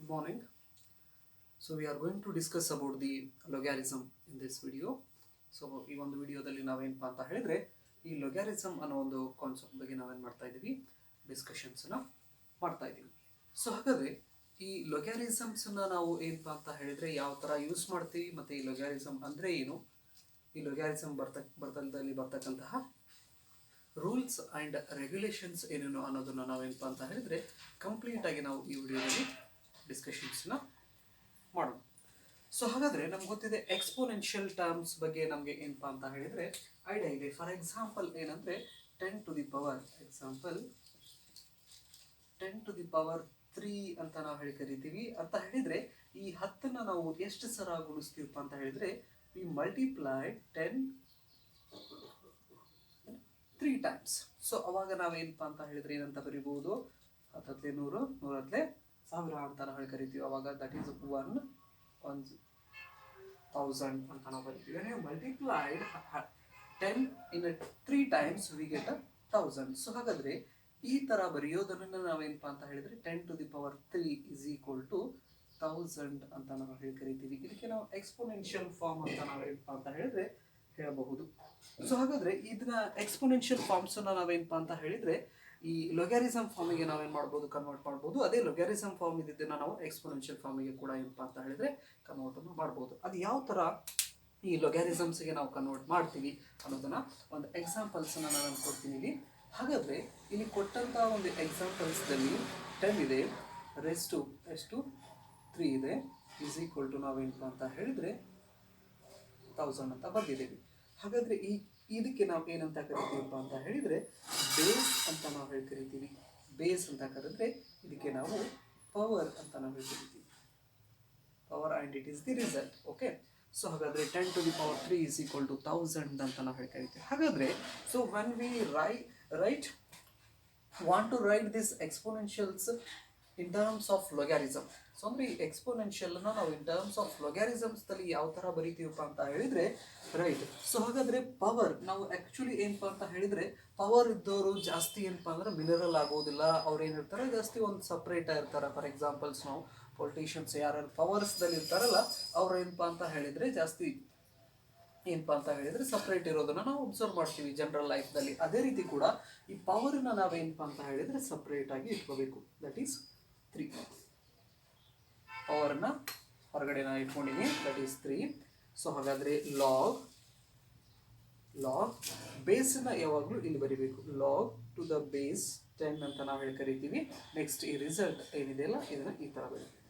Good morning. So we are going to discuss about the logarithm in this video. So ಈ ಒಂದು ವಿಡಿಯೋದಲ್ಲಿ ನಾವೇನಪ್ಪ ಅಂತ ಹೇಳಿದ್ರೆ ಈ ಲೊಗ್ಯಾರಿಸಮ್ ಅನ್ನೋ ಒಂದು ಕಾನ್ಸೆಪ್ಟ್ ಬಗ್ಗೆ ನಾವೇನು ಮಾಡ್ತಾ ಇದ್ದೀವಿ ಡಿಸ್ಕಷನ್ಸ್ನ ಮಾಡ್ತಾ ಇದ್ದೀವಿ. ಸೊ ಹಾಗಾದರೆ ಈ ಲೊಗ್ಯಾರಿಸಮ್ಸನ್ನ ನಾವು ಏನಪ್ಪ ಅಂತ ಹೇಳಿದ್ರೆ ಯಾವ ಥರ ಯೂಸ್ ಮಾಡ್ತೀವಿ ಮತ್ತು ಈ ಲೊಗ್ಯಾರಿಸಮ್ ಅಂದರೆ ಏನು, ಈ ಲೊಗ್ಯಾರಿಸಮ್ ಬರ್ತದಲ್ಲಿ ಬರ್ತಕ್ಕಂತಹ ರೂಲ್ಸ್ ಆ್ಯಂಡ್ ರೆಗ್ಯುಲೇಷನ್ಸ್ ಏನೇನು ಅನ್ನೋದನ್ನು ನಾವೇನಪ್ಪ ಅಂತ ಹೇಳಿದ್ರೆ ಕಂಪ್ಲೀಟಾಗಿ ನಾವು ಈ ವಿಡಿಯೋದಲ್ಲಿ ಡಿಸ್ಕಷನ್ಸ್ನ ಮಾಡೋಣ. ಸೊ ಹಾಗಾದರೆ ನಮ್ಗೆ ಗೊತ್ತಿದೆ ಎಕ್ಸ್ಪೋನೆನ್ಷಿಯಲ್ ಟರ್ಮ್ಸ್ ಬಗ್ಗೆ ನಮಗೆ ಏನಪ್ಪ ಅಂತ ಹೇಳಿದರೆ ಐಡಿಯಾ ಇದೆ. ಫಾರ್ ಎಕ್ಸಾಂಪಲ್ ಏನಂದರೆ 10 to the power example 10 to the power 3 ಅಂತ ನಾವು ಹೇಳಿ ಕರಿತೀವಿ. ಅಂತ ಹೇಳಿದರೆ ಈ 10ನ್ನು ನಾವು ಎಷ್ಟು ಸಲ ಗುಣಿಸ್ತೀವಪ್ಪ ಅಂತ ಹೇಳಿದರೆ ವಿ ಮಲ್ಟಿಪ್ಲೈಡ್ 10 3 times. ಸೊ ಅವಾಗ ನಾವೇನಪ್ಪ ಅಂತ ಹೇಳಿದ್ರೆ ಏನಂತ ಬರಿಬಹುದು, 10 100 100 1000 ಅಂತ ನಾವು ಹೇಳಿ ಕರಿತೀವಿ. ಅವಾಗ ದಟ್ ಈಸ್ 1000 ಅಂತ ನಾವು ಬರಿತೀವಿ. ನೀವು multiplied 10 in 3 times we get 1000. So ಹಾಗಾದರೆ ಈ ಥರ ಬರೆಯೋದನ್ನು ನಾವೇನಪ್ಪ ಅಂತ ಹೇಳಿದರೆ 10 to the power 3 is equal to 1000 ಅಂತ ನಾವು ಹೇಳಿ ಕರಿತೀವಿ. ಇದಕ್ಕೆ ನಾವು ಎಕ್ಸ್ಪೋನೆನ್ಷಿಯಲ್ ಫಾರ್ಮ್ ಅಂತ ನಾವೇನಪ್ಪ ಅಂತ ಹೇಳಿದ್ರೆ ಹೇಳಬಹುದು. ಸೊ ಹಾಗಾದರೆ ಇದನ್ನ ಎಕ್ಸ್ಪೋನೆನ್ಷಿಯಲ್ ಫಾರ್ಮ್ಸನ್ನು ನಾವೇನಪ್ಪ ಅಂತ ಹೇಳಿದರೆ ಈ ಲೊಗ್ಯಾರಿಸಮ್ ಫಾರ್ಮಿಗೆ ನಾವೇನು ಮಾಡ್ಬೋದು, ಕನ್ವರ್ಟ್ ಮಾಡ್ಬೋದು. ಅದೇ ಲೊಗ್ಯಾರಿಸಮ್ ಫಾರ್ಮ್ ಇದ್ದಿದ್ದನ್ನು ನಾವು ಎಕ್ಸ್ಪೋನೆನ್ಷಿಯಲ್ ಫಾರ್ಮಿಗೆ ಕೂಡ ಏನಪ್ಪ ಅಂತ ಹೇಳಿದರೆ ಕನ್ವರ್ಟನ್ನು ಮಾಡ್ಬೋದು. ಅದು ಯಾವ ಥರ ಈ ಲೊಗ್ಯಾರಿಸಮ್ಸ್ಗೆ ನಾವು ಕನ್ವರ್ಟ್ ಮಾಡ್ತೀವಿ ಅನ್ನೋದನ್ನು ಒಂದು ಎಕ್ಸಾಂಪಲ್ಸನ್ನು ನಾನು ಕೊಡ್ತೀನಿ ಇಲ್ಲಿ. ಹಾಗಾದರೆ ಇಲ್ಲಿ ಕೊಟ್ಟಂಥ ಒಂದು ಎಕ್ಸಾಂಪಲ್ಸ್ದಲ್ಲಿ 10 ಇದೆ, ರೆಸ್ಟು 3 ಇದೆ, ಈಸ್ ಈಕ್ವಲ್ ಟು ನಾವೇನಪ್ಪ ಅಂತ ಹೇಳಿದರೆ 1000 ಅಂತ ಬಂದಿದ್ದೀವಿ. ಹಾಗಾದರೆ ಇದಕ್ಕೆ ನಾವು ಏನಂತ ಕರಿತೀವಪ್ಪ ಅಂತ ಹೇಳಿದರೆ ಬೇಸ್ ಅಂತ ನಾವು ಹೇಳಿ ಕರಿತೀವಿ. ಬೇಸ್ ಅಂತ ಕರೆದ್ರೆ ಇದಕ್ಕೆ ನಾವು ಪವರ್ ಅಂತ ನಾವು ಹೇಳಿ ಕರಿತೀವಿ. Power and it is the result. Okay. So ಹಾಗಾದರೆ 10 to the power 3 is equal to 1000 ಅಂತ ನಾವು ಹೇಳಿ ಕರಿತೀವಿ. ಹಾಗಾದರೆ so when we want to write this exponentials in terms of logarithm. So ಅಂದರೆ ಈ ಎಕ್ಸ್ಪೋನೆನ್ಷಿಯಲ್ನ ನಾವು ಇನ್ ಟರ್ಮ್ಸ್ ಆಫ್ ಲೊಗ್ಯಾರಿಸಮ್ಸ್ದಲ್ಲಿ ಯಾವ ಥರ ಬರಿತೀವಪ್ಪ ಅಂತ ಹೇಳಿದರೆ ರೈಟ್. ಸೊ ಹಾಗಾದರೆ ಪವರ್ ನಾವು ಆ್ಯಕ್ಚುಲಿ ಏನಪ್ಪ ಅಂತ ಹೇಳಿದರೆ ಪವರ್ ಇದ್ದವರು ಜಾಸ್ತಿ ಏನಪ್ಪ ಅಂದರೆ ಮಿನರಲ್ ಆಗೋದಿಲ್ಲ. ಅವ್ರು ಏನಿರ್ತಾರೆ ಜಾಸ್ತಿ ಒಂದು ಸಪ್ರೇಟಾಗಿ ಇರ್ತಾರೆ. ಫಾರ್ ಎಕ್ಸಾಂಪಲ್ಸ್ ನಾವು ಪೊಲಿಟಿಷಿಯನ್ಸ್ ಯಾರು ಪವರ್ಸ್ದಲ್ಲಿ ಇರ್ತಾರಲ್ಲ ಅವ್ರು ಏನಪ್ಪ ಅಂತ ಹೇಳಿದರೆ ಜಾಸ್ತಿ ಏನಪ್ಪ ಅಂತ ಹೇಳಿದರೆ ಸಪ್ರೇಟ್ ಇರೋದನ್ನು ನಾವು ಅಬ್ಸರ್ವ್ ಮಾಡ್ತೀವಿ ಜನರಲ್ ಲೈಫ್ದಲ್ಲಿ. ಅದೇ ರೀತಿ ಕೂಡ ಈ ಪವರನ್ನ ನಾವೇನಪ್ಪ ಅಂತ ಹೇಳಿದರೆ ಸಪ್ರೇಟಾಗಿ ಇಟ್ಕೋಬೇಕು. That is 3. ಪವರನ್ನು ಹೊರಗಡೆ ನಾನು ಇಟ್ಕೊಂಡಿದ್ದೀನಿ, ದಟ್ ಈಸ್ 3. ಸೊ ಹಾಗಾದರೆ ಲಾಗ್ ಬೇಸನ್ನು ಯಾವಾಗಲೂ ಇಲ್ಲಿ ಬರಿಬೇಕು. ಲಾಗ್ ಟು ದ ಬೇಸ್ 10 ಅಂತ ನಾವು ಹೇಳಿ ಕರಿತೀವಿ. ನೆಕ್ಸ್ಟ್ ಈ ರಿಸಲ್ಟ್ ಏನಿದೆಯಲ್ಲ ಇದನ್ನು ಈ ಥರ ಬರೀತೀವಿ.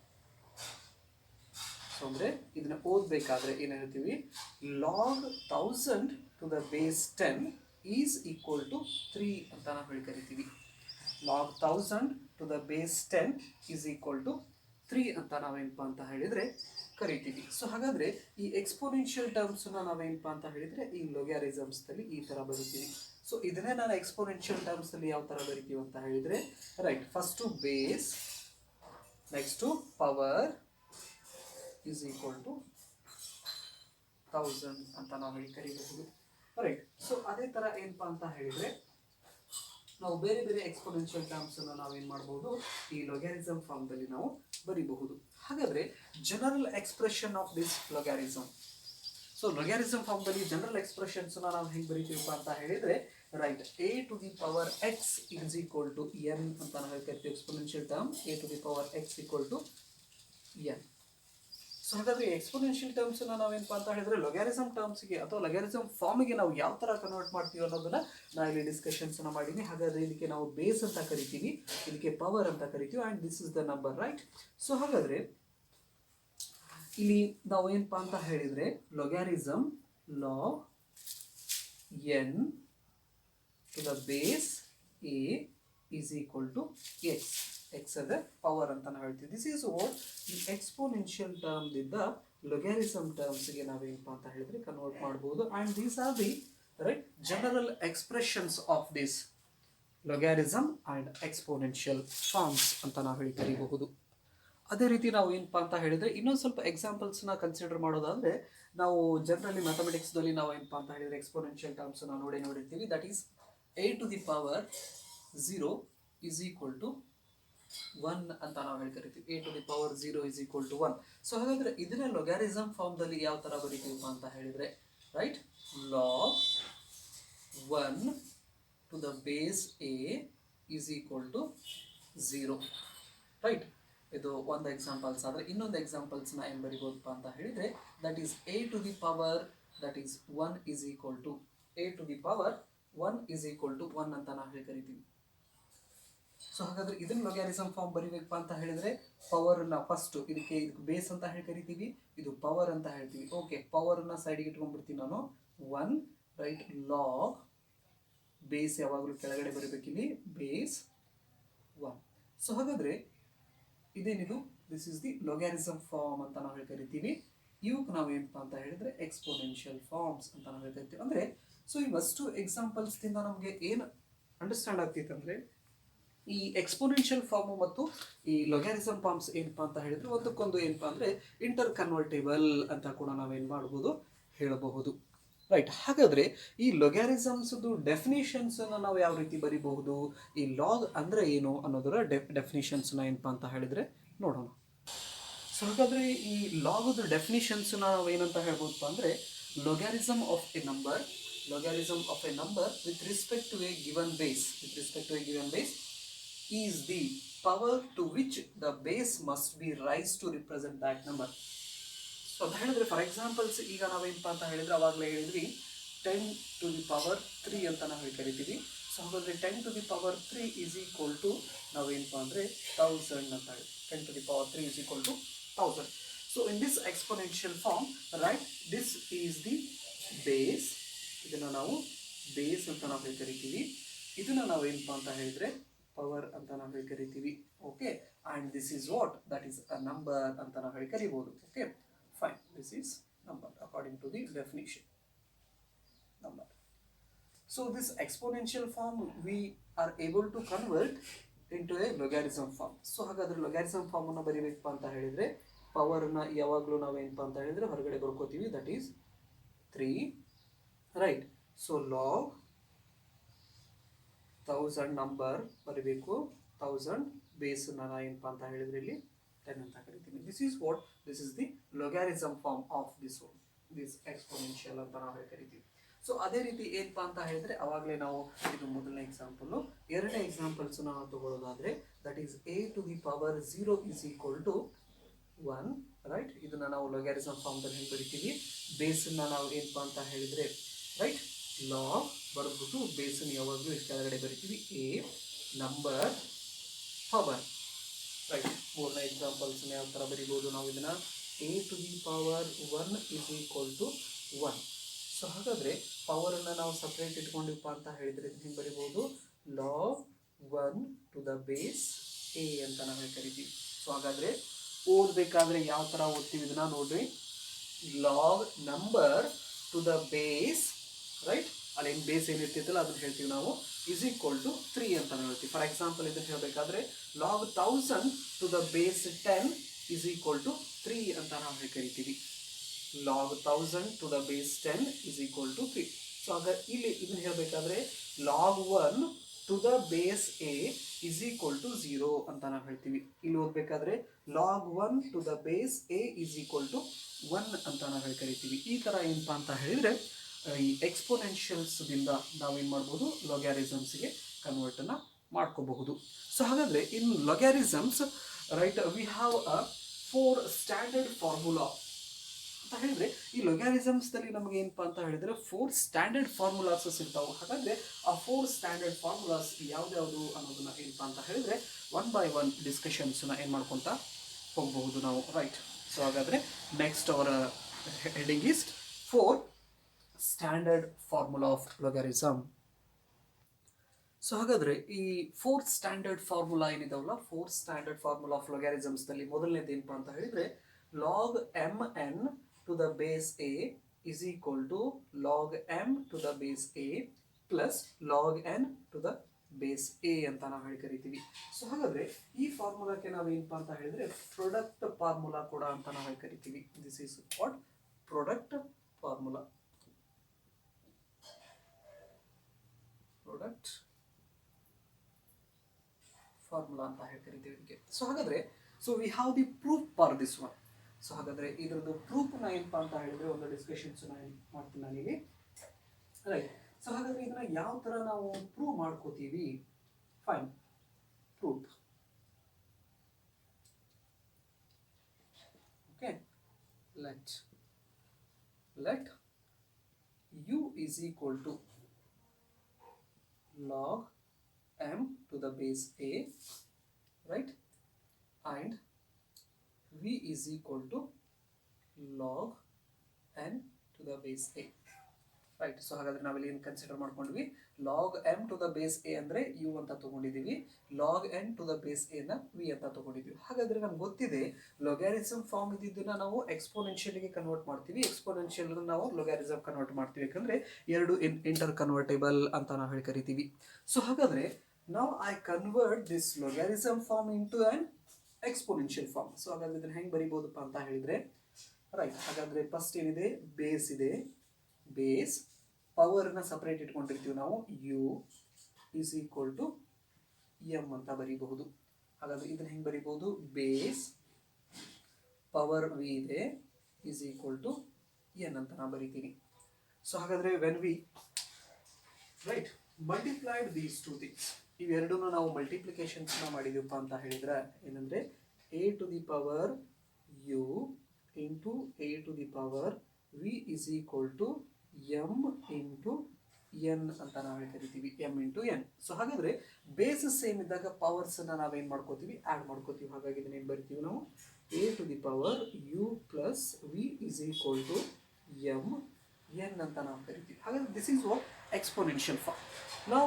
ಸೊ ಅಂದರೆ ಇದನ್ನು ಓದಬೇಕಾದ್ರೆ ಏನು ಹೇಳ್ತೀವಿ, log 1000 to the base 10 is equal to 3 ಅಂತ ನಾವು ಹೇಳಿ ಕರಿತೀವಿ. Log 1000 to the base 10 is equal to 3 ಅಂತ ನಾವೇನಪ್ಪ ಅಂತ ಹೇಳಿದರೆ ಕರಿತೀವಿ. ಸೊ ಹಾಗಾದರೆ ಈ ಎಕ್ಸ್ಪೋನೆನ್ಷಿಯಲ್ ಟರ್ಮ್ಸನ್ನು ನಾವೇನಪ್ಪ ಅಂತ ಹೇಳಿದರೆ ಈ ಲೊಗ್ಯಾರಿಸಮ್ಸ್ದಲ್ಲಿ ಈ ಥರ ಬರಿತೀವಿ. ಸೊ ಇದನ್ನೇ ನಾನು ಎಕ್ಸ್ಪೋನೆನ್ಷಿಯಲ್ ಟರ್ಮ್ಸಲ್ಲಿ ಯಾವ ಥರ ಬರಿತೀವಿ ಅಂತ ಹೇಳಿದರೆ right, first base, next power is equal to 1000 ಅಂತ ನಾವು ಹೇಳಿ ಕರಿಬಹುದು. ರೈಟ್. ಸೊ ಅದೇ ಥರ ಏನಪ್ಪ ಅಂತ ಹೇಳಿದರೆ ನಾವು ಬೇರೆ ಬೇರೆ ಎಕ್ಸ್ಪೋನೆನ್ಷಿಯಲ್ ಟರ್ಮ್ಸನ್ನು ನಾವೇನು ಮಾಡ್ಬೋದು, ಈ ಲೊಗ್ಯಾರಿಸಮ್ ಫಾರ್ಮ್ದಲ್ಲಿ ನಾವು ಬರಿಬಹುದು. ಹಾಗಾದರೆ general expression of this logarithm. So logarithm ಫಾರ್ಮ್ದಲ್ಲಿ ಜನರಲ್ ಎಕ್ಸ್ಪ್ರೆಷನ್ಸನ್ನು ನಾವು ಹೆಂಗೆ ಬರಿತೀವಪ್ಪ ಅಂತ ಹೇಳಿದರೆ right, a to the power x is equal to n ಅಂತ ನಾವು ಹೇಳ್ತೀವಿ. Exponential term a to the power x equal to n. So ಹಾಗಾದರೆ ಎಕ್ಸ್ಪೋನೆನ್ಷಿಯಲ್ ಟರ್ಮ್ಸನ್ನು ನಾವೇನಪ್ಪ ಅಂತ ಹೇಳಿದರೆ ಲೊಗ್ಯಾರಿಸಮ್ ಟರ್ಮ್ಸ್ಗೆ ಅಥವಾ ಲೊಗ್ಯಾರಿಸಮ್ ಫಾರ್ಮಿಗೆ ನಾವು ಯಾವ ಥರ ಕನ್ವರ್ಟ್ ಮಾಡ್ತೀವಿ ಅನ್ನೋದನ್ನು ನಾನು ಇಲ್ಲಿ ಡಿಸ್ಕಷನ್ಸನ್ನು ಮಾಡೀನಿ. ಹಾಗಾದರೆ ಇದಕ್ಕೆ ನಾವು ಬೇಸ್ ಅಂತ ಕರಿತೀವಿ, ಇದಕ್ಕೆ ಪವರ್ ಅಂತ ಕರಿತೀವಿ, and this is the number. Right. So ಹಾಗಾದರೆ ಇಲ್ಲಿ ನಾವು ಏನಪ್ಪ ಅಂತ ಹೇಳಿದರೆ logarithm log n to the base a is equal to x ಅದ ಪವರ್ ಅಂತ ನಾವು ಹೇಳ್ತೀವಿ. ದಿಸ್ ಈಸ್ ವಾಟ್ ಈ ಎಕ್ಸ್ಪೋನೆನ್ಷಿಯಲ್ ಟರ್ಮ್ದಿಂದ ಲೊಗ್ಯಾರಿಸಮ್ ಟರ್ಮ್ಸ್ಗೆ ನಾವೇನಪ್ಪ ಅಂತ ಹೇಳಿದ್ರೆ ಕನ್ವರ್ಟ್ ಮಾಡ್ಬೋದು. And these are the right general expressions of this logarithm and exponential forms ಅಂತ ನಾವು ಹೇಳಿ ಕರಿಬಹುದು. ಅದೇ ರೀತಿ ನಾವು ಏನಪ್ಪ ಅಂತ ಹೇಳಿದರೆ ಇನ್ನೊಂದು ಸ್ವಲ್ಪ ಎಕ್ಸಾಂಪಲ್ಸ್ನ ಕನ್ಸಿಡರ್ ಮಾಡೋದಾದರೆ ನಾವು ಜನರಲಿ ಮ್ಯಾಥಮೆಟಿಕ್ಸ್ದಲ್ಲಿ ನಾವು ಏನಪ್ಪ ಅಂತ ಹೇಳಿದರೆ ಎಕ್ಸ್ಪೋನೆನ್ಷಿಯಲ್ ಟರ್ಮ್ಸನ್ನು ನೋಡಿರ್ತೀವಿ. That is a to the power 0 is equal to 1 ಅಂತ ನಾವು ಹೇಳಿ ಕರಿತೀವಿ. a to the power 0 is equal to 1. So ಹಾಗಾದ್ರೆ ಇದನ್ನ ಲೊಗ್ಯಾರಿಸಮ್ ಫಾರ್ಮ್ದಲ್ಲಿ ಯಾವ ತರ ಬರೀತೀವಪ್ಪ ಅಂತ ಹೇಳಿದ್ರೆ, right, log 1 to the base a is equal to 0. Right, ಇದು ಒಂದು ಎಕ್ಸಾಂಪಲ್ಸ್. ಆದರೆ ಇನ್ನೊಂದು ಎಕ್ಸಾಂಪಲ್ಸ್ನ ಏನು ಬರಿಬೋದಪ್ಪ ಅಂತ ಹೇಳಿದರೆ, that is a to the power that is 1 is equal to a to the power 1 is equal to 1 ಅಂತ ನಾವು ಹೇಳಿ ಕರಿತೀವಿ. ಸೊ ಹಾಗಾದ್ರೆ ಇದನ್ನ ಲೊಗ್ಯಾರಿಸಮ್ ಫಾರ್ಮ್ ಬರಿಬೇಕಪ್ಪ ಅಂತ ಹೇಳಿದ್ರೆ, ಪವರ್ನ ಫಸ್ಟ್ ಇದಕ್ಕೆ ಬೇಸ್ ಅಂತ ಹೇಳಿ ಕರಿತೀವಿ, ಇದು ಪವರ್ ಅಂತ ಹೇಳ್ತೀವಿ. ಓಕೆ, ಪವರ್ನ ಸೈಡ್ಗೆ ಇಟ್ಕೊಂಡ್ಬಿಡ್ತೀನಿ ನಾನು. 1, ರೈಟ್, ಲಾಗ್ ಬೇಸ್ ಯಾವಾಗಲೂ ಕೆಳಗಡೆ ಬರಬೇಕಿಲ್ಲಿ, ಬೇಸ್ 1. ಸೊ ಹಾಗಾದ್ರೆ ಇದೇನಿದು, this is the logarithm form ಅಂತ ನಾವು ಹೇಳಿ ಕರಿತೀವಿ. ಇವಕ್ಕೆ ನಾವು ಏನಪ್ಪ ಅಂತ ಹೇಳಿದ್ರೆ ಎಕ್ಸ್ಪೋನೆನ್ಷಿಯಲ್ ಫಾರ್ಮ್ಸ್ ಅಂತ ನಾವು ಹೇಳಿ ಕರಿತೀವಿ. ಅಂದರೆ ಸೊ ಇವಷ್ಟು ಎಕ್ಸಾಂಪಲ್ಸ್ದಿಂದ ನಮಗೆ ಏನು ಅಂಡರ್ಸ್ಟ್ಯಾಂಡ್ ಆಗ್ತೈತೆ ಅಂದರೆ, ಈ ಎಕ್ಸ್ಪೋನೆನ್ಷಿಯಲ್ ಫಾರ್ಮು ಮತ್ತು ಈ ಲೊಗ್ಯಾರಿಸಮ್ ಫಾರ್ಮ್ಸ್ ಏನಪ್ಪ ಅಂತ ಹೇಳಿದ್ರೆ ಒಂದಕ್ಕೊಂದು ಏನಪ್ಪ ಅಂದರೆ ಇಂಟರ್ ಕನ್ವರ್ಟೇಬಲ್ ಅಂತ ಕೂಡ ನಾವೇನು ಮಾಡ್ಬೋದು, ಹೇಳಬಹುದು. ರೈಟ್, ಹಾಗಾದರೆ ಈ ಲೊಗ್ಯಾರಿಸಮ್ಸ್ದು ಡೆಫಿನೇಷನ್ಸನ್ನು ನಾವು ಯಾವ ರೀತಿ ಬರಿಬಹುದು, ಈ ಲಾಗ್ ಅಂದರೆ ಏನು ಅನ್ನೋದರ ಡೆಫಿನೇಷನ್ಸ್ನ ಏನಪ್ಪ ಅಂತ ಹೇಳಿದರೆ ನೋಡೋಣ. ಸೊ ಹಾಗಾದರೆ ಈ ಲಾಗದ ಡೆಫಿನೇಷನ್ಸ್ನ ನಾವು ಏನಂತ ಹೇಳ್ಬೋದಪ್ಪ ಅಂದರೆ, logarithm of a number, logarithm of a number with respect to a given base, is the power to which the base must be raised to represent that number. So ಅಂತ ಹೇಳಿದ್ರೆ ಫಾರ್ ಎಕ್ಸಾಂಪಲ್ಸ್ ಈಗ ನಾವೇನಪ್ಪ ಅಂತ ಹೇಳಿದ್ರೆ ಅವಾಗಲೇ ಹೇಳಿದ್ವಿ 10 to the power 3 ಅಂತ ನಾವು ಹೇಳಿ ಕರಿತೀವಿ. ಸೊ ಹಾಗಾದರೆ 10 to the power 3 is equal to ನಾವೇನಪ್ಪ ಅಂದರೆ 1000 ಅಂತ ಹೇಳಿ, 10 to the power 3 is equal to 1000. So in this exponential form, right, this is the base. ಇದನ್ನು ನಾವು ಬೇಸ್ ಅಂತ ನಾವು ಹೇಳಿ ಕರಿತೀವಿ. ಇದನ್ನು ನಾವು ಏನಪ್ಪ ಅಂತ ಹೇಳಿದ್ರೆ ಪವರ್ ಅಂತ ನಾವು ಹೇಳಿ ಕರಿತೀವಿ. Okay, and this is what, that is a number ಅಂತ ನಾವು ಹೇಳಿ ಕರಿಬೋದು. Okay, fine, this is number according to the definition, number. So this exponential form we are able to convert into a logarithm form. So ಹಾಗಾದ್ರೆ logarithm ಫಾರ್ಮನ್ನು ಬರೀಬೇಕಪ್ಪ ಅಂತ ಹೇಳಿದರೆ ಪವರ್ನ ಯಾವಾಗಲೂ ನಾವೇನಪ್ಪ ಅಂತ ಹೇಳಿದರೆ ಹೊರಗಡೆ ಬರ್ಕೋತೀವಿ, that is 3. Right, so log 1000 number ಬರೀಬೇಕು, 1000 ಬೇಸನ್ನ ನಾವು ಏನಪ್ಪ ಅಂತ ಹೇಳಿದ್ರೆ ಇಲ್ಲಿ 10 ಅಂತ ಕರಿತೀವಿ. This is what, this is the logarithm form of this exponential ಅಂತ ನಾವು ಕರಿತೀವಿ. ಸೊ ಅದೇ ರೀತಿ ಏನಪ್ಪ ಅಂತ ಹೇಳಿದ್ರೆ ಅವಾಗಲೇ ನಾವು ಇದು ಮೊದಲನೇ ಎಕ್ಸಾಂಪಲು. ಎರಡನೇ ಎಕ್ಸಾಂಪಲ್ಸ್ ನಾವು ತಗೊಳ್ಳೋದಾದ್ರೆ that is a to the power 0 is equal to 1. Right, ಇದನ್ನ ನಾವು ಲೊಗ್ಯಾರಿಸಮ್ ಫಾರ್ಮ್ದಲ್ಲಿ ಹೆಂಗೆ ಬರಿತೀವಿ, ಬೇಸನ್ನ ನಾವು ಏನಪ್ಪ ಅಂತ ಹೇಳಿದ್ರೆ ರೈಟ್ ಲಾಗ್ ಬರೆದ್ಬಿಟ್ಟು ಬೇಸನ್ನು ಯಾವಾಗಲೂ ಇಷ್ಟು ಕೆಳಗಡೆ ಬರಿತೀವಿ, a ನಂಬರ್ ಪವರ್. ರೈಟ್, ಮೂರನೇ ಎಕ್ಸಾಂಪಲ್ಸ್ನ ಯಾವ ಥರ ಬರಿಬೋದು ನಾವು ಇದನ್ನು, a to the power 1 is equal to 1. So ಹಾಗಾದರೆ ಪವರನ್ನು ನಾವು ಸಪ್ರೇಟ್ ಇಟ್ಕೊಂಡಿವಪ್ಪ ಅಂತ ಹೇಳಿದರೆ ಹೆಂಗೆ ಬರಿಬೋದು, log 1 to the base a ಅಂತ ನಾವು ಕರಿತೀವಿ. ಸೊ ಹಾಗಾದರೆ ಓದಬೇಕಾದ್ರೆ ಯಾವ ಥರ ಓದ್ತೀವಿ ಇದನ್ನ ನೋಡ್ರಿ, log number to the base, right, ಅಲ್ಲಿ ಏನು ಬೇಸ್ ಏನಿರ್ತಿತ್ತಲ್ಲ ಅದನ್ನು ಹೇಳ್ತೀವಿ ನಾವು, ಇಸ್ ಈಕ್ವಲ್ ಟು 3 ಅಂತ ಹೇಳ್ತೀವಿ. ಫಾರ್ ಎಕ್ಸಾಂಪಲ್ ಇದನ್ನು ಹೇಳಬೇಕಾದ್ರೆ log 1000 to the base 10 is equal to 3 ಅಂತ ನಾವು ಕರಿತೀವಿ. Log 1000 to the base 10 is equal to 3. So ಹಾಗಾದ್ರೆ ಇಲ್ಲಿ ಇದನ್ನು ಹೇಳಬೇಕಾದ್ರೆ log 1 to the base a is equal to 0 ಅಂತ ನಾವು ಹೇಳ್ತೀವಿ. ಇಲ್ಲಿ ಓದಬೇಕಾದ್ರೆ log 1 to the base a is equal to 1 ಅಂತ ನಾವು ಕರಿತೀವಿ. ಈ ಥರ ಏನಪ್ಪ ಅಂತ ಹೇಳಿದರೆ ಈ ಎಕ್ಸ್ಪೋನೆನ್ಷಿಯಲ್ಸ್ದಿಂದ ನಾವೇನು ಮಾಡ್ಬೋದು, ಲೊಗ್ಯಾರಿಸಮ್ಸ್ಗೆ ಕನ್ವರ್ಟನ್ನು ಮಾಡ್ಕೋಬಹುದು. ಸೊ ಹಾಗಾದರೆ in logarithms, right, we have a 4 standard formula ಅಂತ ಹೇಳಿದರೆ, ಈ ಲೊಗ್ಯಾರಿಸಮ್ಸ್ದಲ್ಲಿ ನಮಗೆ ಏನಪ್ಪ ಅಂತ ಹೇಳಿದರೆ 4 ಸ್ಟ್ಯಾಂಡರ್ಡ್ ಫಾರ್ಮುಲಾಸಸ್ ಇರ್ತಾವೆ. ಹಾಗಾದರೆ ಆ 4 ಸ್ಟ್ಯಾಂಡರ್ಡ್ ಫಾರ್ಮುಲಾಸ್ ಯಾವ್ದ್ಯಾವುದು ಅನ್ನೋದನ್ನ ಏನಪ್ಪ ಅಂತ ಹೇಳಿದರೆ 1 by 1 ಡಿಸ್ಕಷನ್ಸ್ನ ಏನು ಮಾಡ್ಕೊತ ಹೋಗಬಹುದು ನಾವು. ರೈಟ್, ಸೊ ಹಾಗಾದರೆ ನೆಕ್ಸ್ಟ್ ಅವರ heading is 4 standard formula of logarithm. So ಹಾಗಾದರೆ ಈ 4 ಸ್ಟ್ಯಾಂಡರ್ಡ್ ಫಾರ್ಮುಲಾ ಏನಿದಾವಲ್ಲ, 4 ಸ್ಟ್ಯಾಂಡರ್ಡ್ ಫಾರ್ಮುಲಾ ಆಫ್ ಲೊಗ್ಯಾರಿಸಮ್ಸ್ದಲ್ಲಿ ಮೊದಲನೇದು ಏನಪ್ಪ ಅಂತ ಹೇಳಿದರೆ log mn to the base a is equal to log m to the base a plus log n to the base a ಅಂತ ನಾವು ಹೇಳಿ ಕರಿತೀವಿ. ಸೊ ಹಾಗಾದರೆ ಈ ಫಾರ್ಮುಲಾಕ್ಕೆ ನಾವು ಏನಪ್ಪ ಅಂತ ಹೇಳಿದರೆ ಪ್ರೊಡಕ್ಟ್ ಫಾರ್ಮುಲಾ ಕೂಡ ಅಂತ ನಾವು ಹೇಳಿ ಕರಿತೀವಿ. This is what, product formula. Product formula ಅಂತ ಹೇಳಿ ಕರಿತೀವಿ ಇದಕ್ಕೆ. ಸೊ ಹಾಗಾದರೆ so we have the proof for this one. So ಹಾಗಾದರೆ ಇದರದ್ದು ಪ್ರೂಫ್ನ ಏನಪ್ಪ ಅಂತ ಹೇಳಿದ್ರೆ ಒಂದು ಡಿಸ್ಕಷನ್ಸ್ ಮಾಡ್ತೀನಿ ನಾನಿಲ್ಲಿ, ರೈಟ್. ಸೊ ಹಾಗಾದರೆ ಇದನ್ನ ಯಾವ ಥರ ನಾವು ಪ್ರೂವ್ ಮಾಡ್ಕೋತೀವಿ? Fine, proof. Okay, let u is equal to log m to the base a, right, and v is equal to log n to the base a, right. So ಹಾಗಾದ್ರೆ ನಾವಿಲ್ಲಿ ಏನು consider ಮಾಡ್ಕೊಂಡ್ವಿ? log m to the base a ಅಂದ್ರೆ u ಅಂತ ತಗೊಂಡಿದ್ದೀವಿ, log n to the base a ನ v ಅಂತ ತಗೊಂಡಿದ್ದೀವಿ. ಹಾಗಾದ್ರೆ ನಮ್ಗೆ ಗೊತ್ತಿದೆ ಲೊಗ್ಯಾರಿಸಮ್ ಫಾರ್ಮ್ ಇದ್ದಿದ್ದನ್ನ ನಾವು ಎಕ್ಸ್ಪೋನೆನ್ಷಿಯಲ್ಗೆ ಕನ್ವರ್ಟ್ ಮಾಡ್ತೀವಿ, ಎಕ್ಸ್ಪೋನೆನ್ಷಿಯಲ್ ನಾವು ಲೊಗ್ಯಾರಿಸಮ್ ಕನ್ವರ್ಟ್ ಮಾಡ್ತೀವಿ, ಯಾಕಂದ್ರೆ ಎರಡು ಇಂಟರ್ ಕನ್ವರ್ಟೇಬಲ್ ಅಂತ ನಾವು ಹೇಳಿ ಕರಿತೀವಿ. ಸೊ ಹಾಗಾದ್ರೆ ನಾವು I convert this logarithm form into an exponential form. So ಹಾಗಾದ್ರೆ ಇದನ್ನ ಹೆಂಗೆ ಬರಿಬೋದಪ್ಪ ಅಂತ ಹೇಳಿದ್ರೆ, ರೈಟ್. ಹಾಗಾದ್ರೆ ಫಸ್ಟ್ ಏನಿದೆ, ಬೇಸ್ ಇದೆ, ಬೇಸ್ ಪವರ್ನ ಸಪ್ರೇಟ್ ಇಟ್ಕೊಂಡಿರ್ತೀವಿ ನಾವು, u is equal to m ಅಂತ ಬರೀಬಹುದು. ಹಾಗಾದ್ರೆ ಇದನ್ನ ಹೆಂಗೆ ಬರೀಬಹುದು? ಬೇಸ್ ಪವರ್ ವಿ ಇದೆ ಈಸ್ ಈಕ್ವಲ್ ಟು ಎನ್ ಅಂತ ನಾನು ಬರೀತೀನಿ. ಸೊ ಹಾಗಾದ್ರೆ when we right multiplied these two things, ಇವೆರಡೂ ನಾವು ಮಲ್ಟಿಪ್ಲಿಕೇಶನ್ಸ್ನ ಮಾಡಿದೀವಪ್ಪ ಅಂತ ಹೇಳಿದ್ರೆ ಏನಂದ್ರೆ a to the power u into a to the power v is equal to m into n ಅಂತ ನಾವು ಕರಿತೀವಿ, ಎಮ್ ಇಂಟು ಎನ್. ಸೊ ಹಾಗಾದ್ರೆ ಬೇಸಸ್ ಸೇಮ್ ಇದ್ದಾಗ ಪವರ್ಸ್ ನಾವೇನು ಮಾಡ್ಕೋತೀವಿ? ಆ್ಯಡ್ ಮಾಡ್ಕೋತೀವಿ. ಹಾಗಾಗಿ ಇದನ್ನ ಏನು ಬರಿತೀವಿ ನಾವು? A to the power u plus v is equal to m n ಅಂತ ನಾವು ಕರಿತೀವಿ. ಹಾಗಾದ್ರೆ this is what exponential form. ನಾವು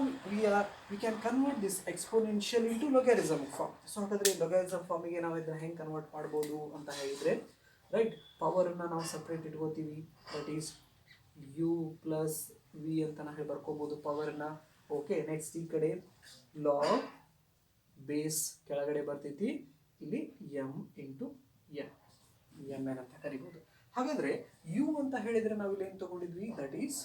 we can convert this exponential into logarithm form. So ಹಾಗಾದ್ರೆ ಲೊಗ್ಯಾರಿಸಮ್ ಫಾರ್ಮಿಗೆ ನಾವು ಇದನ್ನ ಹೆಂಗೆ ಕನ್ವರ್ಟ್ ಮಾಡ್ಬೋದು ಅಂತ ಹೇಳಿದ್ರೆ, ರೈಟ್, ಪವರನ್ನು ನಾವು ಸಪ್ರೇಟ್ ಇಟ್ಕೋತೀವಿ, that is u plus v ಅಂತ ನಾವು ಹೇಳಿ ಬರ್ಕೋಬೋದು ಪವರ್ನ. ಓಕೆ, ನೆಕ್ಸ್ಟ್ ಈ ಕಡೆ ಲಾಗ್ ಬೇಸ್ ಕೆಳಗಡೆ ಬರ್ತೈತಿ, ಇಲ್ಲಿ m into n, m n ಅಂತ ಕರಿಬೋದು. ಹಾಗಾದ್ರೆ ಯು ಅಂತ ಹೇಳಿದ್ರೆ ನಾವು ಇಲ್ಲಿ ಏನು ತಗೊಂಡಿದ್ವಿ? That is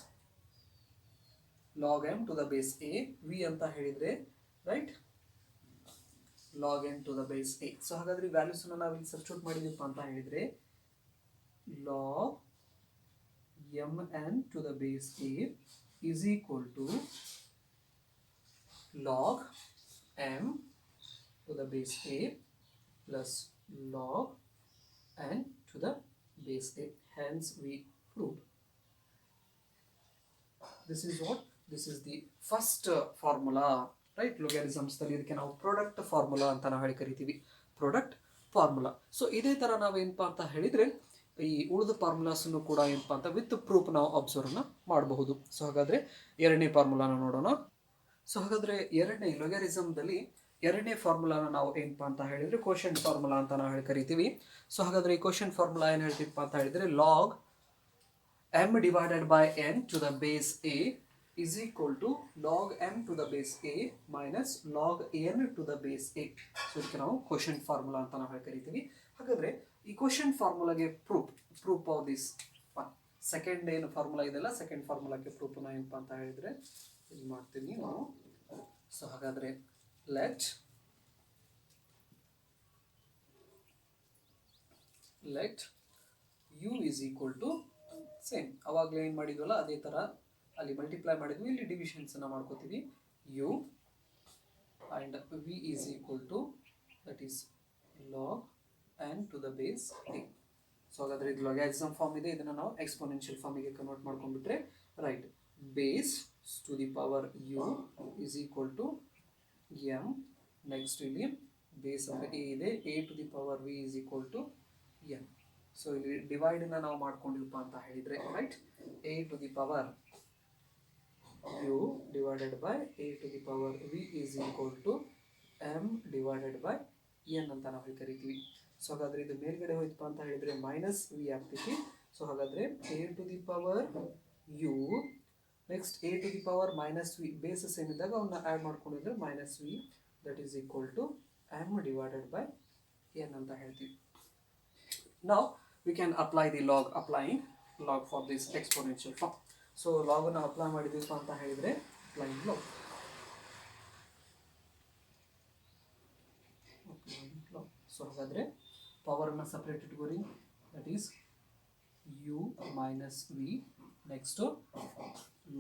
log m to the base a. V ಅಂತ ಹೇಳಿದ್ರೆ right log n to the base a. So ಹಾಗಾದ್ರೆ ವ್ಯಾಲ್ಯೂಸ್ನ ನಾವು ಇಲ್ಲಿ ಸಬ್ಸ್ಟಿಟ್ಯೂಟ್ ಮಾಡಿದೀವಪ್ಪ ಅಂತ ಹೇಳಿದ್ರೆ log mn to the base a is equal to log m to the base a plus log n to the base a. Hence we prove. This is what? This is the first formula, right? Logarithms ದಲ್ಲಿ ಇದಕ್ಕೆ ನಾವು product formula ಅಂತ ನಾವು ಹೇಳಿ ಕರಿತೀವಿ, product formula. So ಇದೇ ತರ ನಾವೇನಪ್ಪ ಅಂತ ಹೇಳಿದ್ರೆ ಈ ಉಳಿದ ಫಾರ್ಮುಲಾಸನ್ನು ಕೂಡ ಏನಪ್ಪ ಅಂತ ವಿತ್ ಪ್ರೂಫ್ ನಾವು ಅಬ್ಸರ್ವ್ನ ಮಾಡಬಹುದು. ಸೊ ಹಾಗಾದರೆ ಎರಡನೇ ಫಾರ್ಮುಲಾನ ನೋಡೋಣ. ಸೊ ಹಾಗಾದರೆ ಎರಡನೇ ಲೊಗ್ಯಾರಿಸಮ್ದಲ್ಲಿ ಎರಡನೇ ಫಾರ್ಮುಲಾನ ನಾವು ಏನಪ್ಪ ಅಂತ ಹೇಳಿದರೆ ಕ್ವೋಷಂಟ್ ಫಾರ್ಮುಲಾ ಅಂತ ನಾವು ಹೇಳಿ ಕರಿತೀವಿ. ಸೊ ಹಾಗಾದರೆ ಈ ಕ್ವೋಷಂಟ್ ಫಾರ್ಮುಲಾ ಏನು ಹೇಳ್ತೀವಪ್ಪ ಅಂತ ಹೇಳಿದರೆ log m divided by n to the base a is equal to log m to the base a minus log n to the base a. So ಇದಕ್ಕೆ ನಾವು ಕ್ವೋಷಂಟ್ ಫಾರ್ಮುಲಾ ಅಂತ ನಾವು ಹೇಳಿ ಕರಿತೀವಿ. ಹಾಗಾದರೆ ಈ ಕ್ವೋಷಂಟ್ ಫಾರ್ಮುಲಾಗೆ ಪ್ರೂಫ್ ಆಫ್ ದಿಸ್ ಸೆಕೆಂಡ್ ಏನು ಫಾರ್ಮುಲಾ ಇದೆಲ್ಲ, ಸೆಕೆಂಡ್ ಫಾರ್ಮುಲಾಕ್ಕೆ ಪ್ರೂಫ್ನ ಏನಪ್ಪ ಅಂತ ಹೇಳಿದರೆ ಇದು ಮಾಡ್ತೀನಿ ನಾವು. ಸೊ ಹಾಗಾದರೆ let u is equal to same ಅವಾಗಲೇ ಏನು ಮಾಡಿದ್ವಲ್ಲ ಅದೇ ಥರ ಅಲ್ಲಿ ಮಲ್ಟಿಪ್ಲೈ ಮಾಡಿದ್ವಿ, ಇಲ್ಲಿ ಡಿವಿಷನ್ಸನ್ನು ಮಾಡ್ಕೋತೀವಿ. U and v is equal to that is log n to the base a. So ಹಾಗಾದ್ರೆ ಇದು ಲೊಗ್ಯಾರಿಸಮ್ ಫಾರ್ಮ್ ಇದೆ, ಇದನ್ನು ನಾವು ಎಕ್ಸ್ಪೋನೆನ್ಷಿಯಲ್ ಫಾರ್ಮಿಗೆ ಕನ್ವರ್ಟ್ ಮಾಡ್ಕೊಂಡ್ಬಿಟ್ರೆ right base to the power u is equal to m. Next ಇಲ್ಲಿ ಬೇಸ್ ಅಂದರೆ ಎ ಇದೆ, a to the power v is equal to n. So ಇಲ್ಲಿ ಡಿವೈಡನ್ನು ನಾವು ಮಾಡ್ಕೊಂಡಿವಪ್ಪ ಅಂತ ಹೇಳಿದರೆ right a to the power u divided by A to the power v is equal to m divided by n ಅಂತ ನಾವು ಹೇಳಿ ಕರಿತೀವಿ. ಸೊ ಹಾಗಾದರೆ ಇದು ಮೇಲ್ಗಡೆ ಹೋಯ್ತಪ್ಪ ಅಂತ ಹೇಳಿದರೆ ಮೈನಸ್ ವಿ ಆಗ್ತೈತಿ. ಸೊ ಹಾಗಾದರೆ a to the power u next a to the power minus v bases ಏನಿದ್ದಾಗ ಅವನ್ನ ಆ್ಯಡ್ ಮಾಡ್ಕೊಂಡಿದ್ರೆ minus v that is equal to m divided by n ಅಂತ ಹೇಳ್ತೀವಿ. ನಾವು we can apply the log, applying log for this exponential form. So ಲಾಗನ್ನು apply ಮಾಡಿದೀವಪ್ಪ ಅಂತ ಹೇಳಿದರೆ ಅಪ್ಲೈಯಿಂಗ್ ಲಾಗ್ ಸೊ ಹಾಗಾದರೆ ಪವರನ್ನು ಸಪ್ರೇಟ್ ಇಟ್ಕೋರಿ, that is u minus v. Next to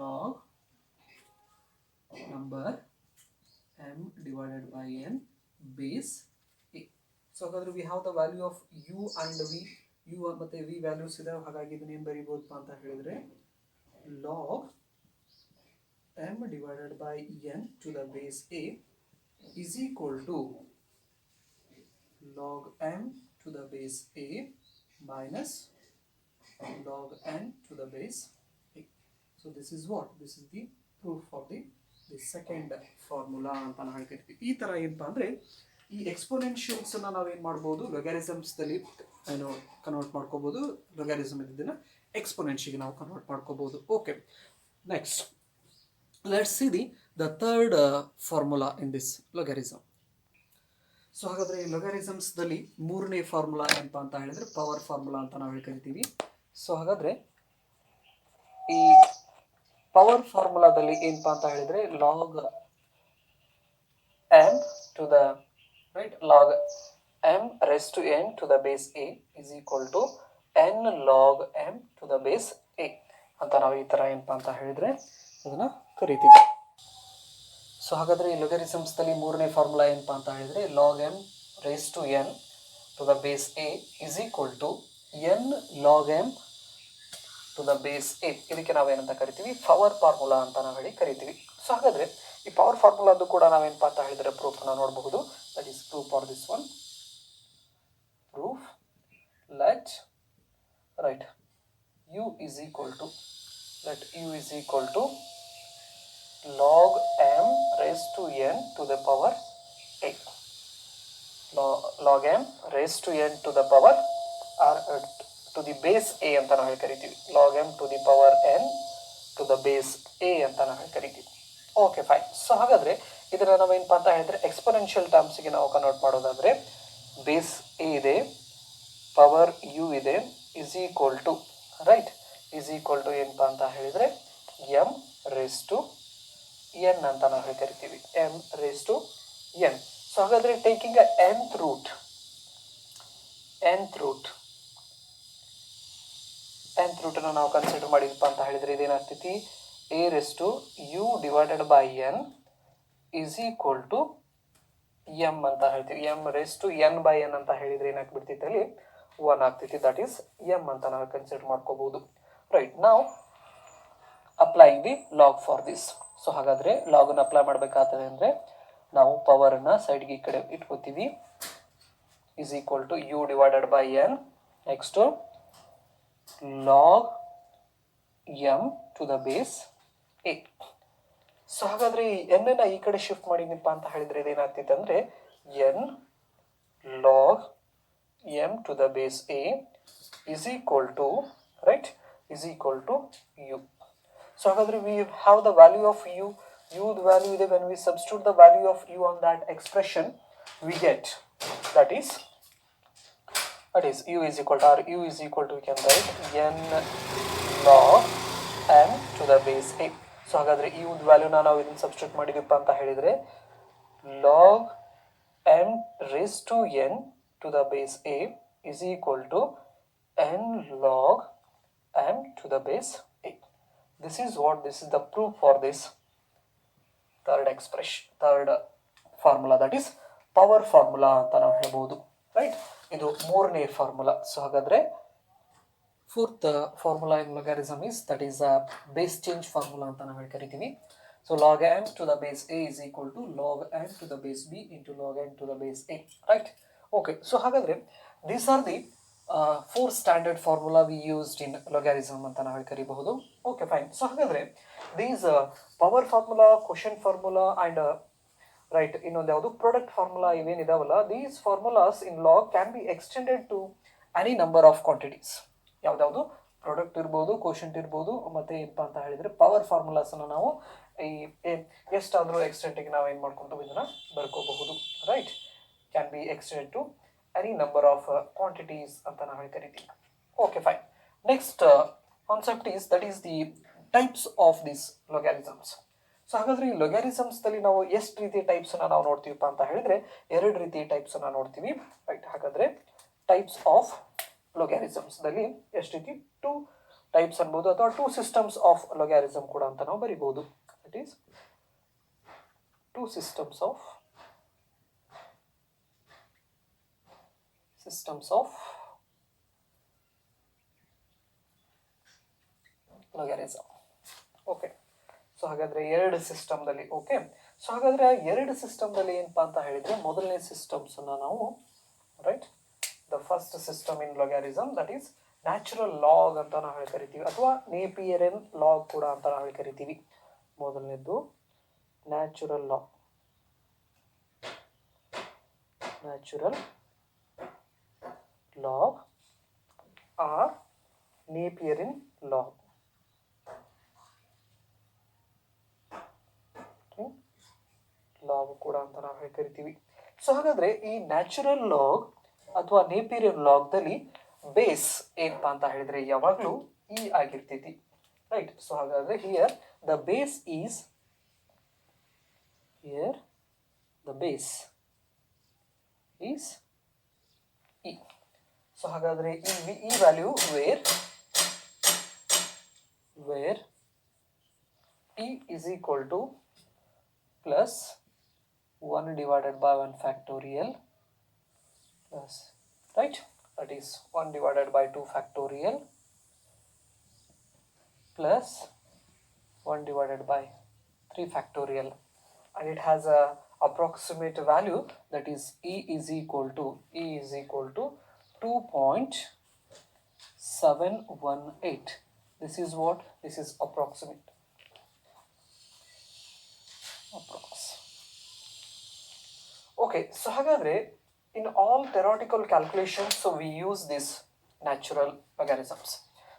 log number m divided by n base a. So ಹಾಗಾದ್ರೆ we have the value of u and v. u ಮತ್ತೆ v values ಇದೆ, ಹಾಗಾಗಿ ಇದನ್ನ ಏನು ಬರೀಬಹುದು ಅಂತ ಹೇಳಿದ್ರೆ log m divided by n to the base a is equal to log m to the base a minus log n to the base a. So this is what? This is the proof of the second formula ಅಂತ ನಾವು ಹೇಳ್ತೀವಿ. ಈ ತರ ಏನಪ್ಪಾ ಅಂದ್ರೆ ಈ ಎಕ್ಸ್ಪೋನೆನ್ಷಿಯಲ್ಸ್ ಅನ್ನ ನಾವೇನು ಮಾಡ್ಬೋದು, ಲೊಗಾರಿಸಮ್ಸ್ ದಲ್ಲಿ ಏನು ಕನ್ವರ್ಟ್ ಮಾಡ್ಕೋಬಹುದು. ಲೊಗಾರಿಸಮ್ ಇದನ್ನ ಎಕ್ಸ್ಪೋನೆನ್ಷಿಯಲ್ ನಾವು ಕನ್ವರ್ಟ್ ಮಾಡ್ಕೋಬಹುದು. Okay, next let's see the third formula in this logarithm. So ಹಾಗಾದ್ರೆ ಈ ಲೊಗಾರಿಸಮ್ಸ್ ದಲ್ಲಿ ಮೂರನೇ ಫಾರ್ಮುಲಾ ಏನಪ್ಪಾ ಅಂತ ಹೇಳಿದ್ರೆ ಪವರ್ ಫಾರ್ಮುಲಾ ಅಂತ ನಾವು ಕರಿತೀವಿ. ಸೊ ಹಾಗಾದ್ರೆ ಈ ಪವರ್ ಫಾರ್ಮುಲಾದಲ್ಲಿ ಏನಪ್ಪಾ ಅಂತ ಹೇಳಿದ್ರೆ log m to the log m raised to n to the base a is equal to n log m to the base a ಅಂತ ನಾವು ಈ ತರ ಏನಪ್ಪಾ ಅಂತ ಹೇಳಿದ್ರೆ ಅದನ್ನ ಕರಿತೀವಿ. ಸೊ ಹಾಗಾದ್ರೆ ಈ ಲೊಗಾರಿಸಮ್ಸ್ ದಲ್ಲಿ ಮೂರನೇ ಫಾರ್ಮುಲಾ ಏನಪ್ಪಾ ಅಂತ ಹೇಳಿದ್ರೆ log m raised to n to the base a is equal to n log m to the base a. ಇದಕ್ಕೆ ನಾವೇನಂತ ಕರಿತೀವಿ, ಪವರ್ ಫಾರ್ಮುಲಾ ಅಂತ ನಾವು ಹೇಳಿ ಕರಿತೀವಿ. ಸೊ ಹಾಗಾದ್ರೆ ಈ ಪವರ್ ಫಾರ್ಮುಲಾದ್ದು ಕೂಡ ನಾವೇನಪ್ಪ ಅಂತ ಹೇಳಿದ್ರೆ ಪ್ರೂಫ್ ಅನ್ನು ನೋಡಬಹುದು. That is proof for this one. Proof let right u is equal to log m raised to n to the power a. log m raised to n to the power or to the base a ಅಂತ ನಾವು ಕರಿತೀವಿ. log m to the power n to the base a ಅಂತ ನಾವು ಕರಿತೀವಿ. Okay fine. So ಹಾಗಾದ್ರೆ ಇದನ್ನ ನಾವೇನಪ್ಪ ಅಂತ ಹೇಳಿದ್ರೆ ಎಕ್ಸ್ಪೋನೆನ್ಷಿಯಲ್ ಟರ್ಮ್ಸ್ಗೆ ನಾವು ಕನ್ವರ್ಟ್ ಮಾಡೋದಾದ್ರೆ ಬೇಸ್ ಎ ಇದೆ, ಪವರ್ ಯು ಇದೆ, ಇಸ್ ಈಕ್ವಲ್ ಟು ಏನಪ್ಪ ಅಂತ ಹೇಳಿದ್ರೆ ಎಂ ರೇಸ್ ಟು ಎನ್ ಅಂತ ನಾವು ಕರಿತೀವಿ. M raise to n. So ಹಾಗಾದ್ರೆ ಟೇಕಿಂಗ್ ಅ nth ರೂಟ್ ಅನ್ನು ನಾವು ಕನ್ಸಿಡರ್ ಮಾಡಿದಪ್ಪ ಅಂತ ಹೇಳಿದ್ರೆ ಇದೇನಾಗ್ತೈತಿ, a raised to u divided by n is equal to m ಅಂತ ಹೇಳ್ತೀವಿ. m raised to n by n ಅಂತ ಹೇಳಿದ್ರೆ ಏನಾಗ್ಬಿಡ್ತೈತಿ, ಅಲ್ಲಿ 1 ಆಗ್ತೈತಿ. ದಟ್ ಈಸ್ m ಅಂತ ನಾವು ಕನ್ಸಿಡರ್ ಮಾಡ್ಕೋಬಹುದು. ರೈಟ್, ನಾವು applying the log for this. So ಹಾಗಾದ್ರೆ ಲಾಗ್ ಅನ್ನು ಅಪ್ಲೈ ಮಾಡಬೇಕಾಗ್ತದೆ ಅಂದ್ರೆ ನಾವು ಪವರ್ ಅನ್ನ ಸೈಡ್ಗೆ ಈ ಕಡೆ ಇಟ್ಕೋತೀವಿ. is equal to u divided by n. Next log m to the base a. So ಹಾಗಾದ್ರೆ ಈ n ಅನ್ನ ಈ ಕಡೆ ಶಿಫ್ಟ್ ಮಾಡಿದಪ್ಪ ಅಂತ ಹೇಳಿದ್ರೆ ಇದೇನಾಗ್ತೈತೆ ಅಂದ್ರೆ n log m to the base a is equal to u. So ಹಾಗಾದ್ರೆ we have the value of u. The value ಇದೆ. when we substitute the value of u on that expression we get that is u is equal to, or u is equal to, we can write n log m to the base a. So ಹಾಗಾದ್ರೆ ಈ ಒಂದು ವ್ಯಾಲ್ಯೂನ ನಾವು ಇದನ್ನ substitute ಮಾಡಿದಪ್ಪ ಅಂತ ಹೇಳಿದ್ರೆ log m raised to n to the base a is equal to n log m to the base a. This is the proof for this third formula, that is power formula ಅಂತ ನಾವು ಹೇಳ್ಬೋದು. Right, ಇದು ಮೂರನೇ formula. So ಹಾಗಾದ್ರೆ fourth formula in logarithm is that is base change formula ಅಂತ ನಾವು ಕರಿತೀವಿ. So log m to the base a is equal to log m to the base b into log n to the base a. Right, okay. So ಹಾಗಾದ್ರೆ these are the 4 standard formula we used in logarithm ಅಂತ ನಾವು ಕರಿಬಹುದು. Okay fine. So ಹಾಗಾದ್ರೆ these power formula, quotient formula and right ಇನ್ನೊಂದು ಯಾವುದು product formula ಇವೇನಿದಾವಲ್ಲ, these formulas in log can be extended to any number of quantities. ಯಾವ್ದಾವುದು product ಇರ್ಬೋದು, quotient ಇರ್ಬೋದು, ಮತ್ತೆ ಏನಪ್ಪ ಅಂತ ಹೇಳಿದ್ರೆ ಪವರ್ ಫಾರ್ಮುಲಾಸ್ ಅನ್ನು ನಾವು ಈ ಎಷ್ಟಾದರೂ ಎಕ್ಸ್ಟೆಂಟಿಗೆ ನಾವು ಏನು ಮಾಡ್ಕೊಂಡು ಇದನ್ನ ಬರ್ಕೋಬಹುದು. Right, can be extended to any number of quantities ಅಂತ ನಾವು ಕರಿತೀವಿ. Okay fine. Next concept is that is the types of this logarithms. So ಹಾಗಾದ್ರೆ ಈ ಲೊಗ್ಯಾರಿಸಮ್ಸ್ದಲ್ಲಿ ನಾವು ಎಷ್ಟು ರೀತಿ ಟೈಪ್ಸನ್ನು ನಾವು ನೋಡ್ತೀವಪ್ಪ ಅಂತ ಹೇಳಿದ್ರೆ 2 ರೀತಿ ಟೈಪ್ಸನ್ನು ನೋಡ್ತೀವಿ. ರೈಟ್, ಹಾಗಾದ್ರೆ ಟೈಪ್ಸ್ ಆಫ್ ಲೊಗ್ಯಾರಿಸಮ್ಸ್ದಲ್ಲಿ ಎಷ್ಟು ರೀತಿ 2 ಟೈಪ್ಸ್ ಅನ್ಬೋದು, ಅಥವಾ 2 ಸಿಸ್ಟಮ್ಸ್ ಆಫ್ ಲೊಗ್ಯಾರಿಸಮ್ ಕೂಡ ಅಂತ ನಾವು ಬರಿಬಹುದು. It is 2 systems of logarithm. Okay, so ಹಾಗಾದ್ರೆ 2 ಸಿಸ್ಟಮ್ದಲ್ಲಿ. ಓಕೆ, ಸೊ ಹಾಗಾದ್ರೆ 2 ಸಿಸ್ಟಮ್ದಲ್ಲಿ ಏನಪ್ಪ ಅಂತ ಹೇಳಿದ್ರೆ, ಮೊದಲನೇ ಸಿಸ್ಟಮ್ಸ್ ಅನ್ನ ನಾವು right the first system in logarithm that is natural log ಅಂತ ನಾವು ಹೇಳಿ ಕರಿತೀವಿ, ಅಥವಾ ನೇಪಿಯರಿಯನ್ ಲಾಗ್ ಕೂಡ ಅಂತ ನಾವು ಹೇಳಿ ಕರಿತೀವಿ. ಮೊದಲನೇದು natural log, natural log or Napierian log. Log ಕೂಡ ಅಂತ ನಾವು ಹೇಳಿ ಕರಿತೀವಿ. ಸೊ ಹಾಗಾದ್ರೆ ಈ ನ್ಯಾಚುರಲ್ ಲಾಗ್ ಅಥವಾ ನೇಪಿಯರಿಯನ್ ಲಾಗ್ದಲ್ಲಿ ಬೇಸ್ ಏನಪ್ಪಾ ಅಂತ ಹೇಳಿದ್ರೆ ಯಾವಾಗಲೂ ಇ ಆಗಿರ್ತೈತಿ. ರೈಟ್, ಸೊ ಹಾಗಾದ್ರೆ here the base is e. So ಹಾಗಾದ್ರೆ ಈ value where e is equal to plus 1 divided by 1 factorial plus, right, that is 1 divided by 2 factorial plus 1 divided by 3 factorial, and it has a approximate value that is e is equal to 2.718. this is what, this is approximate. Okay, so ಹಾಗಾದ್ರೆ in all theoretical calculations so we use this natural logarithms.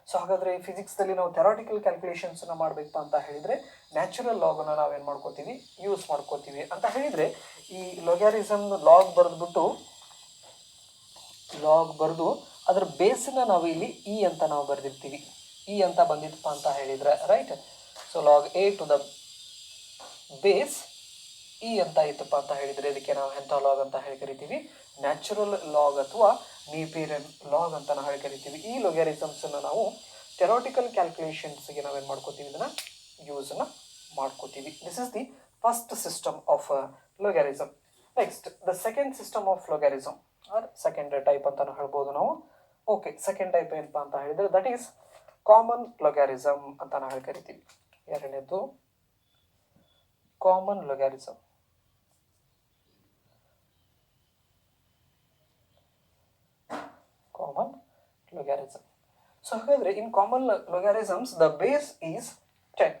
So ಹಾಗಾದ್ರೆ physics ದಲ್ಲಿ ನಾವು theoretical calculations ಅನ್ನ ಮಾಡಬೇಕು ಅಂತ ಹೇಳಿದ್ರೆ natural log ಅನ್ನ ನಾವೇನ್ ಮಾಡ್ಕೋತೀವಿ, ಯೂಸ್ ಮಾಡ್ಕೋತೀವಿ ಅಂತ ಹೇಳಿದ್ರೆ, ಈ ಲೊಗ್ಯಾರಿಸಮ್ ಲಾಗ್ ಬರೆದು ಅದ್ರ ಬೇಸನ್ನ ನಾವು ಇಲ್ಲಿ ಇ ಅಂತ ನಾವು ಬರೆದಿರ್ತೀವಿ. ಇ ಅಂತ ಬಂದಿತ್ತಪ್ಪ ಅಂತ ಹೇಳಿದ್ರೆ, right, so log a to the base e ಅಂತ ಇತ್ತಪ್ಪ ಅಂತ ಹೇಳಿದ್ರೆ ಇದಕ್ಕೆ ನಾವು ಎಂಥ ಲಾಗ್ ಅಂತ ಹೇಳಿ ಕರಿತೀವಿ, ನ್ಯಾಚುರಲ್ ಲಾಗ್ ಅಥವಾ ನೇಪಿಯರಿಯನ್ ಲಾಗ್ ಅಂತ ನಾವು ಹೇಳಿ ಕರಿತೀವಿ. ಈ ಲೊಗ್ಯಾರಿಸಮ್ಸ್ ಅನ್ನು ನಾವು ಥೆರಾಟಿಕಲ್ ಕ್ಯಾಲ್ಕುಲೇಷನ್ಸ್ಗೆ ನಾವೇನು ಮಾಡ್ಕೋತೀವಿ, ಇದನ್ನ ಯೂಸ್ ಅನ್ನ ಮಾಡ್ಕೋತೀವಿ. This is the first system of logarithm. Next the second system of logarithm or second type ಅಂತ ಹೇಳ್ಬೋದು ನಾವು. ಓಕೆ, ಸೆಕೆಂಡ್ ಟೈಪ್ ಏನಪ್ಪಾ ಅಂತ ಹೇಳಿದ್ರೆ ದಟ್ ಈಸ್ ಕಾಮನ್ ಲೊಗ್ಯಾರಿಸಮ್ ಅಂತ ನಾವು ಹೇಳಿ ಕರಿತೀವಿ. ಎರಡನೇದು ಕಾಮನ್ ಲೊಗ್ಯಾರಿಸಮ್. ಸೊ ಹಾಗಾದ್ರೆ in common logarithms the base is 10.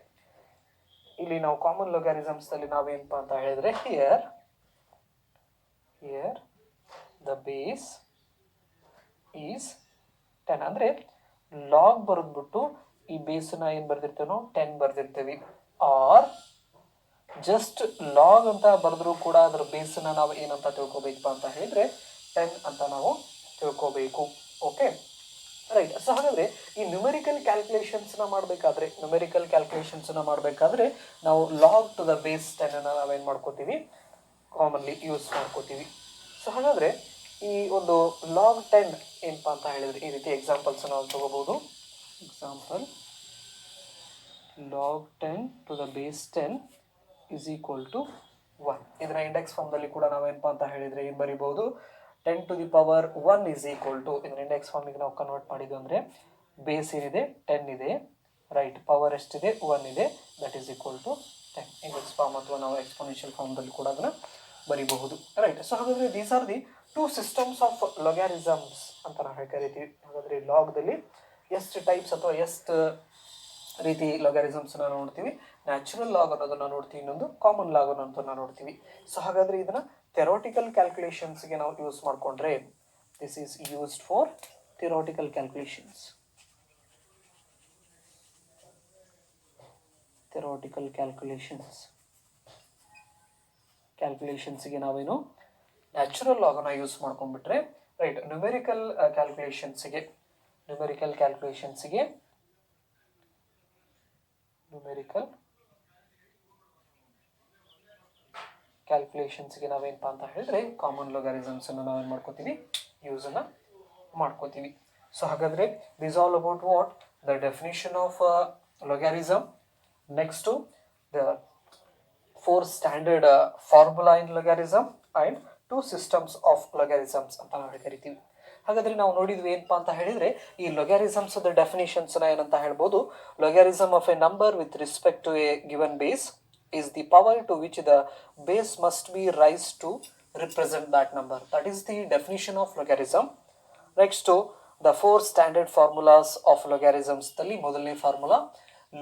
ಇಲ್ಲಿ ನಾವು ಕಾಮನ್ ಲೊಗ್ಯಾರಿಸಮ್ಸ್ ಅಲ್ಲಿ ನಾವೇನಪ್ಪ ಅಂತ ಹೇಳಿದ್ರೆ ಹಿಯರ್ ದ ಬೇಸ್ ಈಸ್ 10. ಅಂದ್ರೆ ಲಾಗ್ ಬರೆದ್ಬಿಟ್ಟು ಈ ಬೇಸನ್ನ ಏನ್ ಬರ್ದಿರ್ತೇವೆ ನಾವು 10 ಬರ್ದಿರ್ತೇವೆ. ಆರ್ ಜಸ್ಟ್ ಲಾಗ್ ಅಂತ ಬರೆದ್ರು ಕೂಡ ಅದರ ಬೇಸನ್ನ ನಾವು ಏನಂತ ತಿಳ್ಕೊಬೇಕಪ್ಪ ಅಂತ ಹೇಳಿದ್ರೆ 10 ಅಂತ ನಾವು ತಿಳ್ಕೋಬೇಕು. Okay, right. ಸೊ ಹಾಗಾದ್ರೆ ಈ ನ್ಯೂಮೆರಿಕಲ್ ಕ್ಯಾಲ್ಕುಲೇಷನ್ಸ್ನ ಮಾಡಬೇಕಾದ್ರೆ ನಾವು ಲಾಗ್ ಟು ದ ಬೇಸ್ 10 ಅನ್ನ ನಾವೇನು ಮಾಡ್ಕೋತೀವಿ, ಕಾಮನ್ಲಿ ಯೂಸ್ ಮಾಡ್ಕೋತೀವಿ. ಸೊ ಹಾಗಾದ್ರೆ ಈ ಒಂದು ಲಾಗ್ 10 ಏನಪ್ಪಾ ಅಂತ ಹೇಳಿದ್ರೆ ಈ ರೀತಿ ಎಕ್ಸಾಂಪಲ್ಸ್ ನಾವು ತಗೋಬಹುದು. Example log 10 to the base 10 is equal to 1. ಇದರ ಇಂಡೆಕ್ಸ್ ಫಾರ್ಮ್ದಲ್ಲಿ ಕೂಡ ನಾವೇನಪ್ಪ ಅಂತ ಹೇಳಿದ್ರೆ ಏನು ಬರಿಬಹುದು, 10 to the power 1 is equal to, ಇದರ ಇಂಡೆಕ್ಸ್ ಫಾರ್ಮಿಗೆ ನಾವು ಕನ್ವರ್ಟ್ ಮಾಡಿದ್ವಿ ಅಂದರೆ ಬೇಸ್ ಏನಿದೆ 10 ಇದೆ, ರೈಟ್, ಪವರ್ ಎಷ್ಟಿದೆ 1 ಇದೆ, that is equal to 10. Index form ಅಥವಾ ನಾವು ಎಕ್ಸ್ಪೋನೆನ್ಷಿಯಲ್ ಫಾರ್ಮ್ದಲ್ಲಿ ಕೂಡ ಅದನ್ನು ಬರಿಬಹುದು, ರೈಟ್. ಸೊ ಹಾಗಾದರೆ these are the 2 systems of logarithms ಅಂತ ನಾವು ಹೇಳಿ ಕರಿತೀವಿ. ಹಾಗಾದರೆ ಲಾಗ್ದಲ್ಲಿ ಎಷ್ಟು ಟೈಪ್ಸ್ ಅಥವಾ ಎಷ್ಟು ರೀತಿ ಲೊಗ್ಯಾರಿಸಮ್ಸ್ನ ನೋಡ್ತೀವಿ, ನ್ಯಾಚುರಲ್ ಲಾಗ್ ಅನ್ನೋದನ್ನು ನೋಡ್ತೀವಿ, ಇನ್ನೊಂದು ಕಾಮನ್ ಲಾಗ್ ಅನ್ನೋದನ್ನು ನೋಡ್ತೀವಿ. ಸೊ ಹಾಗಾದರೆ ಇದನ್ನು ಥೆರಾಟಿಕಲ್ ಕ್ಯಾಲ್ಕುಲೇಷನ್ಸ್ಗೆ ನಾವು ಯೂಸ್ ಮಾಡಿಕೊಂಡ್ರೆ this is used for theoretical ಕ್ಯಾಲ್ಕುಲೇಷನ್ಸ್ಗೆ ನಾವೇನು ನ್ಯಾಚುರಲ್ ಲಾಗನ್ನು ಯೂಸ್ ಮಾಡ್ಕೊಂಡ್ಬಿಟ್ರೆ, ರೈಟ್, ನ್ಯೂಮೆರಿಕಲ್ ಕ್ಯಾಲ್ಕುಲೇಷನ್ಸ್ಗೆ ಕ್ಯಾಲ್ಕುಲೇಷನ್ಸ್ಗೆ ನಾವೇನಪ್ಪ ಅಂತ ಹೇಳಿದ್ರೆ ಕಾಮನ್ ಲೊಗಾರಿಸಮ್ಸನ್ನು ನಾವೇನು ಮಾಡ್ಕೋತೀವಿ ಯೂಸನ್ನು ಮಾಡ್ಕೋತೀವಿ. ಸೊ ಹಾಗಾದರೆ this all about what the definition of logarithm. Next the 4 standard formula in logarithm and 2 systems of logarithms ಅಂತ ನಾವು ಕರಿತೀವಿ. ಹಾಗಾದರೆ ನಾವು ನೋಡಿದ್ವಿ ಏನಪ್ಪ ಅಂತ ಹೇಳಿದರೆ ಈ ಲೊಗಾರಿಸಮ್ಸ್ ದ ಡೆಫಿನಿಷನ್ಸ್ನ ಏನಂತ ಹೇಳ್ಬೋದು. Logarithm of a number with respect to a given base is the power to which the base must be raised to represent that number. That is the definition of logarithm. Next to the 4 standard formulas of logarithms. Tali modalne formula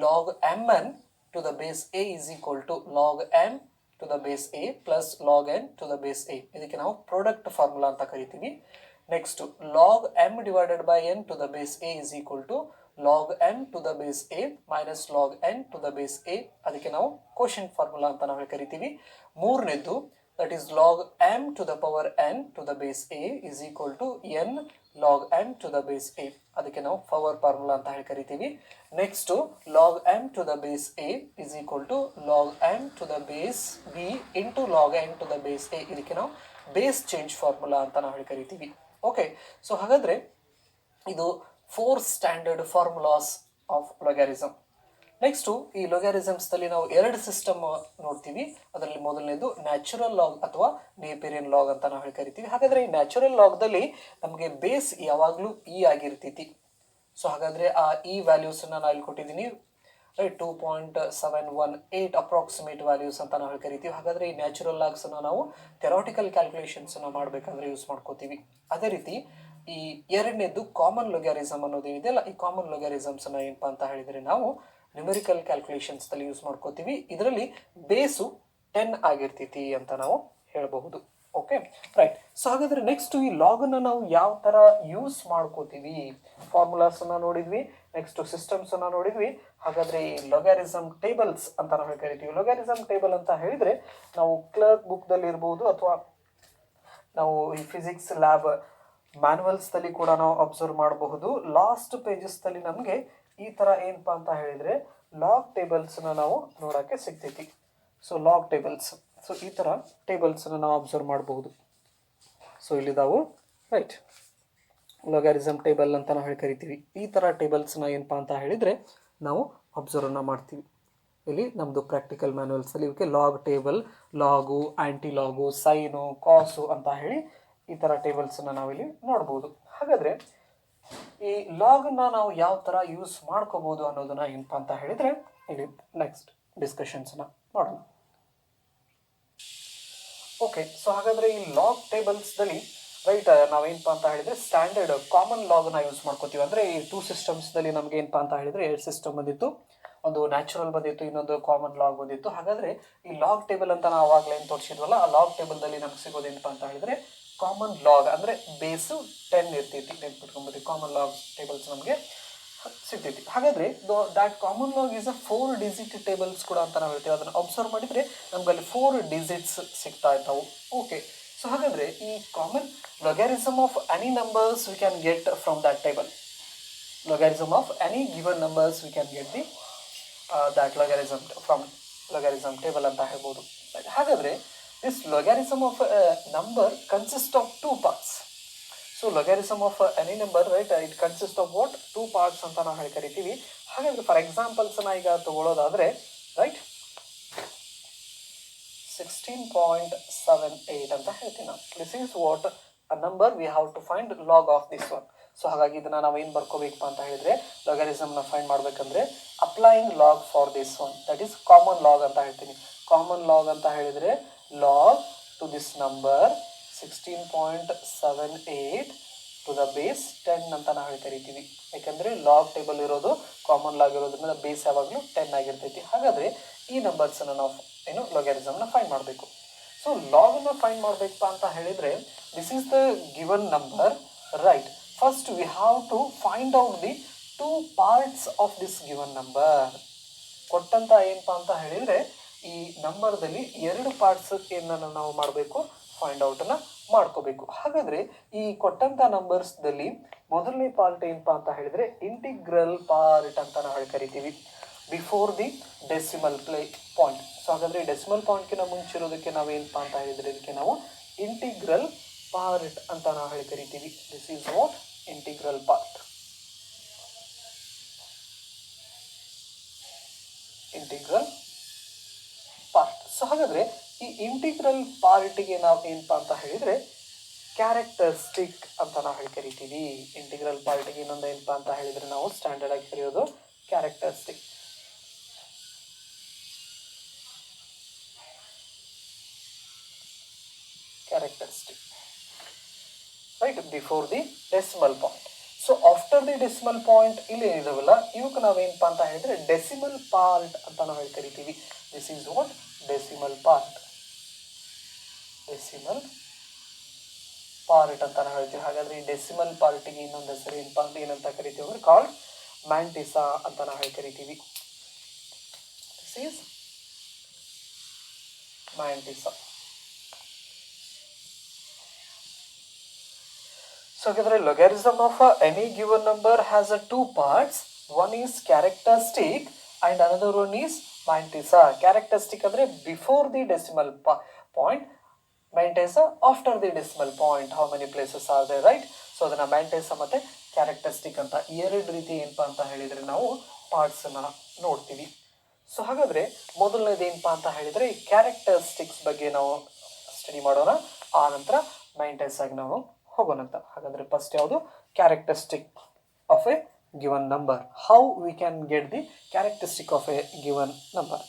log mn to the base a is equal to log m to the base a plus log n to the base a. ಇದಕ್ಕೆ ನಾವು product formula ಅಂತ ಕರಿತೀವಿ. Next to log m divided by n to the base a is equal to log m to the base a minus log n to the base a. ಅದಕ್ಕೆ ನಾವು ಕ್ವೋಷಂಟ್ formula ಅಂತ ನಾವು ಕರಿತೀವಿ. ಮೂರನೇದು that is log m to the power n to the base a is equal to n log m to the base a. ಅದಕ್ಕೆ ನಾವು power formula ಅಂತ ಕರಿತೀವಿ. Next log m to the base a is equal to log m to the base b into log n to the base a. ಇದಕ್ಕೆ ನಾವು base change formula ಅಂತ ನಾವು ಕರಿತೀವಿ. Okay, so ಹಾಗಾದರೆ ಇದು 4 standard formulas of logarithm. Next ಈ ಲೊಗಾರಿಸಮ್ಸ್ದಲ್ಲಿ ನಾವು 2 system ನೋಡ್ತೀವಿ. ಅದರಲ್ಲಿ ಮೊದಲನೇದು ನ್ಯಾಚುರಲ್ ಲಾಗ್ ಅಥವಾ ನೇಪಿರಿಯನ್ ಲಾಗ್ ಅಂತ ನಾವು ಕರಿತೀವಿ. ಹಾಗಾದರೆ ಈ ನ್ಯಾಚುರಲ್ ಲಾಗ್ದಲ್ಲಿ ನಮಗೆ ಬೇಸ್ ಯಾವಾಗಲೂ ಇ ಆಗಿರ್ತೈತಿ. ಸೊ ಹಾಗಾದರೆ ಆ ಇ ವ್ಯಾಲ್ಯೂಸನ್ನು ನಾನು ಇಲ್ಲಿ ಕೊಟ್ಟಿದ್ದೀನಿ, ರೈಟ್, 2.718 ಅಪ್ರಾಕ್ಸಿಮೇಟ್ ವ್ಯಾಲ್ಯೂಸ್ ಅಂತ ನಾವು ಕರಿತೀವಿ. ಹಾಗಾದರೆ ಈ ನ್ಯಾಚುರಲ್ ಲಾಗ್ಸನ್ನು ನಾವು ಥೆರಾಟಿಕಲ್ ಕ್ಯಾಲ್ಕುಲೇಷನ್ಸನ್ನು ಮಾಡಬೇಕಂದ್ರೆ ಯೂಸ್ ಮಾಡ್ಕೋತೀವಿ. ಅದೇ ರೀತಿ ಈ ಎರಡನೇದು ಕಾಮನ್ ಲೊಗಾರಿಸಮ್ ಅನ್ನೋದು ಏನಿದೆಯಲ್ಲ, ಈ ಕಾಮನ್ ಲೊಗಾರಿಸಮ್ಸನ್ನು ಏನಪ್ಪ ಅಂತ ಹೇಳಿದರೆ ನಾವು ನ್ಯೂಮರಿಕಲ್ ಕ್ಯಾಲ್ಕುಲೇಷನ್ಸ್ದಲ್ಲಿ ಯೂಸ್ ಮಾಡ್ಕೋತೀವಿ. ಇದರಲ್ಲಿ ಬೇಸು 10 ಆಗಿರ್ತೈತಿ ಅಂತ ನಾವು ಹೇಳಬಹುದು. Okay, right. ಸೊ ಹಾಗಾದರೆ ನೆಕ್ಸ್ಟ್ ಈ ಲಾಗನ್ನು ನಾವು ಯಾವ ಥರ ಯೂಸ್ ಮಾಡ್ಕೋತೀವಿ, ಫಾರ್ಮುಲಾಸನ್ನು ನೋಡಿದ್ವಿ, ನೆಕ್ಸ್ಟ್ ಸಿಸ್ಟಮ್ಸನ್ನು ನೋಡಿದ್ವಿ. ಹಾಗಾದರೆ ಈ ಲೊಗಾರಿಸಮ್ ಟೇಬಲ್ಸ್ ಅಂತ ನಾವು ಕರಿತೀವಿ. ಲೊಗಾರಿಸಮ್ ಟೇಬಲ್ ಅಂತ ಹೇಳಿದರೆ ನಾವು ಕ್ಲರ್ಕ್ ಬುಕ್ದಲ್ಲಿ ಇರ್ಬೋದು ಅಥವಾ ನಾವು ಈ ಫಿಸಿಕ್ಸ್ ಲ್ಯಾಬ್ ಮ್ಯಾನ್ಯುವಲ್ಸ್ದಲ್ಲಿ ಕೂಡ ನಾವು ಅಬ್ಸರ್ವ್ ಮಾಡಬಹುದು. ಲಾಸ್ಟ್ ಪೇಜಸ್ದಲ್ಲಿ ನಮಗೆ ಈ ಥರ ಏನಪ್ಪ ಅಂತ ಹೇಳಿದರೆ ಲಾಗ್ ಟೇಬಲ್ಸ್ನ ನಾವು ನೋಡೋಕ್ಕೆ ಸಿಗ್ತೈತಿ. ಸೊ ಲಾಗ್ ಟೇಬಲ್ಸ್, ಸೊ ಈ ಥರ ಟೇಬಲ್ಸನ್ನು ನಾವು ಅಬ್ಸರ್ವ್ ಮಾಡಬಹುದು. ಸೊ ಇಲ್ಲಿದ್ದಾವು, ರೈಟ್, ಲೊಗಾರಿಸಮ್ ಟೇಬಲ್ ಅಂತ ನಾವು ಕರಿತೀವಿ. ಈ ಥರ ಟೇಬಲ್ಸ್ನ ಏನಪ್ಪ ಅಂತ ಹೇಳಿದರೆ ನಾವು ಅಬ್ಸರ್ವನ್ನ ಮಾಡ್ತೀವಿ. ಇಲ್ಲಿ ನಮ್ಮದು ಪ್ರಾಕ್ಟಿಕಲ್ ಮ್ಯಾನ್ಯುವಲ್ಸಲ್ಲಿ ಇವಕ್ಕೆ ಲಾಗ್ ಟೇಬಲ್, ಲಾಗು, ಆ್ಯಂಟಿ ಲಾಗು, ಸೈನು, ಕಾಸು ಅಂತ ಹೇಳಿ ಈ ಥರ ಟೇಬಲ್ಸನ್ನು ನಾವಿಲ್ಲಿ ನೋಡ್ಬೋದು. ಹಾಗಾದರೆ ಈ ಲಾಗನ್ನು ನಾವು ಯಾವ ಥರ ಯೂಸ್ ಮಾಡ್ಕೋಬೋದು ಅನ್ನೋದನ್ನ ಏನಪ್ಪ ಅಂತ ಹೇಳಿದರೆ ಇಲ್ಲಿ ನೆಕ್ಸ್ಟ್ ಡಿಸ್ಕಷನ್ಸನ್ನ ಮಾಡೋಣ. ಓಕೆ, ಸೊ ಹಾಗಾದರೆ ಈ ಲಾಗ್ ಟೇಬಲ್ಸ್ದಲ್ಲಿ ರೈಟ್ ನಾವೇನಪ್ಪ ಅಂತ ಹೇಳಿದರೆ ಸ್ಟ್ಯಾಂಡರ್ಡ್ ಕಾಮನ್ ಲಾಗನ್ನ ಯೂಸ್ ಮಾಡ್ಕೋತೀವಿ. ಅಂದರೆ ಈ 2 ಸಿಸ್ಟಮ್ಸ್ದಲ್ಲಿ ನಮಗೆ ಏನಪ್ಪ ಅಂತ ಹೇಳಿದರೆ 2 ಸಿಸ್ಟಮ್ ಬಂದಿತ್ತು. ಒಂದು ನ್ಯಾಚುರಲ್ ಬಂದಿತ್ತು, ಇನ್ನೊಂದು ಕಾಮನ್ ಲಾಗ್ ಬಂದಿತ್ತು. ಹಾಗಾದರೆ ಈ ಲಾಗ್ ಟೇಬಲ್ ಅಂತ ನಾವು ಆವಾಗಲೇ ಏನು ತೋರಿಸಿದ್ವಲ್ಲ, ಆ ಲಾಗ್ ಟೇಬಲ್ದಲ್ಲಿ ನಮ್ಗೆ ಸಿಗೋದು ಏನಪ್ಪ ಅಂತ ಹೇಳಿದರೆ ಕಾಮನ್ ಲಾಗ್ ಅಂದರೆ ಬೇಸು 10 ಇರ್ತೈತಿ. ನೆನ್ಪಿಟ್ಕೊಂಬೋದು, ಕಾಮನ್ ಲಾಗ್ ಟೇಬಲ್ಸ್ ನಮಗೆ ಸಿಗ್ತೈತಿ. ಹಾಗಾದರೆ that common log is a 4 digit tables ಕೂಡ ಅಂತ ನಾವು ಹೇಳ್ತೀವಿ. ಅದನ್ನು ಅಬ್ಸರ್ವ್ ಮಾಡಿದರೆ ನಮಗಲ್ಲಿ 4 ಡಿಜಿಟ್ಸ್ ಸಿಗ್ತಾ ಇರ್ತಾವೆ. ಓಕೆ, ಸೊ ಹಾಗಾದರೆ ಈ common logarithm of any numbers we can get from that table. Logarithm of any given numbers we can get the that logarithm from logarithm table ಅಂತ ಹೇಳ್ಬೋದು. ಹಾಗಾದರೆ this logarithm of a number consists of 2 parts. So logarithm of any number, right, it consists of what? 2 parts ಅಂತ ನಾವು ಕರಿತೀವಿ. ಹಾಗಾದರೆ for ಎಕ್ಸಾಂಪಲ್ಸ್ನ ಈಗ ತಗೊಳ್ಳೋದಾದರೆ, right, 16.78 ಅಂತ ಹೇಳ್ತೀನಿ ನಾನು. This is what a number we have to find log of this one. So ಹಾಗಾಗಿ ಇದನ್ನು ನಾವು ಏನು ಬರ್ಕೋಬೇಕಪ್ಪ ಅಂತ ಹೇಳಿದರೆ ಲೊಗಾರಿಸಮ್ನ ಫೈಂಡ್ ಮಾಡಬೇಕಂದ್ರೆ applying log for this one, that is common log ಅಂತ ಹೇಳ್ತೀನಿ. ಕಾಮನ್ ಲಾಗ್ ಅಂತ ಹೇಳಿದರೆ log to this number 16.78 to the base 10 ಅಂತ ನಾವು ಕರಿತೀವಿ. ಯಾಕಂದರೆ ಲಾಗ್ ಟೇಬಲ್ ಇರೋದು ಕಾಮನ್ ಲಾಗ್ ಇರೋದ್ರಿಂದ ಬೇಸ್ ಯಾವಾಗಲೂ 10 ಆಗಿರ್ತೈತಿ. ಹಾಗಾದರೆ ಈ ನಂಬರ್ಸನ್ನು ನಾವು ಏನು ಲೊಗಾರಿಸಮ್ನ ಫೈಂಡ್ ಮಾಡಬೇಕು. ಸೊ ಲಾಗನ್ನು ಫೈಂಡ್ ಮಾಡಬೇಕಪ್ಪ ಅಂತ ಹೇಳಿದರೆ this is the given number, right. First we have to find out the 2 parts of this given number. ಕೊಟ್ಟಂತ ಏನಪ್ಪ ಅಂತ ಹೇಳಿದರೆ ಈ ನಂಬರ್ದಲ್ಲಿ 2 ಪಾರ್ಟ್ಸ್ ಏನನ್ನು ನಾವು ಮಾಡಬೇಕು, ಫೈಂಡ್ ಔಟನ್ನು ಮಾಡ್ಕೋಬೇಕು. ಹಾಗಾದರೆ ಈ ಕೊಟ್ಟಂಥ ನಂಬರ್ಸ್ದಲ್ಲಿ ಮೊದಲನೇ ಪಾರ್ಟ್ ಏನಪ್ಪ ಅಂತ ಹೇಳಿದರೆ ಇಂಟಿಗ್ರಲ್ ಪಾರ್ಟ್ ಅಂತ ನಾವು ಕರಿತೀವಿ. Before the decimal point. So ಹಾಗಾದರೆ ಡೆಸಿಮಲ್ ಪಾಯಿಂಟ್ಗಿಂತ ಮುಂಚಿರೋದಕ್ಕೆ ನಾವೇನಪ್ಪ ಅಂತ ಹೇಳಿದರೆ ಇದಕ್ಕೆ ನಾವು ಇಂಟಿಗ್ರಲ್ ಪಾರ್ಟ್ ಅಂತ ನಾವು ಹೇಳಿ ಕರಿತೀವಿ. This is what integral part. Integral part. So ಹಾಗಾದರೆ ಈ ಇಂಟಿಗ್ರಲ್ ಪಾರ್ಟಿಗೆ ನಾವು ಏನಪ್ಪ ಅಂತ ಹೇಳಿದರೆ ಕ್ಯಾರೆಕ್ಟರಿಸ್ಟಿಕ್ ಅಂತ ನಾವು ಹೇಳಿ ಕರಿತೀವಿ. ಇಂಟಿಗ್ರಲ್ ಪಾರ್ಟಿಗೆ ಇನ್ನೊಂದು ಏನಪ್ಪ ಅಂತ ಹೇಳಿದರೆ ನಾವು ಸ್ಟ್ಯಾಂಡರ್ಡ್ ಆಗಿ ಕರೆಯೋದು characteristic. Right, before the decimal point. So after the decimal point ಇಲ್ಲಿ ಏನಿದಾವಲ್ಲ ಇವಕ್ಕೆ ನಾವೇನಪ್ಪ ಅಂತ ಹೇಳಿದ್ರೆ ಡೆಸಿಮಲ್ ಪಾರ್ಟ್ ಅಂತ ನಾವು ಹೇಳಿ ಕರಿತೀವಿ. This is what decimal part. Decimal part ಅಂತ ನಾವು ಹೇಳ್ತೀವಿ. ಹಾಗಾದ್ರೆ ಈ ಡೆಸಿಮಲ್ ಪಾರ್ಟಿಗೆ ಇನ್ನೊಂದು ಹೆಸರು ಏನಂತ ಕರಿತೀವಿ ಅಂದ್ರೆ ಕಾಲ್ಡ್ ಮ್ಯಾಂಟಿಸಾ ಅಂತ ನಾವು ಹೇಳಿ ಕರಿತೀವಿ. This is mantissa. So ಹಾಗಾದ್ರೆ logarithm of any given number has a two parts. One is characteristic and another one is mantissa. Characteristic ಅಂದ್ರೆ before the decimal point, mantissa after the decimal point. How many places are there, right? So ಅದನ್ನ mantissa ಮತ್ತೆ characteristic ಅಂತ ಎರಡು ರೀತಿ ಏನಪ್ಪಾ ಅಂತ ಹೇಳಿದ್ರೆ ನಾವು ಪಾರ್ಟ್ಸ್ ಅನ್ನ ನೋಡ್ತೀವಿ. ಸೊ ಹಾಗಾದ್ರೆ ಮೊದಲನೇದು ಏನಪ್ಪಾ ಅಂತ ಹೇಳಿದ್ರೆ ಕ್ಯಾರೆಕ್ಟರಿಸ್ಟಿಕ್ಸ್ ಬಗ್ಗೆ ನಾವು ಸ್ಟಡಿ ಮಾಡೋಣ. ಆ ನಂತರ mantissa ಆಗಿ ನಾವು ಹೋಗೋಣಂತ. ಹಾಗಾದ್ರೆ ಫಸ್ಟ್ ಯಾವುದು characteristic of a given number. How we can get the characteristic of a given number.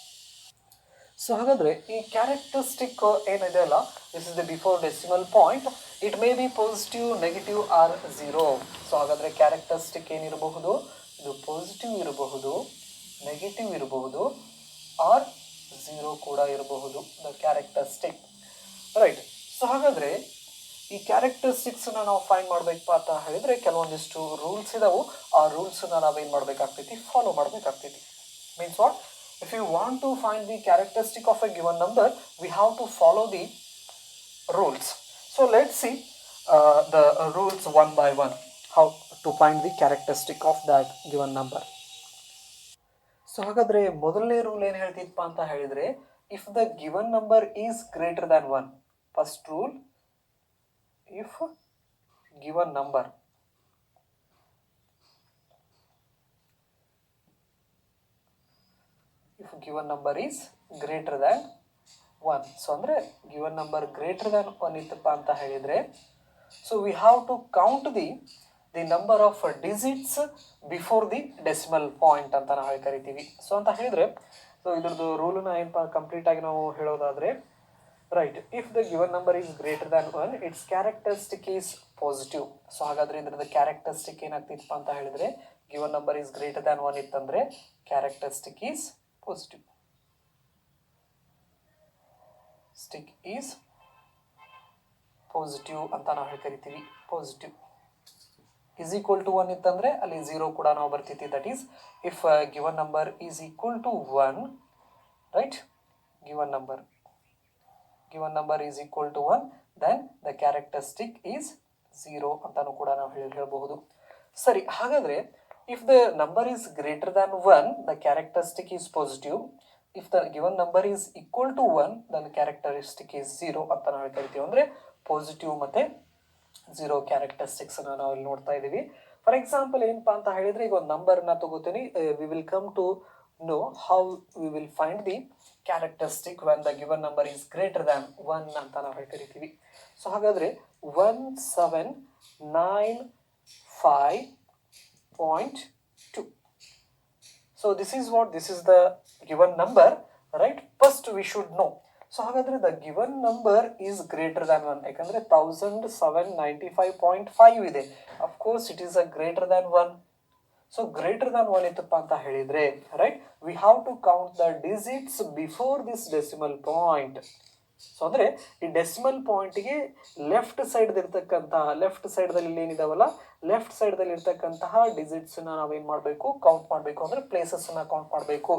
So ಹಾಗಾದ್ರೆ ಈ ಕ್ಯಾರೆಕ್ಟರಿಸ್ಟಿಕ್ ಏನಿದೆ ಅಲ್ಲ, this is the before decimal point. It may be positive, negative R zero. So ಹಾಗಾದ್ರೆ characteristic ಏನಿರಬಹುದು, ಇದು positive ಇರಬಹುದು, negative ಇರಬಹುದು, R zero ಕೂಡ ಇರಬಹುದು. The characteristic, right. ಸೊ ಹಾಗಾದ್ರೆ ಈ ಕ್ಯಾರೆಕ್ಟರಿಸ್ಟಿಕ್ಸ್ನ ನಾವು ಫೈಂಡ್ ಮಾಡಬೇಕಪ್ಪ ಅಂತ ಹೇಳಿದರೆ ಕೆಲವೊಂದಿಷ್ಟು ರೂಲ್ಸ್ ಇದಾವೆ. ಆ ರೂಲ್ಸನ್ನ ನಾವೇನು ಮಾಡಬೇಕಾಗ್ತೈತಿ, ಫಾಲೋ ಮಾಡಬೇಕಾಗ್ತೈತಿ. Means what, if you want to find the characteristic of a given number, we have to follow the rules. So let's see the rules one by one, how to find the characteristic of that given number. So ಹಾಗಾದರೆ ಮೊದಲನೇ rule ಏನು ಹೇಳ್ತಿತ್ತಪ್ಪ ಅಂತ ಹೇಳಿದರೆ, if the given number is greater than one. First rule, if given number is greater than 1. So ಅಂದರೆ given number greater than 1 ಇತ್ತಪ್ಪ ಅಂತ ಹೇಳಿದರೆ, so we have to count the number of digits before the decimal point ಅಂತ ನಾವು ಕರಿತೀವಿ. So ಅಂತ ಹೇಳಿದರೆ, so ಇದ್ರದ್ದು ರೂಲನ್ನ ಏನಪ್ಪ ಕಂಪ್ಲೀಟ್ ಆಗಿ ನಾವು ಹೇಳೋದಾದರೆ, right, if the given number is greater than 1, it's characteristic is positive. So ಹಾಗಾದ್ರೆ ಇದ್ರದ್ದು ಕ್ಯಾರೆಕ್ಟರಿಸ್ಟಿಕ್ ಏನಾಗ್ತಿತ್ತಪ್ಪ ಅಂತ ಹೇಳಿದ್ರೆ, given number is greater than 1 ಇತ್ತಂದ್ರೆ characteristic is positive. Stick is positive ಅಂತ ನಾವು ಹೇಳಿ ಕರಿತೀವಿ. ಪಾಸಿಟಿವ್ ಈಸ್ ಈಕ್ವಲ್ ಟು 1 ಇತ್ತಂದ್ರೆ ಅಲ್ಲಿ 0 ಕೂಡ ನಾವು ಬರ್ತಿದ್ವಿ. That is if given number is equal to 1, right, given number is equal to 1, then the characteristic is 0 ಅಂತಾನು ಕೂಡ ನಾವು ಹೇಳಬಹುದು. ಸರಿ, ಹಾಗಾದ್ರೆ if the number is greater than 1, the characteristic is positive. If the given number is equal to 1, then the characteristic is 0 ಅಂತ ನಾವು ಹೇಳ್ತೀವಿ. ಅಂದ್ರೆ ಪಾಸಿಟಿವ್ ಮತ್ತೆ 0 ಕ್ಯಾರೆಕ್ಟರಿಸ್ಟಿಕ್ಸ್ ನಾವು ಇಲ್ಲಿ ನೋಡ್ತಾ ಇದ್ದೀವಿ. ಫಾರ್ ಎಕ್ಸಾಂಪಲ್ ಏನಪ್ಪಾ ಅಂತ ಹೇಳಿದ್ರೆ, ಈಗ ಒಂದು ನಂಬರ್ನ ತಗೋತೀನಿ. We will come to know how we will find the characteristic when the given number is greater than 1 ಅಂತ ನಾವು ಕರಿತೀವಿ. ಸೊ ಹಾಗಾದ್ರೆ 1795.2. so this is the given number, right? First we should know. So ಹಾಗಾದ್ರೆ the given number is greater than 1, ಯಾಕಂದ್ರೆ 1795.5 ಇದೆ. of course it is a greater than 1. So greater than 1 ಇತ್ತಪ್ಪ ಅಂತ ಹೇಳಿದ್ರೆ, right, we have to count the digits before this decimal point. So ಅಂದರೆ ಈ decimal ಪಾಯಿಂಟ್ಗೆ left ಸೈಡ್ದಲ್ಲಿ ಏನಿದಾವಲ್ಲ, ಲೆಫ್ಟ್ ಸೈಡ್ದಲ್ಲಿ ಇರ್ತಕ್ಕಂತಹ ಡಿಜಿಟ್ಸ್ನ ನಾವೇನು ಮಾಡಬೇಕು, ಕೌಂಟ್ ಮಾಡಬೇಕು. ಅಂದರೆ ಪ್ಲೇಸಸ್ನ ಕೌಂಟ್ ಮಾಡಬೇಕು.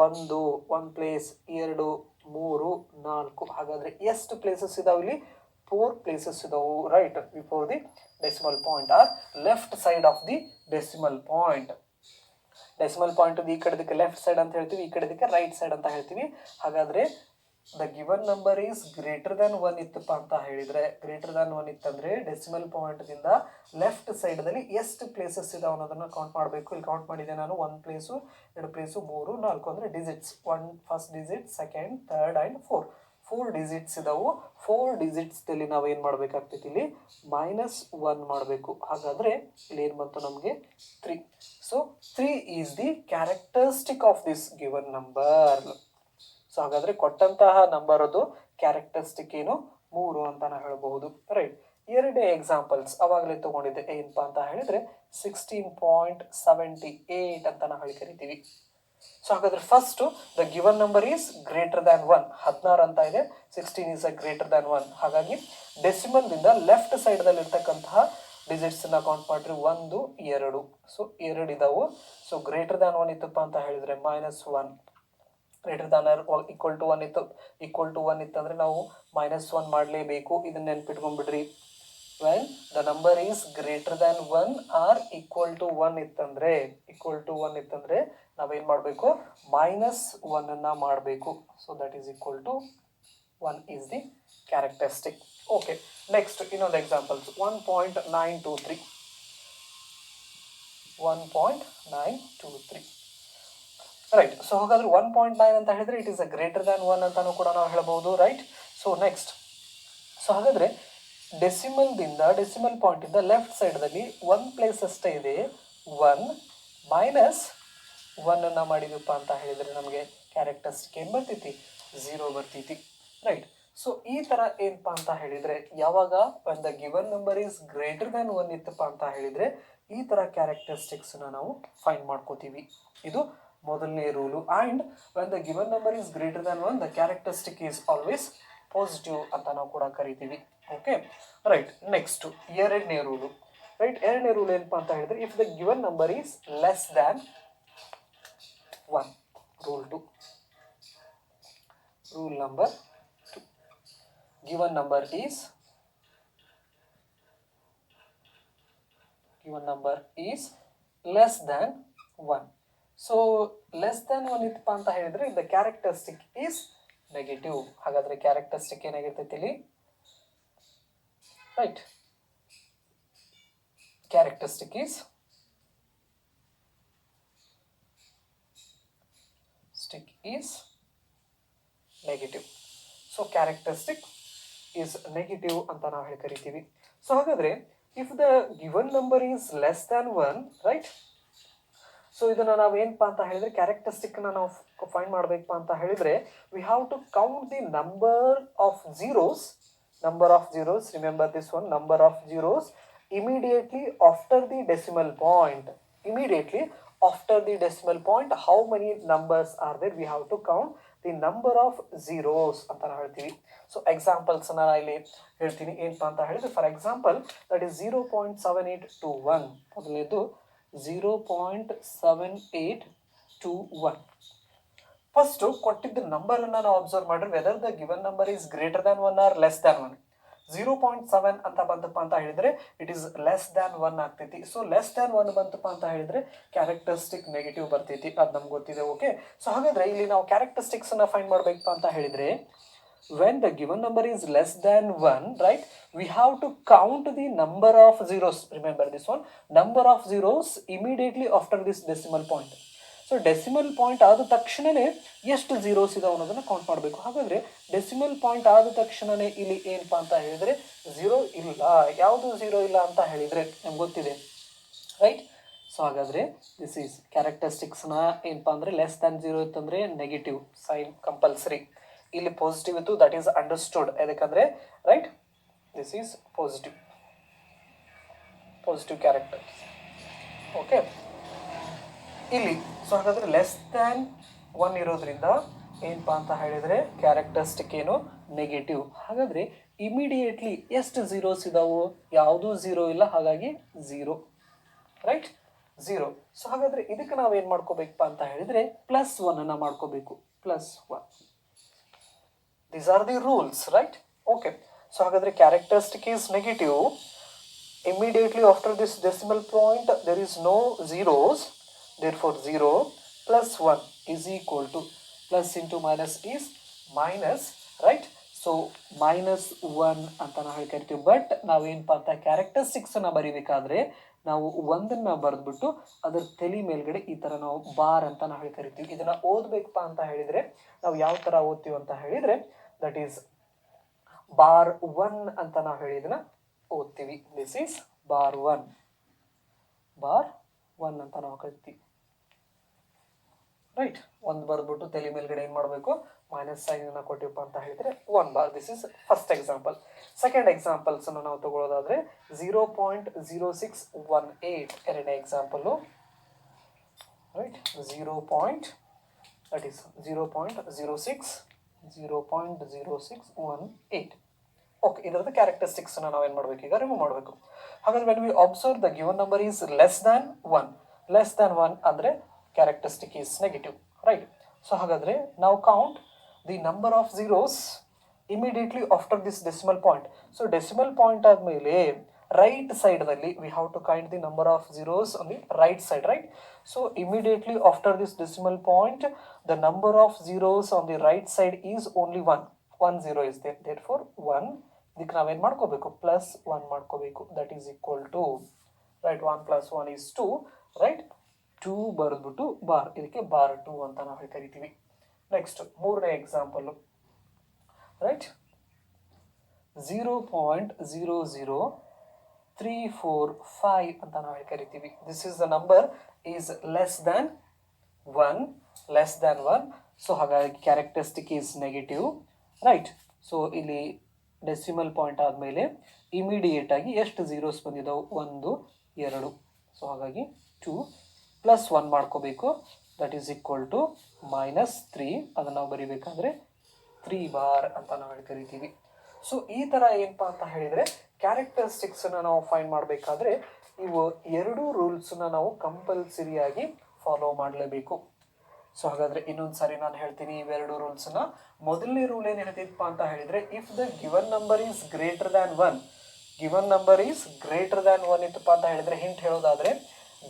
1 ಪ್ಲೇಸ್, 2, 3, 4. ಹಾಗಾದರೆ ಎಷ್ಟು ಪ್ಲೇಸಸ್ ಇದಾವೆ ಇಲ್ಲಿ? 4 places ಇದಾವೆ, right, before the decimal point are left side of the decimal point. Decimal point ಈ ಕಡೆದಕ್ಕೆ ಲೆಫ್ಟ್ ಸೈಡ್ ಅಂತ ಹೇಳ್ತೀವಿ, ಈ ಕಡೆದಕ್ಕೆ ರೈಟ್ ಸೈಡ್ ಅಂತ ಹೇಳ್ತೀವಿ. ಹಾಗಾದರೆ the given number is greater than 1 ಇತ್ತಪ್ಪ ಅಂತ ಹೇಳಿದರೆ, ಗ್ರೇಟರ್ ದ್ಯಾನ್ 1 ಇತ್ತಂದರೆ ಡೆಸಿಮಲ್ ಪಾಯಿಂಟ್ದಿಂದ ಲೆಫ್ಟ್ ಸೈಡ್ದಲ್ಲಿ ಎಷ್ಟು ಪ್ಲೇಸಸ್ ಇದಾವೆ ಅನ್ನೋದನ್ನು ಕೌಂಟ್ ಮಾಡಬೇಕು. ಇಲ್ಲಿ ಕೌಂಟ್ ಮಾಡಿದೆ ನಾನು, 1 ಪ್ಲೇಸು, 2 ಪ್ಲೇಸು, 3, 4 ಅಂದರೆ digits. 1 first digit, second, third and 4 digits ಇದಾವೆ. 4 ಡಿಜಿಟ್ಸ್ದಲ್ಲಿ ನಾವು ಏನು ಮಾಡಬೇಕಾಗ್ತೈತಿ, ಇಲ್ಲಿ -1 ಮಾಡಬೇಕು. ಹಾಗಾದರೆ ಇಲ್ಲಿ ಏನು ಬಂತು ನಮಗೆ 3. So 3 is the characteristic of this given number. So ಹಾಗಾದರೆ ಕೊಟ್ಟಂತಹ ನಂಬರದು ಕ್ಯಾರೆಕ್ಟರಿಸ್ಟಿಕ್ ಏನು 3 ಅಂತ ನಾವು ಹೇಳಬಹುದು. ರೈಟ್, ಎರಡೇ ಎಕ್ಸಾಂಪಲ್ಸ್ ಅವಾಗಲೇ ತೊಗೊಂಡಿದ್ದೆ. ಏನಪ್ಪ ಅಂತ ಹೇಳಿದರೆ 16.78 ಅಂತ ನಾವು ಹೇಳಿ ಕರಿತೀವಿ. ಸೊ ಹಾಗಾದರೆ first the given number is greater than 1. 16 ಅಂತ ಇದೆ, 16 ಈಸ್ ಅ ಗ್ರೇಟರ್ ದ್ಯಾನ್ 1. ಹಾಗಾಗಿ ಡೆಸಿಮಲ್ದಿಂದ ಲೆಫ್ಟ್ ಸೈಡ್ದಲ್ಲಿ ಇರ್ತಕ್ಕಂತಹ ಡಿಜಿಟ್ಸನ್ನ ಕೌಂಟ್ ಮಾಡಿರಿ. 1, 2. ಸೊ 2 ಇದಾವು. ಸೊ ಗ್ರೇಟರ್ ದ್ಯಾನ್ 1 ಇತ್ತಪ್ಪ ಅಂತ ಹೇಳಿದರೆ -1. ಗ್ರೇಟರ್ ದ್ಯಾನ್ ಈಕ್ವಲ್ ಟು 1 ಇತ್ತು, ಈಕ್ವಲ್ ಟು 1 ಇತ್ತಂದರೆ ನಾವು -1 ಮಾಡಲೇಬೇಕು. ಇದನ್ನ ನೆನ್ಪಿಟ್ಕೊಂಡ್ಬಿಡ್ರಿ. When the number is greater than 1 or equal to 1 ಇತ್ತಂದರೆ, ನಾವೇನು ಮಾಡಬೇಕು, -1 ಮಾಡಬೇಕು. So that is equal to 1 is the characteristic. Okay, next ಇನ್ನೊಂದು ಎಕ್ಸಾಂಪಲ್ಸ್. 1.923. 1.923. ರೈಟ್. ಸೊ ಹಾಗಾದ್ರೆ 1.9 ಅಂತ ಹೇಳಿದ್ರೆ it is a greater than 1 ಅಂತಾನು ಕೂಡ ನಾವು ಹೇಳ್ಬೋದು. ರೈಟ್. ಸೊ ನೆಕ್ಸ್ಟ್, ಸೊ ಹಾಗಾದ್ರೆ ಡೆಸಿಮಲ್ ಪಾಯಿಂಟಿಂದ ಲೆಫ್ಟ್ ಸೈಡ್ದಲ್ಲಿ 1 ಪ್ಲೇಸ್ ಅಷ್ಟೇ ಇದೆ. 1 -1 ಮಾಡಿದಪ್ಪ ಅಂತ ಹೇಳಿದರೆ ನಮಗೆ ಕ್ಯಾರೆಕ್ಟರಿಸ್ಟಿಕ್ ಏನು ಬರ್ತೈತಿ, 0 ಬರ್ತೈತಿ. ರೈಟ್. ಸೊ ಈ ಥರ ಏನಪ್ಪ ಅಂತ ಹೇಳಿದರೆ, ಯಾವಾಗ ಒಂದು given number is greater than 1 ಇತ್ತಪ್ಪ ಅಂತ ಹೇಳಿದರೆ ಈ ಥರ ಕ್ಯಾರೆಕ್ಟರಿಸ್ಟಿಕ್ಸ್ನ ನಾವು ಫೈಂಡ್ ಮಾಡ್ಕೋತೀವಿ. ಇದು ಮೊದಲನೇ rule. And when the given number is greater than 1 the characteristic is always positive ಅಂತ ನಾವು ಕೂಡ ಕರಿತೀವಿ. Okay, right. ನೆಕ್ಸ್ಟು ಎರಡನೇ ರೂಲು. ರೈಟ್, ಎರಡನೇ ರೂಲ್ ಏನಪ್ಪ ಅಂತ ಹೇಳಿದ್ರೆ, if the given number is less than 1. Rule 2. Rule number 2. Given number is less than 1. So less than 1 ಇತ್ತಪ್ಪ ಅಂತ ಹೇಳಿದ್ರೆ ದ ಕ್ಯಾರೆಕ್ಟರಿಸ್ಟಿಕ್ ಈಸ್ ನೆಗೆಟಿವ್. ಹಾಗಾದ್ರೆ ಕ್ಯಾರೆಕ್ಟರಿಸ್ಟಿಕ್ ಏನಾಗಿರ್ತೈತಿ ಇಲ್ಲಿ, right, characteristic is negative. So characteristic is negative ಅಂತ ನಾವು ಹೇಳಿ ಕರಿತೀವಿ. So ಹಾಗಾದ್ರೆ if the given number is less than 1, right. So ಇದನ್ನು ನಾವು ಏನಪ್ಪ ಅಂತ ಹೇಳಿದರೆ, ಕ್ಯಾರೆಕ್ಟರಿಸ್ಟಿಕ್ನ ನಾವು ಫೈಂಡ್ ಮಾಡಬೇಕಪ್ಪ ಅಂತ ಹೇಳಿದರೆ we have to count the number of zeros. Remember this one, number of zeros immediately after the decimal point. How many numbers are there? We have to count the number of zeros ಅಂತ ನಾವು ಹೇಳ್ತೀವಿ. So ಎಕ್ಸಾಂಪಲ್ಸ್ನ ನಾನು ಇಲ್ಲಿ ಹೇಳ್ತೀನಿ. ಏನಪ್ಪ ಅಂತ ಹೇಳಿದ್ರೆ, for example that is 0.7821. ಮೊದಲನೇದು 0.7821. ಫಸ್ಟು ಕೊಟ್ಟಿದ್ದ ನಂಬರನ್ನು ನಾವು ಅಬ್ಸರ್ವ್ ಮಾಡಿದ್ರೆ whether the given number is greater than 1 or less than 1. 0.7 ಅಂತ ಬಂತಪ್ಪ ಅಂತ ಹೇಳಿದರೆ ಇಟ್ ಈಸ್ ಲೆಸ್ ದ್ಯಾನ್ 1 ಆಗ್ತೈತಿ. ಸೊ ಲೆಸ್ ದ್ಯಾನ್ 1 ಬಂತಪ್ಪ ಅಂತ ಹೇಳಿದರೆ ಕ್ಯಾರೆಕ್ಟರಿಸ್ಟಿಕ್ ನೆಗೆಟಿವ್ ಬರ್ತೈತಿ, ಅದು ನಮ್ಗೆ ಗೊತ್ತಿದೆ. ಓಕೆ, ಸೊ ಹಾಗಾದರೆ ಇಲ್ಲಿ ನಾವು ಕ್ಯಾರೆಕ್ಟರಿಸ್ಟಿಕ್ಸನ್ನು ಫೈಂಡ್ ಮಾಡಬೇಕಪ್ಪ ಅಂತ ಹೇಳಿದರೆ, when the given number is less than 1, right, we have to count the number of zeros. Remember this one, number of zeros immediately after this decimal point. So decimal point ಆದ ತಕ್ಷಣವೇ ಎಷ್ಟು zeros ಇದಾವೆ ಅನ್ನೋದನ್ನು count ಮಾಡಬೇಕು. ಹಾಗಾದರೆ decimal point ಆದ ತಕ್ಷಣವೇ ಇಲ್ಲಿ ಏನಪ್ಪ ಅಂತ ಹೇಳಿದರೆ 0 ಇಲ್ಲ. ಯಾವುದು 0 ಇಲ್ಲ ಅಂತ ಹೇಳಿದರೆ ನಮ್ಗೆ ಗೊತ್ತಿದೆ, ರೈಟ್. ಸೊ ಹಾಗಾದರೆ ದಿಸ್ ಈಸ್ ಕ್ಯಾರೆಕ್ಟರಿಸ್ಟಿಕ್ಸ್ನ ಏನಪ್ಪ ಅಂದರೆ ಲೆಸ್ ದ್ಯಾನ್ 0 ಇತ್ತಂದರೆ ನೆಗೆಟಿವ್ ಸೈನ್ ಕಂಪಲ್ಸರಿ. ಇಲ್ಲಿ ಪಾಸಿಟಿವ್ ಇತ್ತು, ದಟ್ ಈಸ್ ಅಂಡರ್ಸ್ಟುಡ್. ಯಾಕಂದರೆ right, this is positive character. Okay, ಇಲ್ಲಿ ಸೊ ಹಾಗಾದರೆ ಲೆಸ್ ದ್ಯಾನ್ 1 ಇರೋದ್ರಿಂದ ಏನಪ್ಪ ಅಂತ ಹೇಳಿದರೆ ಕ್ಯಾರೆಕ್ಟರಿಸ್ಟಿಕ್ ಏನು, ನೆಗೆಟಿವ್. ಹಾಗಾದರೆ ಇಮಿಡಿಯೇಟ್ಲಿ ಎಷ್ಟು ಝೀರೋಸ್ ಇದಾವು, ಯಾವುದೂ 0 ಇಲ್ಲ, ಹಾಗಾಗಿ 0, ರೈಟ್, 0. ಸೊ ಹಾಗಾದರೆ ಇದಕ್ಕೆ ನಾವೇನು ಮಾಡ್ಕೋಬೇಕಪ್ಪ ಅಂತ ಹೇಳಿದರೆ +1 ಮಾಡ್ಕೋಬೇಕು, +1. These are the rules, right? Okay. So ಹಾಗಾದರೆ characteristic is negative. Immediately after this decimal point there is no zeros. therefore 0 plus 1 is equal to plus into minus is minus, right? So minus one ಅಂತ ನಾವು ಹೇಳ್ಕರಿತೀವಿ. But ನಾವೇನಪ್ಪ ಅಂತ ಕ್ಯಾರೆಕ್ಟರಿಸ್ಟಿಕ್ಸನ್ನು ಬರಿಬೇಕಾದ್ರೆ ನಾವು ಒಂದನ್ನು ಬರೆದ್ಬಿಟ್ಟು ಅದರ ತಲೆ ಮೇಲ್ಗಡೆ ಈ ಥರ ನಾವು ಬಾರ್ ಅಂತ ನಾವು ಹೇಳ್ಕರಿತೀವಿ. ಇದನ್ನು ಓದಬೇಕಪ್ಪ ಅಂತ ಹೇಳಿದರೆ ನಾವು ಯಾವ ಥರ ಓದ್ತೀವಿ ಅಂತ ಹೇಳಿದರೆ ದಟ್ ಈಸ್ ಬಾರ್ ಒನ್ ಅಂತ ನಾವು ಹೇಳಿ ಇದನ್ನು ಓದ್ತೀವಿ. ದಿಸ್ ಈಸ್ ಬಾರ್ ಒನ್ ಅಂತ ನಾವು ಕರಿತೀವಿ, ರೈಟ್. ಒಂದು ಬರೆದ್ಬಿಟ್ಟು ತಲೆ ಮೇಲ್ಗಡೆ ಏನು ಮಾಡಬೇಕು, ಮೈನಸ್ ಸೈನನ್ನು ಕೊಟ್ಟಿವಪ್ಪ ಅಂತ ಹೇಳಿದರೆ 1 bar. This is first example. Second ಎಕ್ಸಾಂಪಲ್ಸನ್ನು ನಾವು ತಗೊಳ್ಳೋದಾದರೆ 0.0618 ಎರಡನೇ ಎಕ್ಸಾಂಪಲು, ರೈಟ್. 0.0618. ಓಕೆ, ಇದರದ್ದು ಕ್ಯಾರೆಕ್ಟರಿಸ್ಟಿಕ್ಸನ್ನು ನಾವೇನು ಮಾಡಬೇಕು, ಈಗ ರಿಮೂವ್ ಮಾಡಬೇಕು. ಹಾಗಾದ್ರೆ when we observe the given number is less than one ಅಂದರೆ characteristic is negative, right. So ಹಾಗಾದರೆ ನಾವು count the number of zeros immediately after this decimal point. So decimal point ಆದಮೇಲೆ ರೈಟ್ ಸೈಡ್ದಲ್ಲಿ we have to count the number of zeros on the right side, right. So immediately after this decimal point the number of zeros on the right side is only 1 0 is there, therefore 1. ಇದಕ್ಕೆ ನಾವೇನು ಮಾಡ್ಕೋಬೇಕು, plus 1 ಮಾಡ್ಕೋಬೇಕು. That is equal to, right, 1 + 1 is 2, right. 2 ಬರೆದ್ಬಿಟ್ಟು bar, ಇದಕ್ಕೆ bar 2 ಅಂತ ನಾವು ಕರಿತೀವಿ. Next ಮೂರನೇ ಎಕ್ಸಾಂಪಲ್, ರೈಟ್. 0.00345 ಅಂತ ನಾವು ಕರಿತೀವಿ. This is the number is less than one. So ಹಾಗಾಗಿ characteristic is negative, right. So ಇಲ್ಲಿ ಡೆಸಿಮಲ್ ಪಾಯಿಂಟ್ ಆದಮೇಲೆ ಇಮಿಡಿಯೇಟ್ ಆಗಿ ಎಷ್ಟು ಝೀರೋಸ್ ಬಂದಿದ್ದಾವೆ, 1 2. ಸೊ ಹಾಗಾಗಿ 2 + 1 ಮಾಡ್ಕೋಬೇಕು. That is equal to -3. ಅದನ್ನು ನಾವು ಬರಿಬೇಕಾದ್ರೆ 3 ಬಾರ್ ಅಂತ ನಾವು ಕರಿತೀವಿ. ಸೊ ಈ ಥರ ಏನಪ್ಪ ಅಂತ ಹೇಳಿದರೆ ಕ್ಯಾರೆಕ್ಟರಿಸ್ಟಿಕ್ಸನ್ನು ನಾವು ಫೈಂಡ್ ಮಾಡಬೇಕಾದ್ರೆ ಇವು ಎರಡೂ ರೂಲ್ಸನ್ನ ನಾವು ಕಂಪಲ್ಸರಿಯಾಗಿ ಫಾಲೋ ಮಾಡಲೇಬೇಕು. ಸೊ ಹಾಗಾದರೆ ಇನ್ನೊಂದು ಸಾರಿ ನಾನು ಹೇಳ್ತೀನಿ ಇವೆರಡು ರೂಲ್ಸನ್ನ. ಮೊದಲನೇ ರೂಲ್ ಏನು ಹೇಳ್ತಿದ್ದಪ್ಪ ಅಂತ ಹೇಳಿದರೆ, if the given number is greater than one ಇತ್ತಪ್ಪ ಅಂತ ಹೇಳಿದರೆ, ಹಿಂಟ್ ಹೇಳೋದಾದರೆ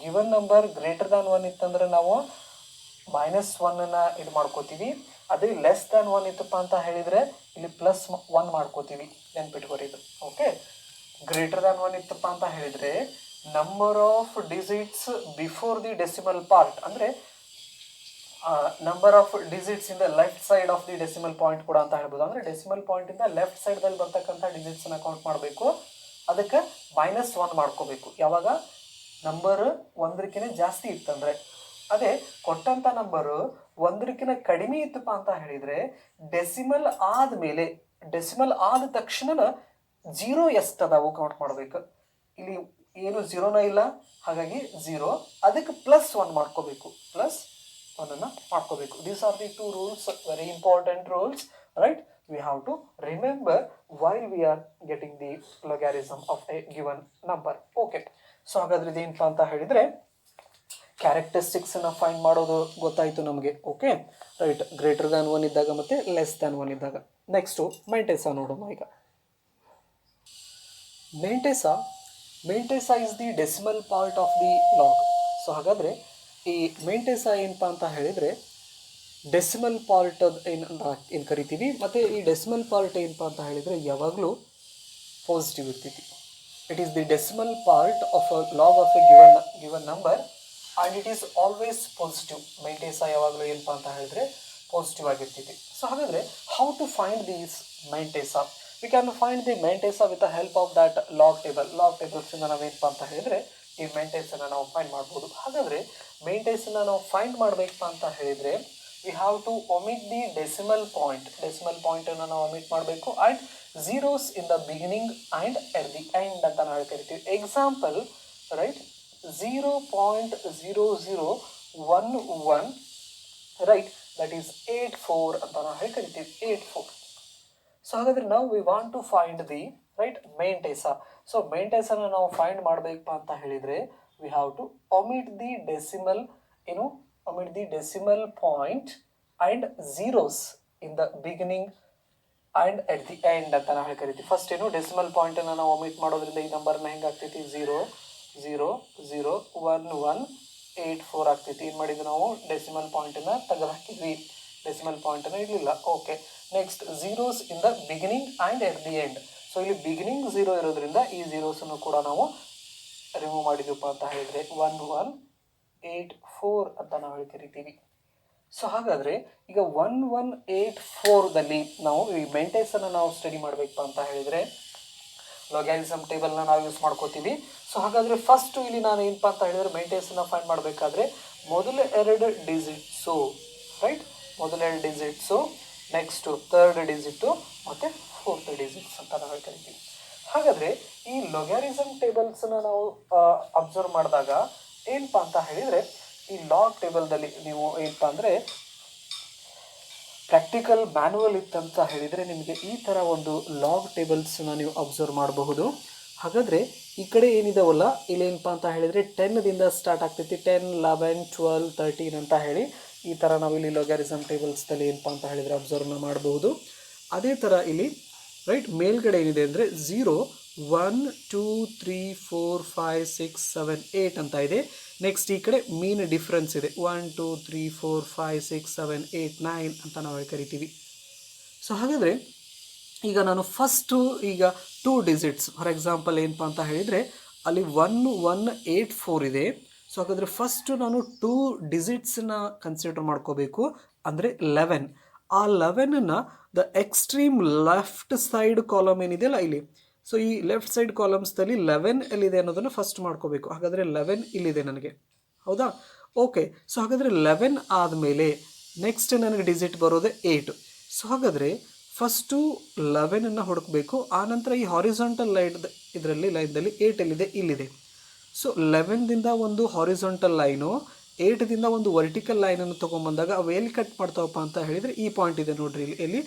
ಗಿವನ್ ನಂಬರ್ ಗ್ರೇಟರ್ ದ್ಯಾನ್ 1 ಇತ್ತಂದ್ರೆ ನಾವು -1 ಇದು ಮಾಡ್ಕೋತೀವಿ. ಅದೇ ಲೆಸ್ ದ್ಯಾನ್ 1 ಇತ್ತಪ್ಪ ಅಂತ ಹೇಳಿದರೆ ಇಲ್ಲಿ +1 ಮಾಡ್ಕೋತೀವಿ. ನೆನ್ಪಿಟ್ಕೊರಿ ಇದು, ಓಕೆ. ಗ್ರೇಟರ್ ದ್ಯಾನ್ 1 ಇತ್ತಪ್ಪ ಅಂತ ಹೇಳಿದರೆ number of digits before the decimal part, ಅಂದರೆ number of digits in the left side of the decimal point ಕೂಡ ಅಂತ ಹೇಳ್ಬೋದು. ಅಂದರೆ ಡೆಸಿಮಲ್ ಪಾಯಿಂಟಿಂದ ಲೆಫ್ಟ್ ಸೈಡ್ದಲ್ಲಿ ಬರ್ತಕ್ಕಂಥ ಡಿಜಿಟ್ಸನ್ನ ಕೌಂಟ್ ಮಾಡಬೇಕು. ಅದಕ್ಕೆ -1 ಮಾಡ್ಕೋಬೇಕು ಯಾವಾಗ ನಂಬರ್ 1 ಜಾಸ್ತಿ ಇತ್ತಂದರೆ. ಅದೇ ಕೊಟ್ಟಂಥ ನಂಬರು 1 ಕಡಿಮೆ ಇತ್ತಪ್ಪ ಅಂತ ಹೇಳಿದರೆ ಡೆಸಿಮಲ್ ಆದ ತಕ್ಷಣ 0 ಎಷ್ಟದಾವು ಕೌಂಟ್ ಮಾಡಬೇಕು. ಇಲ್ಲಿ ಏನು 0ನ ಇಲ್ಲ, ಹಾಗಾಗಿ 0. ಅದಕ್ಕೆ +1 ಮಾಡ್ಕೋಬೇಕು, +1 ಮಾಡ್ಕೋಬೇಕು. These are the 2 rules, very important rules, right. We have to remember while we are getting the logarithm of a given number. Okay. So ಹಾಗಾದ್ರೆ ಇದೇನಪ್ಪ ಅಂತ ಹೇಳಿದರೆ ಕ್ಯಾರೆಕ್ಟರಿಸ್ಟಿಕ್ಸನ್ನು ಫೈಂಡ್ ಮಾಡೋದು ಗೊತ್ತಾಯಿತು ನಮಗೆ, ಓಕೆ, ರೈಟ್. ಗ್ರೇಟರ್ ದ್ಯಾನ್ 1 ಇದ್ದಾಗ ಮತ್ತು ಲೆಸ್ ದ್ಯಾನ್ 1 ಇದ್ದಾಗ. ನೆಕ್ಸ್ಟು ಮೆಂಟೇಸ ನೋಡೋಣ ಈಗ. Mantissa is the decimal part of the log. So ಹಾಗಾದರೆ ಈ ಮೆಂಟೇಸ ಏನಪ್ಪ ಅಂತ ಹೇಳಿದರೆ ಡೆಸಿಮಲ್ ಪಾರ್ಟ್ ಏನು ಕರಿತೀವಿ. ಮತ್ತು ಈ ಡೆಸಿಮಲ್ ಪಾರ್ಟ್ ಏನಪ್ಪ ಅಂತ ಹೇಳಿದರೆ ಯಾವಾಗಲೂ ಪಾಸಿಟಿವ್ ಇರ್ತೈತಿ. It is the decimal part of a log of a given number and it is always positive. Mantissa ಯಾವಾಗಲೂ ಏನಪ್ಪ ಅಂತ ಹೇಳಿದರೆ ಪಾಸಿಟಿವ್ ಆಗಿರ್ತೈತಿ. ಸೊ ಹಾಗಾದರೆ how to find these mantissa? We can find the mantissa with the help of that log ಟೇಬಲ್ಸಿಂದ ನಾವೇನಪ್ಪ ಅಂತ ಹೇಳಿದರೆ ಈ ಮೆಂಟೇಸನ್ನು ನಾವು ಫೈಂಡ್ ಮಾಡ್ಬೋದು. ಹಾಗಾದರೆ ಮೆಂಟೇಸನ್ನು ನಾವು ಫೈಂಡ್ ಮಾಡಬೇಕಪ್ಪ ಅಂತ ಹೇಳಿದರೆ we have to omit the decimal ಪಾಯಿಂಟನ್ನು ನಾವು ಒಮಿಟ್ ಮಾಡಬೇಕು. And zeros in the beginning and at the end ಅಂತ ನಾವು ಕರಿತೀವಿ. Example, right, 0.0011, right, that is 84 ಅಂತ ನಾವು ಕರಿತೀವಿ, 84. ಸೊ ಹಾಗಾದರೆ ನಾವು we want to find the right mantissa. So ಮೆಂಟೇಸನ್ನು ನಾವು ಫೈಂಡ್ ಮಾಡಬೇಕಪ್ಪ ಅಂತ ಹೇಳಿದರೆ we have to omit the decimal point and zeros in the beginning and at the end ಅಂತ ನಾವು ಕರಿತೀವಿ. ಫಸ್ಟ್ ಏನು ಡೆಸಿಮಲ್ ಪಾಯಿಂಟನ್ನು ನಾವು ಒಮಿಟ್ ಮಾಡೋದ್ರಿಂದ ಈ ನಂಬರ್ನ ಹೆಂಗೆ ಆಗ್ತೈತಿ 0 0 0 1 1 84 ಆಗ್ತೈತಿ. ಏನು ಮಾಡಿದ್ವಿ ನಾವು ಡೆಸಿಮಲ್ ಪಾಯಿಂಟನ್ನು ತೆಗೆದು ಹಾಕಿದ್ವಿ, ಡೆಸಿಮಲ್ ಪಾಯಿಂಟನ್ನು ಇರಲಿಲ್ಲ. Okay, next zeros in the beginning and at the end. So ಇಲ್ಲಿ ಬಿಗಿನಿಂಗ್ 0 ಇರೋದ್ರಿಂದ ಈ ಝೀರೋಸನ್ನು ಕೂಡ ನಾವು ರಿಮೂವ್ ಮಾಡಿದ್ವಪ್ಪ ಅಂತ ಹೇಳಿದರೆ 1184 ಅಂತ ನಾವು ಹೇಳಿ ಕರಿತೀವಿ. ಸೊ ಹಾಗಾದರೆ ಈಗ 1184ದಲ್ಲಿ ನಾವು ಈ ಮೆಂಟೇಸನ್ನು ನಾವು ಸ್ಟಡಿ ಮಾಡಬೇಕಪ್ಪ ಅಂತ ಹೇಳಿದರೆ ಲೊಗ್ಯಾರಿಸಮ್ ಟೇಬಲ್ನ ನಾವು ಯೂಸ್ ಮಾಡ್ಕೋತೀವಿ. ಸೊ ಹಾಗಾದರೆ ಫಸ್ಟು ಇಲ್ಲಿ ನಾನು ಏನಪ್ಪ ಅಂತ ಹೇಳಿದರೆ ಮೆಂಟೇಸನ್ನು ಫೈಂಡ್ ಮಾಡಬೇಕಾದ್ರೆ ಮೊದಲ 2 ಡಿಜಿಟ್ಸು, ರೈಟ್, ಮೊದಲ 2 ಡಿಜಿಟ್ಸು, ನೆಕ್ಸ್ಟು 3rd ಡಿಜಿಟು ಮತ್ತು 4th ಡಿಜಿಟ್ಸ್ ಅಂತ ನಾವು ಕರಿತೀವಿ. ಹಾಗಾದರೆ ಈ ಲೊಗ್ಯಾರಿಸಮ್ ಟೇಬಲ್ಸನ್ನು ನಾವು ಅಬ್ಸರ್ವ್ ಮಾಡಿದಾಗ ಏನಪ್ಪ ಅಂತ ಹೇಳಿದರೆ ಈ ಲಾಗ್ ಟೇಬಲ್ದಲ್ಲಿ ನೀವು ಏನಪ್ಪ ಅಂದರೆ ಪ್ರಾಕ್ಟಿಕಲ್ ಮ್ಯಾನುವಲ್ ಇತ್ತಂತ ಹೇಳಿದರೆ ನಿಮಗೆ ಈ ಥರ ಒಂದು ಲಾಗ್ ಟೇಬಲ್ಸನ್ನ ನೀವು ಅಬ್ಸರ್ವ್ ಮಾಡಬಹುದು. ಹಾಗಾದರೆ ಈ ಕಡೆ ಏನಿದಾವಲ್ಲ ಇಲ್ಲೇನಪ್ಪ ಅಂತ ಹೇಳಿದರೆ 10ದಿಂದ ಸ್ಟಾರ್ಟ್ ಆಗ್ತೈತಿ, 10, 11, 12, 13 ಅಂತ ಹೇಳಿ ಈ ಥರ ನಾವು ಇಲ್ಲಿ ಲೊಗ್ಯಾರಿಸಮ್ ಟೇಬಲ್ಸ್ದಲ್ಲಿ ಏನಪ್ಪ ಅಂತ ಹೇಳಿದರೆ ಅಬ್ಸರ್ವ್ನ ಮಾಡಬಹುದು. ಅದೇ ಥರ ಇಲ್ಲಿ ರೈಟ್ ಮೇಲ್ಗಡೆ ಏನಿದೆ ಅಂದರೆ 0, 1, 2, 3, 4, 5, 6, 7, 8 ಅಂತ ಇದೆ. ನೆಕ್ಸ್ಟ್ ಈ ಕಡೆ ಮೀನ್ ಡಿಫ್ರೆನ್ಸ್ ಇದೆ, 1, 2, 3, 4, 5, 6, 7, 8, 9 ಅಂತ ನಾವು ಕರಿತೀವಿ. ಸೊ ಹಾಗಾದರೆ ಈಗ ನಾನು ಫಸ್ಟು ಈಗ 2 ಡಿಜಿಟ್ಸ್ ಫಾರ್ ಎಕ್ಸಾಂಪಲ್ ಏನಪ್ಪ ಅಂತ ಹೇಳಿದರೆ ಅಲ್ಲಿ 1184 ಇದೆ. ಸೊ ಹಾಗಾದರೆ ಫಸ್ಟು ನಾನು 2 ಡಿಜಿಟ್ಸನ್ನ ಕನ್ಸಿಡರ್ ಮಾಡ್ಕೋಬೇಕು, ಅಂದರೆ 11. ಆ 11ನ್ನು the extreme left side column ಏನಿದೆಯಲ್ಲ ಇಲ್ಲಿ, ಸೊ ಈ ಲೆಫ್ಟ್ ಸೈಡ್ ಕಾಲಮ್ಸ್ದಲ್ಲಿ 11 ಎಲ್ಲಿದೆ ಅನ್ನೋದನ್ನು ಫಸ್ಟ್ ಮಾಡ್ಕೋಬೇಕು. ಹಾಗಾದರೆ 11 ಇಲ್ಲಿದೆ ನನಗೆ, ಹೌದಾ? ಓಕೆ, ಸೊ ಹಾಗಾದರೆ 11 ಆದಮೇಲೆ ನೆಕ್ಸ್ಟ್ ನನಗೆ ಡಿಜಿಟ್ ಬರೋದೆ 8. ಸೊ ಹಾಗಾದರೆ ಫಸ್ಟು 11ಅನ್ನು ಹುಡುಕಬೇಕು. ಆನಂತರ ಈ ಹಾರಿಜಾಂಟಲ್ ಲೈನ್ದಲ್ಲಿ 8 ಎಲ್ಲಿದೆ, ಇಲ್ಲಿದೆ. ಸೊ 11ದಿಂದ ಒಂದು ಹಾರಿಜಾಂಟಲ್ ಲೈನು, 8ದಿಂದ ಒಂದು ವರ್ಟಿಕಲ್ ಲೈನನ್ನು ತೊಗೊಂಬಂದಾಗ ಅವು ಎಲ್ಲಿ ಕಟ್ ಮಾಡ್ತಾವಪ್ಪ ಅಂತ ಹೇಳಿದರೆ ಈ ಪಾಯಿಂಟ್ ಇದೆ ನೋಡ್ರಿ, ಇಲ್ಲಿ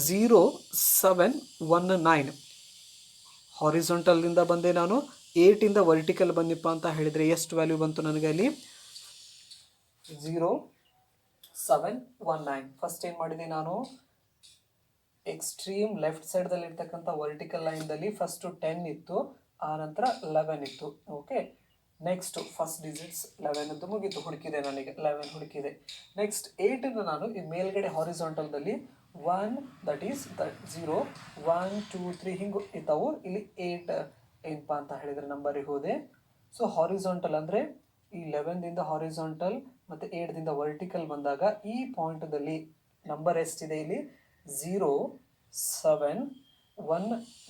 0, 7, 1, 9. ಹಾರಿಜಾಂಟಲ್ನಿಂದ ಬಂದೆ ನಾನು, 8ಇಂದ ವರ್ಟಿಕಲ್ ಬಂದಿಪ್ಪ ಅಂತ ಹೇಳಿದರೆ ಎಷ್ಟು ವ್ಯಾಲ್ಯೂ ಬಂತು ನನಗೆ ಅಲ್ಲಿ? 0, 7, 1, 9. ಫಸ್ಟ್ ಏನು ಮಾಡಿದೆ ನಾನು, ಎಕ್ಸ್ಟ್ರೀಮ್ ಲೆಫ್ಟ್ ಸೈಡ್ದಲ್ಲಿ ಇರ್ತಕ್ಕಂಥ ವರ್ಟಿಕಲ್ ಲೈನ್ದಲ್ಲಿ ಫಸ್ಟು 10 ಇತ್ತು, ಆನಂತರ 11 ಇತ್ತು. ಓಕೆ, ನೆಕ್ಸ್ಟು ಫಸ್ಟ್ ಡಿಜಿಟ್ಸ್ 11 ಮುಗೀತು, ಹುಡುಕಿದೆ ನನಗೆ 11 ಹುಡುಕಿದೆ. ನೆಕ್ಸ್ಟ್ 8ಅನ್ನು ನಾನು ಈ ಮೇಲ್ಗಡೆ ಹಾರಿಜಾಂಟಲ್ದಲ್ಲಿ 1, ದಟ್ ಈಸ್ 0, 1, 2, 3 ಹಿಂಗೆ ಇದ್ದಾವು. ಇಲ್ಲಿ 8 ಏನಪ್ಪ ಅಂತ ಹೇಳಿದರೆ ನಂಬರಿಗೆ ಹೋದೆ. ಸೊ ಹಾರಿಜಾಂಟಲ್ ಅಂದರೆ ಈ 11ದಿಂದ ಹಾರಿಜಾಂಟಲ್ ಮತ್ತು 8ದಿಂದ ವರ್ಟಿಕಲ್ ಬಂದಾಗ ಈ ಪಾಯಿಂಟದಲ್ಲಿ ನಂಬರ್ ಎಷ್ಟಿದೆ ಇಲ್ಲಿ? 0, 7, 1,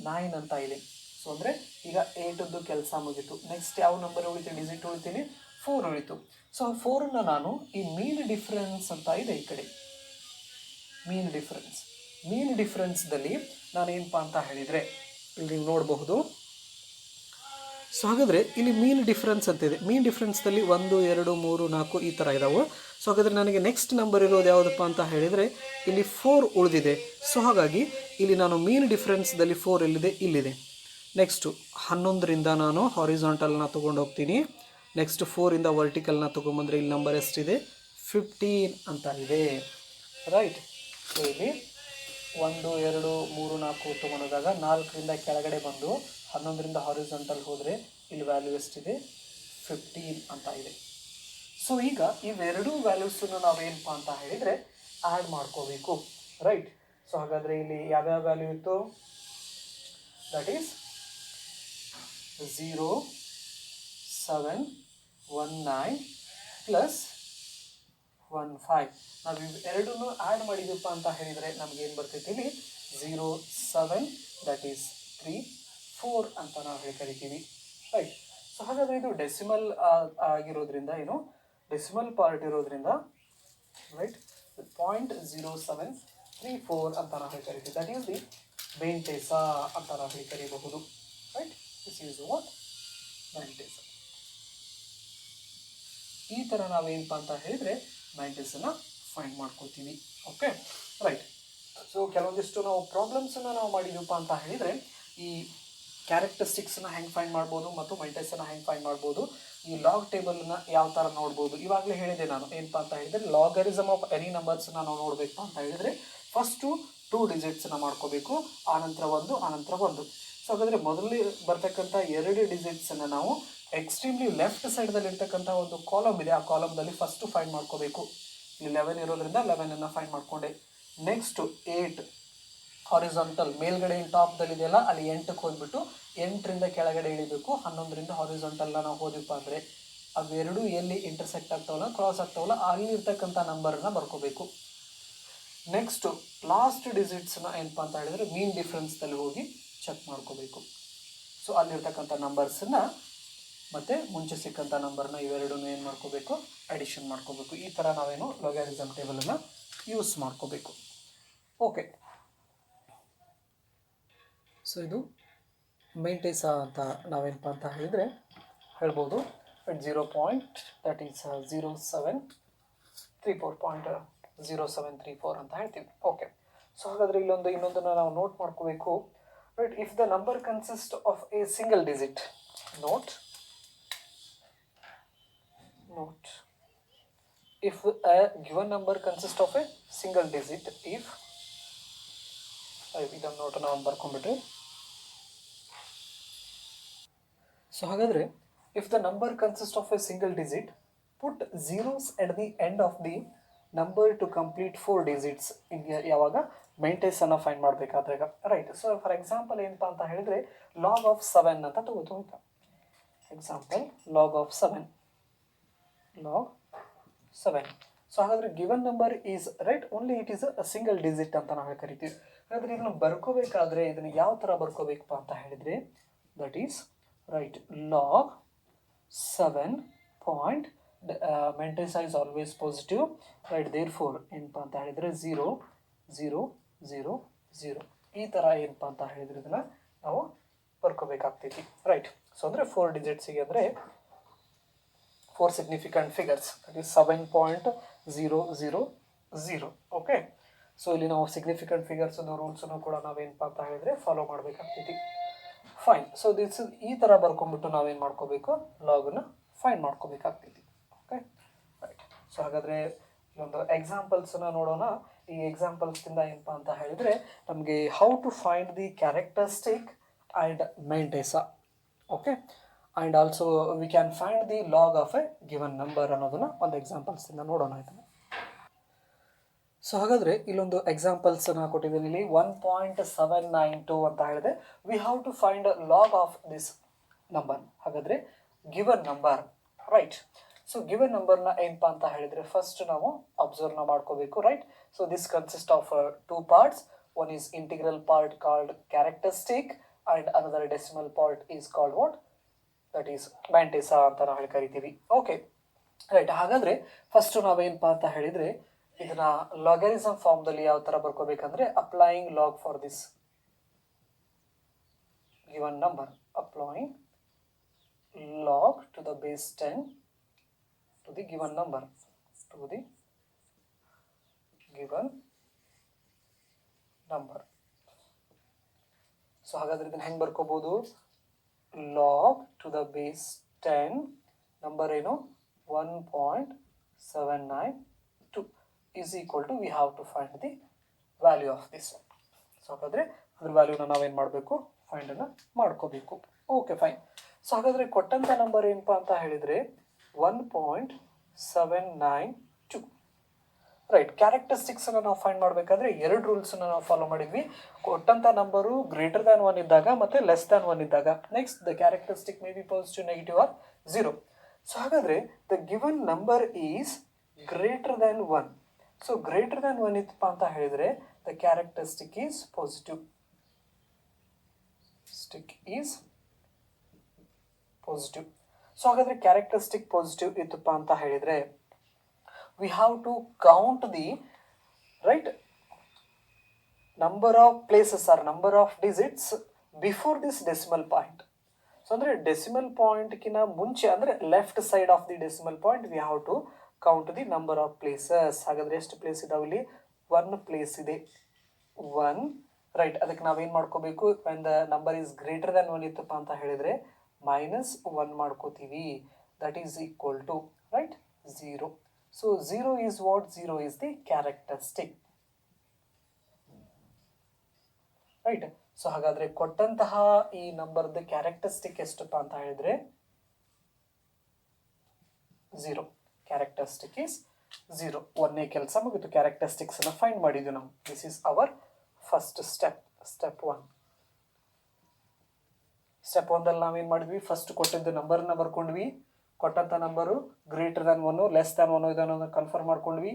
9 ಅಂತ ಇದೆ. ಸೊ ಅಂದರೆ ಈಗ 8ದ್ದು ಕೆಲಸ ಮುಗೀತು. ನೆಕ್ಸ್ಟ್ ಯಾವ ನಂಬರ್ ಉಳಿತು, ಡಿಜಿಟ್ ಉಳಿತೀನಿ? 4 ಉಳಿತು. ಸೊ 4ಅನ್ನು ನಾನು ಈ ಮೀನ್ ಡಿಫ್ರೆನ್ಸ್ ಅಂತ ಇದೆ ಈ ಕಡೆ, ಮೀನ್ ಡಿಫ್ರೆನ್ಸ್ದಲ್ಲಿ ನಾನು ಏನಪ್ಪ ಅಂತ ಹೇಳಿದರೆ ಇಲ್ಲಿ ನೋಡಬಹುದು. ಸೊ ಹಾಗಾದರೆ ಇಲ್ಲಿ ಮೀನ್ ಡಿಫ್ರೆನ್ಸ್ ಅಂತ ಇದೆ. ಮೀನ್ ಡಿಫ್ರೆನ್ಸ್ದಲ್ಲಿ 1, 2, 3, 4 ಈ ಥರ ಇದಾವೆ. ಸೊ ಹಾಗಾದರೆ ನನಗೆ ನೆಕ್ಸ್ಟ್ ನಂಬರ್ ಇರೋದು ಯಾವುದಪ್ಪ ಅಂತ ಹೇಳಿದರೆ ಇಲ್ಲಿ 4 ಉಳಿದಿದೆ. ಸೊ ಹಾಗಾಗಿ ಇಲ್ಲಿ ನಾನು ಮೀನ್ ಡಿಫ್ರೆನ್ಸ್ದಲ್ಲಿ 4 ಎಲ್ಲಿದೆ, ಇಲ್ಲಿದೆ. ನೆಕ್ಸ್ಟು 11ರಿಂದ ನಾನು ಹಾರಿಜಾಂಟಲ್ನ ತೊಗೊಂಡು ಹೋಗ್ತೀನಿ. ನೆಕ್ಸ್ಟ್ 4ಇಂದ ವರ್ಟಿಕಲ್ನ ತೊಗೊಂಬಂದರೆ ಇಲ್ಲಿ ನಂಬರ್ ಎಷ್ಟಿದೆ? 15 ಅಂತ ಇದೆ, ರೈಟ್. ಸೊ ಇಲ್ಲಿ 1, 2, 3, 4 ತೊಗೊಂಡೋದಾಗ 4ರಿಂದ ಕೆಳಗಡೆ ಬಂದು 11ರಿಂದ ಹಾರಿಜಾಂಟಲ್ ಹೋದರೆ ಇಲ್ಲಿ ವ್ಯಾಲ್ಯೂ ಎಷ್ಟಿದೆ? 15 ಅಂತ ಇದೆ. ಸೊ ಈಗ ಇವೆರಡೂ ವ್ಯಾಲ್ಯೂಸನ್ನು ನಾವೇನಪ್ಪ ಅಂತ ಹೇಳಿದರೆ ಆ್ಯಡ್ ಮಾಡ್ಕೋಬೇಕು, ರೈಟ್. ಸೊ ಹಾಗಾದರೆ ಇಲ್ಲಿ ಯಾವ್ಯಾವ ವ್ಯಾಲ್ಯೂ ಇತ್ತು? That is 0, 7, 1, 9 plus 1, 5. ನಾವು ಇವೆರಡನ್ನೂ ಆ್ಯಡ್ ಮಾಡಿದಪ್ಪ ಅಂತ ಹೇಳಿದರೆ ನಮಗೇನು ಬರ್ತೈತಿ ಇಲ್ಲಿ? 0, 7, ದಟ್ ಈಸ್ 3, 4 ಅಂತ ನಾವು ಹೇಳಿ ಕರಿತೀವಿ, ರೈಟ್. ಸೊ ಹಾಗಾದರೆ ಇದು ಡೆಸಿಮಲ್ ಆಗಿರೋದ್ರಿಂದ, ಏನು ಡೆಸಿಮಲ್ ಪಾರ್ಟ್ ಇರೋದ್ರಿಂದ, ರೈಟ್, 0.0734 ಅಂತ ನಾವು ಹೇಳಿ ಕರಿತೀವಿ. ದಟ್ ಈಸ್ ದಿ ಮೆಂಟೇಸಾ ಅಂತ ನಾವು ಹೇಳಿ ಕರೀಬಹುದು, right. This is what? Mantissa. ಈ ಥರ ನಾವೇನಪ್ಪ ಅಂತ ಹೇಳಿದರೆ ಮೆಂಟೇಸನ್ನು ಫೈಂಡ್ ಮಾಡ್ಕೋತೀವಿ. Okay, right. ಸೊ ಕೆಲವೊಂದಿಷ್ಟು ನಾವು ಪ್ರಾಬ್ಲಮ್ಸನ್ನು ನಾವು ಮಾಡಿದೀವಪ್ಪ ಅಂತ ಹೇಳಿದರೆ ಈ ಕ್ಯಾರೆಕ್ಟರಿಸ್ಟಿಕ್ಸನ್ನ ಹೆಂಗೆ ಫೈಂಡ್ ಮಾಡ್ಬೋದು ಮತ್ತು ಮೆಂಟೇಸನ್ನು ಹೆಂಗೆ ಫೈಂಡ್ ಮಾಡ್ಬೋದು, ಈ ಲಾಗ್ ಟೇಬಲನ್ನು ಯಾವ ಥರ ನೋಡ್ಬೋದು. ಇವಾಗಲೇ ಹೇಳಿದೆ ನಾನು ಏನಪ್ಪ ಅಂತ ಹೇಳಿದರೆ ಲಾಗರಿಸಮ್ ಆಫ್ ಎನಿ ನಂಬರ್ಸನ್ನ ನಾವು ನೋಡಬೇಕು ಅಂತ ಹೇಳಿದರೆ ಫಸ್ಟು 2 ಡಿಜಿಟ್ಸನ್ನು ಮಾಡ್ಕೋಬೇಕು, ಆನಂತರ 1, ಆನಂತರ 1. ಸೊ ಹಾಗಾದರೆ ಮೊದಲೇ ಬರ್ತಕ್ಕಂಥ 2 ಡಿಜಿಟ್ಸನ್ನು ನಾವು ಎಕ್ಸ್ಟ್ರೀಮ್ಲಿ ಲೆಫ್ಟ್ ಸೈಡ್ದಲ್ಲಿ ಇರ್ತಕ್ಕಂಥ ಒಂದು ಕಾಲಮ್ ಇದೆ, ಆ ಕಾಲಮ್ದಲ್ಲಿ ಫಸ್ಟು ಫೈಂಡ್ ಮಾಡ್ಕೋಬೇಕು. ಇಲ್ಲಿ 11 ಇರೋದ್ರಿಂದ 11ಅನ್ನು ಫೈಂಡ್ ಮಾಡಿಕೊಂಡೆ. ನೆಕ್ಸ್ಟು 8 ಹಾರಿಜಾಂಟಲ್ ಮೇಲ್ಗಡೆ ಟಾಪ್ದಲ್ಲಿ ಇದೆಯಲ್ಲ ಅಲ್ಲಿ 8ಕ್ಕೆ ಹೋಗ್ಬಿಟ್ಟು 8ರಿಂದ ಕೆಳಗಡೆ ಇಳಿಬೇಕು. 11ರಿಂದ ಹಾರಿಜಾಂಟಲ್ನ ನಾವು ಹೋದಿಪ್ಪ ಅಂದರೆ ಅವೆರಡೂ ಎಲ್ಲಿ ಇಂಟರ್ಸೆಕ್ಟ್ ಆಗ್ತಾವಲ್ಲ, ಕ್ರಾಸ್ ಆಗ್ತಾವಲ್ಲ, ಅಲ್ಲಿ ಇರ್ತಕ್ಕಂಥ ನಂಬರನ್ನು ಬರ್ಕೋಬೇಕು. ನೆಕ್ಸ್ಟು ಲಾಸ್ಟ್ ಡಿಜಿಟ್ಸ್ನ ಏನಪ್ಪ ಅಂತ ಹೇಳಿದರೆ ಮೀನ್ ಡಿಫ್ರೆನ್ಸ್ದಲ್ಲಿ ಹೋಗಿ ಚೆಕ್ ಮಾಡ್ಕೋಬೇಕು. ಸೊ ಅಲ್ಲಿರ್ತಕ್ಕಂಥ ನಂಬರ್ಸನ್ನು ಮತ್ತು ಮುಂಚೆ ಸಿಕ್ಕಂಥ ನಂಬರ್ನ ಇವೆರಡನ್ನೂ ಏನು ಮಾಡ್ಕೋಬೇಕು, ಅಡಿಷನ್ ಮಾಡ್ಕೋಬೇಕು. ಈ ಥರ ನಾವೇನು ಲೊಗ್ಯಾರಿಸಮ್ ಟೇಬಲನ್ನು ಯೂಸ್ ಮಾಡ್ಕೋಬೇಕು. ಓಕೆ, ಸೊ ಇದು ಮೇಂಟೇಸ ಅಂತ ನಾವೇನಪ್ಪ ಅಂತ ಹೇಳಿದರೆ ಹೇಳ್ಬೋದು. 0.0734.0734 ಅಂತ ಹೇಳ್ತೀವಿ. ಓಕೆ, ಸೊ ಹಾಗಾದರೆ ಇನ್ನೊಂದನ್ನು ನಾವು ನೋಟ್ ಮಾಡ್ಕೋಬೇಕು. Right, if the number consist of A single digit, note if a given number consists of a single digit, if ಇದನ್ನು ನೋಟನ್ನು ಒಂದು ಬರ್ಕೊಂಡ್ಬಿಟ್ರಿ. ಸೊ ಹಾಗಾದರೆ if the number consist of A single digit, put zeros at the end of the number two complete 4 digits. ಯಾವಾಗ ಮೇಂಟೇಸನ್ನು find ಮಾಡಬೇಕಾದಾಗ, right. So for example ಏನಪ್ಪ ಅಂತ ಹೇಳಿದರೆ log of 7 ಅಂತ ತಗೋತು ಅಂತ. Example log of 7. ಸೊ ಹಾಗಾದರೆ given number is right only it is a single digit ಅಂತ ನಾವು ಕರಿತೀವಿ. ಹಾಗಾದರೆ ಇದನ್ನು ಬರ್ಕೋಬೇಕಾದ್ರೆ ಇದನ್ನು ಯಾವ ಥರ ಬರ್ಕೋಬೇಕಪ್ಪ ಅಂತ ಹೇಳಿದರೆ that is right log 7 point mantissa is always positive, right. Therefore ಏನಪ್ಪ ಅಂತ ಹೇಳಿದರೆ 0 0 0 0 ಈ ಥರ ಏನಪ್ಪ ಅಂತ ಹೇಳಿದರೆ ಇದನ್ನು ನಾವು ಬರ್ಕೋಬೇಕಾಗ್ತೈತಿ, ರೈಟ್. ಸೊ ಅಂದರೆ 4 ಡಿಜಿಟ್ಸಿಗೆ ಅಂದರೆ 4 significant figures, that is 7.000. Okay, so ಇಲ್ಲಿ ನಾವು ಸಿಗ್ನಿಫಿಕೆಂಟ್ ಫಿಗರ್ಸನ್ನು ರೂಲ್ಸನ್ನು ಕೂಡ ನಾವೇನಪ್ಪ ಅಂತ ಹೇಳಿದರೆ ಫಾಲೋ ಮಾಡಬೇಕಾಗ್ತೈತಿ. ಫೈನ್. ಸೊ ಈ ಥರ ಬರ್ಕೊಂಡ್ಬಿಟ್ಟು ನಾವೇನು ಮಾಡ್ಕೋಬೇಕು, ಲಾಗನ್ನು ಫೈಂಡ್ ಮಾಡ್ಕೋಬೇಕಾಗ್ತೈತಿ. Okay, right. ಸೊ ಹಾಗಾದರೆ ಒಂದು ಎಕ್ಸಾಂಪಲ್ಸನ್ನು ನೋಡೋಣ. ಈ ಎಕ್ಸಾಂಪಲ್ಸಿಂದ ಏನಪ್ಪ ಅಂತ ಹೇಳಿದರೆ ನಮಗೆ how to find the characteristic and mantissa. Okay, and also we can find the log of a given number ಅನ್ನೋದನ್ನು ಒಂದು ಎಕ್ಸಾಂಪಲ್ಸಿಂದ ನೋಡೋಣ ಇದನ್ನು. ಸೊ ಹಾಗಾದರೆ ಇಲ್ಲೊಂದು ಎಕ್ಸಾಂಪಲ್ಸನ್ನು ಕೊಟ್ಟಿದ್ದೀನಿ. ಇಲ್ಲಿ 1.792 ಅಂತ ಹೇಳಿದೆ. We have to find log of this number. ಹಾಗಾದರೆ given number, right. So given ನಂಬರ್ನ ಏನಪ್ಪ ಅಂತ ಹೇಳಿದರೆ ಫಸ್ಟ್ ನಾವು ಅಬ್ಸರ್ವ್ನ ಮಾಡ್ಕೋಬೇಕು, right. So this consist of 2 parts. One is integral part called characteristic and another decimal part is called what? That is mantissa ಅಂತ ನಾವು ಕರಿತೀವಿ. Okay, right. ಹಾಗಾದರೆ ಫಸ್ಟು ನಾವೇನಪ್ಪ ಅಂತ ಹೇಳಿದರೆ ಇದನ್ನು ಲಾಗರಿಸಮ್ ಫಾರ್ಮ್ದಲ್ಲಿ ಯಾವ ಥರ ಬರ್ಕೋಬೇಕಂದ್ರೆ applying log for this given number, applying log to the base 10 to the given number, to the given number. So ಹಾಗಾದರೆ ಇದನ್ನು ಹೆಂಗೆ ಬರ್ಕೋಬೋದು, log to the base 10 number ಏನು 1.792 is equal to we have to find the value of this one. So ಹಾಗಾದರೆ ಅದ್ರ ವ್ಯಾಲ್ಯೂನ ನಾವೇನು ಮಾಡಬೇಕು, ಫೈಂಡನ್ನು ಮಾಡ್ಕೋಬೇಕು. Okay, fine. ಸೊ ಹಾಗಾದರೆ ಕೊಟ್ಟಂಥ ನಂಬರ್ ಏನಪ್ಪ ಅಂತ ಹೇಳಿದರೆ 1.792, ರೈಟ್. ಕ್ಯಾರೆಕ್ಟರಿಸ್ಟಿಕ್ಸನ್ನು ನಾವು ಫೈಂಡ್ ಮಾಡಬೇಕಾದ್ರೆ 2 ರೂಲ್ಸನ್ನು ನಾವು ಫಾಲೋ ಮಾಡಿದ್ವಿ. ಕೊಟ್ಟಂಥ ನಂಬರು ಗ್ರೇಟರ್ ದ್ಯಾನ್ 1 ಇದ್ದಾಗ ಮತ್ತು ಲೆಸ್ ದ್ಯಾನ್ 1 ಇದ್ದಾಗ. Next the characteristic may be positive, negative or 0. So ಹಾಗಾದರೆ the given number is greater than 1. So greater than 1 ಇತ್ತಪ್ಪ ಅಂತ ಹೇಳಿದರೆ the characteristic is positive. So ಹಾಗಾದರೆ ಕ್ಯಾರೆಕ್ಟರಿಸ್ಟಿಕ್ ಪಾಸಿಟಿವ್ ಇತ್ತಪ್ಪ ಅಂತ ಹೇಳಿದರೆ we have to count the right number of places or number of digits before this decimal point. So andre decimal point kina munche andre left side of the decimal point we have to count the number of places. ಹಾಗಾದ್ರೆ ಎಷ್ಟು place ಇದಾವೆ ಇಲ್ಲಿ, 1 place ಇದೆ, 1, right. ಅದಕ್ಕೆ ನಾವೇನು ಮಾಡ್ಕೋಬೇಕು, when the number is greater than 1 ಇತ್ತಪ್ಪ ಅಂತ ಹೇಳಿದರೆ -1 ಮಾಡ್ಕೋತೀವಿ, that is equal to right 0. So 0 is what? 0 is the characteristic, right. So ಹಾಗಾದರೆ ಕೊಟ್ಟಂತಹ ಈ ನಂಬರ್ದು ಕ್ಯಾರೆಕ್ಟರಿಸ್ಟಿಕ್ ಎಷ್ಟಪ್ಪ ಅಂತ ಹೇಳಿದರೆ 0. Characteristic is 0. ಒಂದನೇ ಕೆಲಸ ಮುಗಿತು, ಕ್ಯಾರೆಕ್ಟರಿಸ್ಟಿಕ್ಸನ್ನು ಫೈಂಡ್ ಮಾಡಿದ್ವಿ ನಾವು. This is our first step 1. Step 1ದಲ್ಲಿ ನಾವೇನು ಮಾಡಿದ್ವಿ, ಫಸ್ಟ್ ಕೊಟ್ಟಿದ್ದು ನಂಬರನ್ನ ಬರ್ಕೊಂಡ್ವಿ. ಕೊಟ್ಟಂಥ ನಂಬರು ಗ್ರೇಟರ್ ದ್ಯಾನ್ 1 ಲೆಸ್ ದ್ಯಾನ್ 1 ಇದನ್ನು ಕನ್ಫರ್ಮ್ ಮಾಡ್ಕೊಂಡ್ವಿ.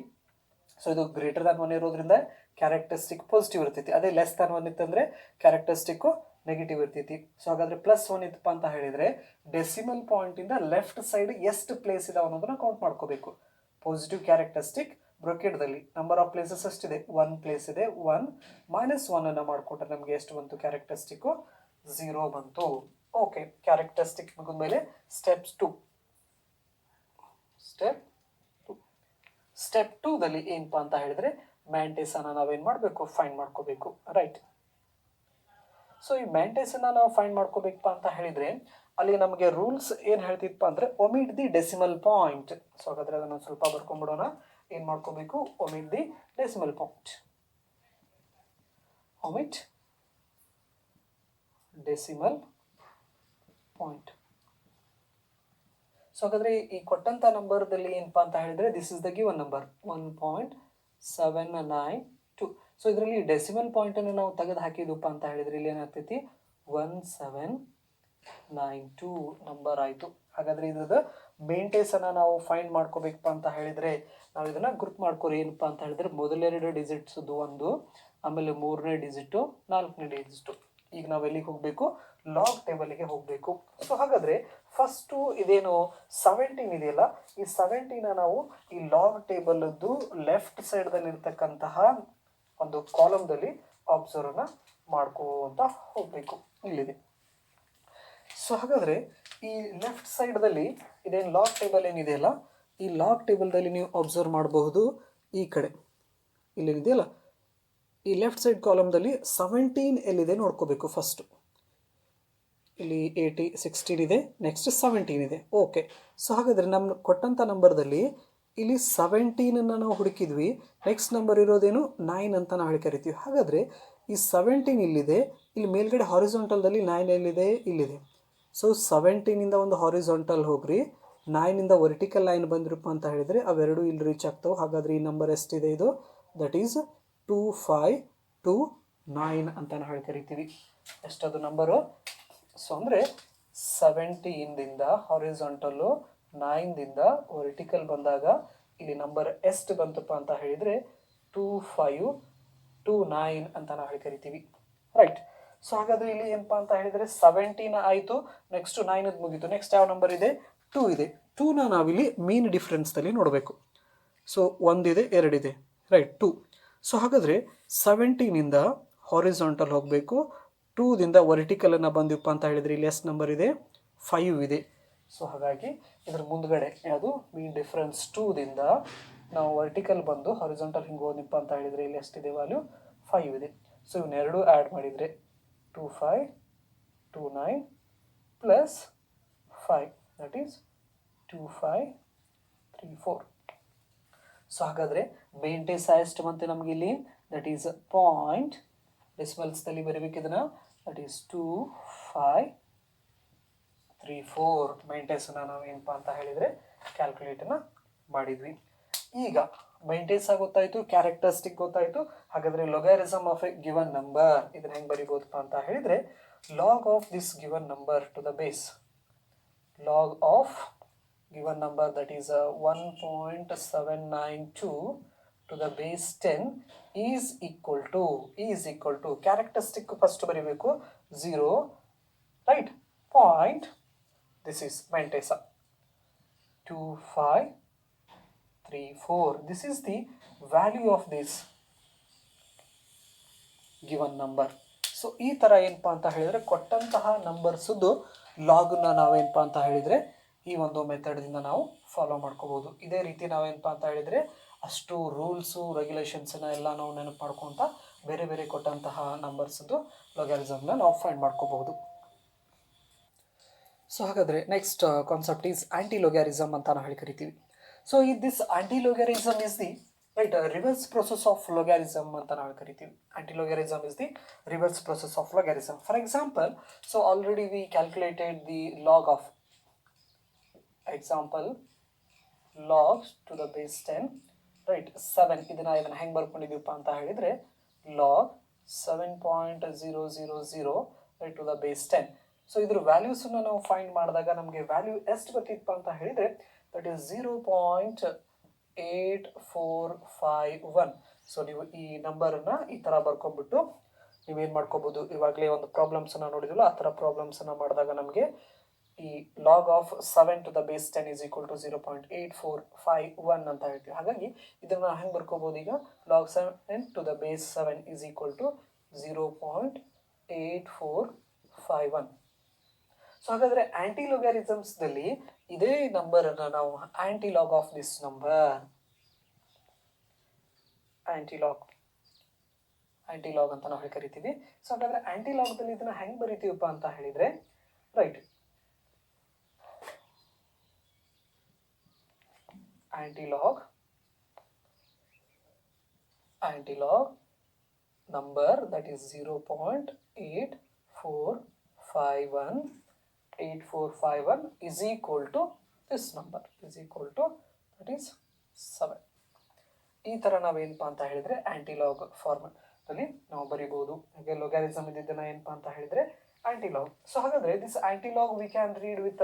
ಸೊ ಇದು ಗ್ರೇಟರ್ ದ್ಯಾನ್ 1 ಇರೋದ್ರಿಂದ ಕ್ಯಾರೆಕ್ಟರಿಸ್ಟಿಕ್ ಪಾಸಿಟಿವ್ ಇರ್ತೈತಿ. ಅದೇ ಲೆಸ್ ದ್ಯಾನ್ 1 ಇತ್ತಂದರೆ ಕ್ಯಾರೆಕ್ಟರಿಸ್ಟಿಕ್ಕು ನೆಗೆಟಿವ್ ಇರ್ತೈತಿ. ಸೊ ಹಾಗಾದರೆ +1 ಇತ್ತಪ್ಪ ಅಂತ ಹೇಳಿದರೆ ಡೆಸಿಮಲ್ ಪಾಯಿಂಟಿಂದ ಲೆಫ್ಟ್ ಸೈಡ್ ಎಷ್ಟು ಪ್ಲೇಸ್ ಇದಾವೆ ಅನ್ನೋದನ್ನ ಕೌಂಟ್ ಮಾಡ್ಕೋಬೇಕು. ಪಾಸಿಟಿವ್ ಕ್ಯಾರೆಕ್ಟರಿಸ್ಟಿಕ್ ಬ್ರೊಕೆಟ್ದಲ್ಲಿ ನಂಬರ್ ಆಫ್ ಪ್ಲೇಸಸ್ ಎಷ್ಟಿದೆ, 1 ಪ್ಲೇಸ್ ಇದೆ. 1 - 1 ಮಾಡಿಕೊಟ್ರೆ ನಮಗೆ ಎಷ್ಟು ಬಂತು, ಕ್ಯಾರೆಕ್ಟರಿಸ್ಟಿಕ್ಕು 0 ಬಂತು. ಓಕೆ, ಕ್ಯಾರೆಕ್ಟರಿಸ್ಟಿಕ್ ಮುಗಿದ ಮೇಲೆ ಸ್ಟೆಪ್ 2. ಸ್ಟೆಪ್ 2ದಲ್ಲಿ ಏನಪ್ಪ ಅಂತ ಹೇಳಿದ್ರೆ ಮ್ಯಾಂಟಿಸನ್ನು ನಾವೇನು ಮಾಡಬೇಕು, ಫೈಂಡ್ ಮಾಡ್ಕೋಬೇಕು. ರೈಟ್. ಸೊ ಈ ಮ್ಯಾಂಟಿಸನ್ನು ನಾವು ಫೈಂಡ್ ಮಾಡ್ಕೋಬೇಕಪ್ಪ ಅಂತ ಹೇಳಿದರೆ ಅಲ್ಲಿ ನಮಗೆ ರೂಲ್ಸ್ ಏನು ಹೇಳ್ತಿತ್ತಪ್ಪ ಅಂದರೆ omit the decimal point. So ಹಾಗಾದರೆ ಅದನ್ನು ಸ್ವಲ್ಪ ಬರ್ಕೊಂಡ್ಬಿಡೋಣ. ಏನು ಮಾಡ್ಕೋಬೇಕು, omit the decimal point. Omit decimal point. So ಹಾಗಾದರೆ ಈ ಕೊಟ್ಟಂಥ ನಂಬರ್ದಲ್ಲಿ ಏನಪ್ಪ ಅಂತ ಹೇಳಿದರೆ this is the given number 1.792. So ಇದರಲ್ಲಿ ಡೆಸಿಮಲ್ ಪಾಯಿಂಟನ್ನು ನಾವು ತೆಗೆದು ಹಾಕಿದಪ್ಪ ಅಂತ ಹೇಳಿದರೆ ಇಲ್ಲಿ ಏನಾಗ್ತೈತಿ, 1792 ನಂಬರ್ ಆಯಿತು. ಹಾಗಾದರೆ ಇದ್ರದ್ದು ಮೇಂಟೇಸನ್ನು ನಾವು ಫೈಂಡ್ ಮಾಡ್ಕೋಬೇಕಪ್ಪ ಅಂತ ಹೇಳಿದರೆ ನಾವು ಇದನ್ನು ಗ್ರೂಪ್ ಮಾಡ್ಕೋರಿ. ಏನಪ್ಪ ಅಂತ ಹೇಳಿದರೆ ಮೊದಲೆರಡು ಡಿಜಿಟ್ಸದು 1, ಆಮೇಲೆ 3ನೇ ಡಿಜಿಟು, 4ನೇ ಡಿಜಿಟು. ಈಗ ನಾವು ಎಲ್ಲಿಗೆ ಹೋಗಬೇಕು, ಲಾಗ್ ಟೇಬಲ್ಗೆ ಹೋಗಬೇಕು. ಸೊ ಹಾಗಾದರೆ ಫಸ್ಟು ಇದೇನು 17 ಇದೆಯಲ್ಲ, ಈ 17 ನಾವು ಈ ಲಾಗ್ ಟೇಬಲ್ದು ಲೆಫ್ಟ್ ಸೈಡ್ದಲ್ಲಿ ಇರ್ತಕ್ಕಂತಹ ಒಂದು ಕಾಲಮ್ದಲ್ಲಿ ಅಬ್ಸರ್ವ್ನ ಮಾಡ್ಕೋತ ಹೋಗಬೇಕು. ಇಲ್ಲಿದೆ. ಸೊ ಹಾಗಾದರೆ ಈ ಲೆಫ್ಟ್ ಸೈಡ್ದಲ್ಲಿ ಇದೇನು ಲಾಗ್ ಟೇಬಲ್ ಏನಿದೆಯಲ್ಲ, ಈ ಲಾಗ್ ಟೇಬಲ್ದಲ್ಲಿ ನೀವು ಅಬ್ಸರ್ವ್ ಮಾಡಬಹುದು. ಈ ಕಡೆ ಇಲ್ಲೇನಿದೆಯಲ್ಲ, ಈ ಲೆಫ್ಟ್ ಸೈಡ್ ಕಾಲಮ್ದಲ್ಲಿ 17 ಎಲ್ಲಿದೆ ನೋಡ್ಕೋಬೇಕು. ಫಸ್ಟು ಇಲ್ಲಿ 80, 16 ಇದೆ, ನೆಕ್ಸ್ಟ್ 17 ಇದೆ. ಓಕೆ. ಸೊ ಹಾಗಾದರೆ ನಮ್ಮ ಕೊಟ್ಟಂಥ ನಂಬರ್ದಲ್ಲಿ ಇಲ್ಲಿ 17ಅನ್ನು ನಾವು ಹುಡುಕಿದ್ವಿ. ನೆಕ್ಸ್ಟ್ ನಂಬರ್ ಇರೋದೇನು 9 ಅಂತ ನಾವು ಕರಿತೀವಿ. ಹಾಗಾದರೆ ಈ 17 ಇಲ್ಲಿದೆ, ಇಲ್ಲಿ ಮೇಲ್ಗಡೆ ಹಾರಿಜಾಂಟಲ್ದಲ್ಲಿ 9 ಎಲ್ಲಿದೆ, ಇಲ್ಲಿದೆ. ಸೊ 17ಇಂದ ಒಂದು ಹಾರಿಜಾಂಟಲ್ ಹೋಗ್ರಿ, 9ಇಂದ ವರ್ಟಿಕಲ್ ಲೈನ್ ಬಂದಿರಪ್ಪ ಅಂತ ಹೇಳಿದರೆ ಅವೆರಡು ಇಲ್ಲಿ ರೀಚ್ ಆಗ್ತಾವೆ. ಹಾಗಾದರೆ ಈ ನಂಬರ್ ಎಷ್ಟಿದೆ, ಇದು ದಟ್ ಈಸ್ 2529 ಅಂತ ನಾವು ಕರಿತೀವಿ. ಎಷ್ಟದು ನಂಬರು. ಸೊ ಅಂದರೆ 17ದಿಂದ ಹಾರಿಜಾಂಟಲ್ಲು, 9ದಿಂದ ವರ್ಟಿಕಲ್ ಬಂದಾಗ ಇಲ್ಲಿ ನಂಬರ್ ಎಷ್ಟು ಬಂತಪ್ಪ ಅಂತ ಹೇಳಿದರೆ 2529 ಅಂತ ನಾವು ಕರಿತೀವಿ. ರೈಟ್. ಸೊ ಹಾಗಾದರೆ ಇಲ್ಲಿ ಏನಪ್ಪ ಅಂತ ಹೇಳಿದರೆ 17 ಆಯಿತು, ನೆಕ್ಸ್ಟು 9 ಮುಗೀತು. ನೆಕ್ಸ್ಟ್ ಯಾವ ನಂಬರ್ ಇದೆ, 2 ಇದೆ. 2ನ ನಾವಿಲ್ಲಿ ಮೀನ್ ಡಿಫ್ರೆನ್ಸ್ದಲ್ಲಿ ನೋಡಬೇಕು. ಸೊ 1 ಇದೆ, 2 ಇದೆ. ರೈಟ್, 2. ಸೊ ಹಾಗಾದರೆ 17ಇಂದ ಹಾರಿಜಾಂಟಲ್ ಹೋಗಬೇಕು, 2ದಿಂದ ವರ್ಟಿಕಲನ್ನು ಬಂದಿಪ್ಪ ಅಂತ ಹೇಳಿದರೆ ಇಲ್ಲಿ ಎಷ್ಟು ನಂಬರ್ ಇದೆ, 5 ಇದೆ. ಸೊ ಹಾಗಾಗಿ ಇದ್ರ ಮುಂದ್ಗಡೆ ಯಾವುದು ಮೀನ್ ಡಿಫ್ರೆನ್ಸ್ 2ದಿಂದ ನಾವು ವರ್ಟಿಕಲ್ ಬಂದು ಹಾರಿಜಾಂಟಲ್ ಹಿಂಗೆ ಹೋದ್ನಿಪ್ಪ ಅಂತ ಹೇಳಿದರೆ ಇಲ್ಲಿ ಎಷ್ಟಿದೆ ವ್ಯಾಲ್ಯೂ, 5 ಇದೆ. ಸೊ ಇವನ್ನೆರಡು ಆ್ಯಡ್ ಮಾಡಿದರೆ 2529 ಪ್ಲಸ್ 5 ದಟ್ ಈಸ್ 2534. ಸೊ ಹಾಗಾದರೆ ಮೇಂಟೇಸ್ ಎಷ್ಟು ಬಂತು ನಮಗೆ ಇಲ್ಲಿ, ದಟ್ ಈಸ್ ಪಾಯಿಂಟ್, ಡೆಸಿಮಲ್ಸ್ದಲ್ಲಿ ಬರೀಬೇಕು ಇದನ್ನು, ದಟ್ ಈಸ್ 2534 ಮೇಂಟೇಸನ್ನು ನಾವು ಏನಪ್ಪ ಅಂತ ಹೇಳಿದರೆ ಕ್ಯಾಲ್ಕುಲೇಟನ್ನು ಮಾಡಿದ್ವಿ. ಈಗ ಮೇಂಟೇನ್ಸ್ ಗೊತ್ತಾಯಿತು, ಕ್ಯಾರೆಕ್ಟರಿಸ್ಟಿಕ್ ಗೊತ್ತಾಯಿತು. ಹಾಗಾದರೆ logarithm of a given number ಇದನ್ನು ಹೆಂಗೆ ಬರಿಬೋದಪ್ಪ ಅಂತ ಹೇಳಿದರೆ log of this given number to the base, log of given number that is 1.792 to the base 10 is equal to characteristic first ಬರೀಬೇಕು 0, right, point, this is mantissa 2534. This is the value of this given number. So ಈ ಥರ ಏನಪ್ಪ ಅಂತ ಹೇಳಿದರೆ ಕೊಟ್ಟಂತಹ ನಂಬರ್ಸದ್ದು ಲಾಗನ್ನ ನಾವೇನಪ್ಪ ಅಂತ ಹೇಳಿದರೆ ಈ ಒಂದು ಮೆಥಡ್ದಿಂದ ನಾವು ಫಾಲೋ ಮಾಡ್ಕೋಬೋದು. ಇದೇ ರೀತಿ ನಾವೇನಪ್ಪ ಅಂತ ಹೇಳಿದರೆ ಅಷ್ಟು ರೂಲ್ಸು ರೆಗ್ಯುಲೇಷನ್ಸನ್ನ ಎಲ್ಲ ನಾವು ನೆನಪು ಮಾಡ್ಕೊತ ಬೇರೆ ಬೇರೆ ಕೊಟ್ಟಂತಹ ನಂಬರ್ಸದ್ದು ಲೊಗಾರಿಸಮ್ನ ನಾವು ಫೈಂಡ್ ಮಾಡ್ಕೋಬಹುದು. ಸೊ ಹಾಗಾದರೆ next concept is anti logarithm ಅಂತ ನಾವು ಹೇಳಿ ಕರಿತೀವಿ. So this anti logarithm is the right. Reverse process of logarithm ಅಂತ ನಾವು ಕರಿತೀವಿ. Anti logarithm is the reverse process of logarithm. For example, so already we calculated the log of example log to the base 10, right. 7 ಇದನ್ನು ಹೆಂಗೆ ಬರ್ಕೊಂಡಿದ್ದೀವಪ್ಪ ಅಂತ ಹೇಳಿದರೆ log 7.000 right to the base 10. So ಇದ್ರ ವ್ಯಾಲ್ಯೂಸನ್ನು ನಾವು ಫೈಂಡ್ ಮಾಡಿದಾಗ ನಮಗೆ ವ್ಯಾಲ್ಯೂ ಎಷ್ಟು ಬರ್ತಿತ್ತಪ್ಪ ಅಂತ ಹೇಳಿದರೆ ದಟ್ ಈಸ್ 0.8451. ಸೊ ನೀವು ಈ ನಂಬರನ್ನು ಈ ಥರ ಬರ್ಕೊಂಡ್ಬಿಟ್ಟು ನೀವೇನು ಮಾಡ್ಕೋಬೋದು, ಇವಾಗಲೇ ಒಂದು ಪ್ರಾಬ್ಲಮ್ಸನ್ನು ನೋಡಿದ್ವಲ್ಲ ಆ ಥರ ಪ್ರಾಬ್ಲಮ್ಸನ್ನು ಮಾಡಿದಾಗ ನಮಗೆ ಈ log of 7 to the base 10 is equal to 0.8451 ಅಂತ ಹೇಳ್ತೀವಿ. ಹಾಗಾಗಿ ಇದನ್ನು ಹೆಂಗೆ ಬರ್ಕೋಬೋದು, ಈಗ log 7 to the base 7 is equal to 0.8451. So ಹಾಗಾದರೆ ಆ್ಯಂಟಿ ಲೊಗ್ಯಾರಿಸಮ್ಸ್ದಲ್ಲಿ ಇದೇ ನಂಬರನ್ನು ನಾವು ಆ್ಯಂಟಿ log of this number, anti log ಅಂತ ನಾವು ಕರಿತೀವಿ. ಸೊ ಹಾಗಾದರೆ ಆ್ಯಂಟಿ ಲಾಗ್ದಲ್ಲಿ ಇದನ್ನು ಹೆಂಗೆ ಬರಿತೀವಪ್ಪ ಅಂತ ಹೇಳಿದರೆ, right, antilog number that is 0.8451 is equal to this number is equal to that is 7. ಈ ಥರ ನಾವೇನಪ್ಪ ಅಂತ ಹೇಳಿದರೆ ಆ್ಯಂಟಿಲಾಗ್ ಫಾರ್ಮೆಟಲ್ಲಿ ನಾವು ಬರಿಬೋದು. ಹಾಗೆ ಲೊಗ್ಯಾರಿಸಮ್ ಇದ್ದಿದ್ದನ್ನು ಏನಪ್ಪ ಅಂತ ಹೇಳಿದರೆ ಆ್ಯಂಟಿಲಾಗ್. ಸೊ ಹಾಗಾದರೆ this antilog we can read with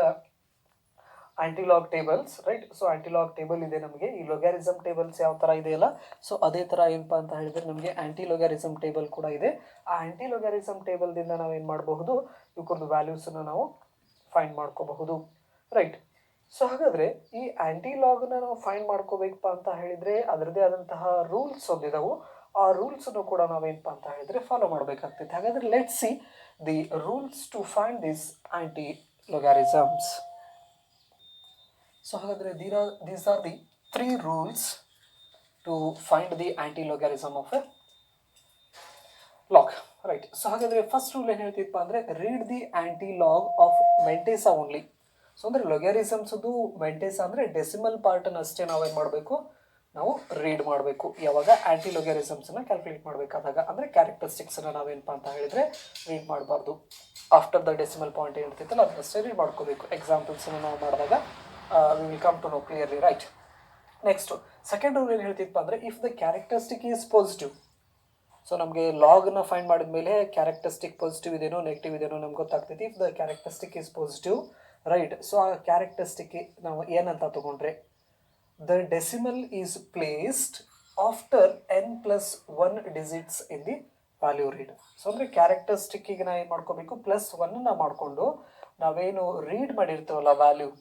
antilog tables, right. So antilog table ಇದೆ ನಮಗೆ. ಈ ಲೊಗ್ಯಾರಿಸಮ್ ಟೇಬಲ್ಸ್ ಯಾವ ಥರ ಇದೆಯಲ್ಲ, ಸೊ ಅದೇ ಥರ ಏನಪ್ಪ ಅಂತ ಹೇಳಿದರೆ ನಮಗೆ ಆ್ಯಂಟಿ ಲೊಗ್ಯಾರಿಸಮ್ ಟೇಬಲ್ ಕೂಡ ಇದೆ. ಆ ಆ್ಯಂಟಿ ಲೊಗ್ಯಾರಿಸಮ್ ಟೇಬಲ್ದಿಂದ ನಾವೇನು ಮಾಡಬಹುದು, ಇವ್ರದ್ದು ವ್ಯಾಲ್ಯೂಸನ್ನು ನಾವು ಫೈಂಡ್ ಮಾಡ್ಕೋಬಹುದು, ರೈಟ್. ಸೊ ಹಾಗಾದರೆ ಈ ಆ್ಯಂಟಿಲಾಗ್ನ ನಾವು ಫೈಂಡ್ ಮಾಡ್ಕೋಬೇಕಪ್ಪ ಅಂತ ಹೇಳಿದರೆ ಅದರದ್ದೇ ಆದಂತಹ ರೂಲ್ಸ್ ಒಂದಿದಾವು. ಆ ರೂಲ್ಸನ್ನು ಕೂಡ ನಾವೇನಪ್ಪ ಅಂತ ಹೇಳಿದರೆ ಫಾಲೋ ಮಾಡಬೇಕಾಗ್ತೈತೆ. ಹಾಗಾದರೆ let's see the rules to find this anti logarithms. So ಹಾಗಾದರೆ these are the 3 rules to find the anti-logarithm of a log, right. So ಹಾಗಾದರೆ ಫಸ್ಟ್ ರೂಲ್ ಏನು ಹೇಳ್ತಿತ್ತಪ್ಪ ಅಂದರೆ read the antilog of mantissa only. So ಅಂದರೆ ಲೊಗ್ಯಾರಿಸಮ್ಸದು ಮೆಂಟೇಸಾ ಅಂದರೆ decimal ಪಾರ್ಟನ್ನು ಅಷ್ಟೇ ನಾವೇನು ಮಾಡಬೇಕು, ನಾವು ರೀಡ್ ಮಾಡಬೇಕು. ಯಾವಾಗ ಆ್ಯಂಟಿ ಲೊಗ್ಯಾರಿಸಮ್ಸನ್ನು ಕ್ಯಾಲ್ಕುಲೇಟ್ ಮಾಡಬೇಕಾದಾಗ, ಅಂದರೆ ಕ್ಯಾರೆಕ್ಟರಿಸ್ಟಿಕ್ಸನ್ನು ನಾವೇನಪ್ಪ ಅಂತ ಹೇಳಿದರೆ ರೀಡ್ ಮಾಡಬಾರ್ದು. ಆಫ್ಟರ್ ದ ಡೆಸಿಮಲ್ ಪಾಯಿಂಟ್ ಏನಿರ್ತೈತಲ್ಲ ಅದನ್ನಷ್ಟೇ ರೀಡ್ ಮಾಡ್ಕೋಬೇಕು. ಎಕ್ಸಾಂಪಲ್ಸನ್ನು ನಾವು ಮಾಡಿದಾಗ we will come to know clearly, right. Next, second rule ಏನು ಹೇಳ್ತಿತ್ತಪ್ಪ ಅಂದರೆ if the characteristic is positive. So ನಮಗೆ ಲಾಗ್ನ ಫೈಂಡ್ ಮಾಡಿದ ಮೇಲೆ ಕ್ಯಾರೆಕ್ಟರಿಸ್ಟಿಕ್ ಪಾಸಿಟಿವ್ ಇದೇನೋ ನೆಗೆಟಿವ್ ಇದೇನೋ ನಮ್ಗೆ ಗೊತ್ತಾಗ್ತೈತಿ. If the characteristic is positive, right. So ಆ ಕ್ಯಾರೆಕ್ಟರಿಸ್ಟಿಕ್ ನಾವು ಏನಂತ ತೊಗೊಂಡ್ರೆ the decimal is placed after n+1 digits in the value read. So ಅಂದರೆ ಕ್ಯಾರೆಕ್ಟರಿಸ್ಟಿಕ್ಕಿಗೆ ನಾವು ಏನು ಮಾಡ್ಕೋಬೇಕು, +1 ಮಾಡಿಕೊಂಡು ನಾವೇನು ರೀಡ್ ಮಾಡಿರ್ತೀವಲ್ಲ ವ್ಯಾಲ್ಯೂ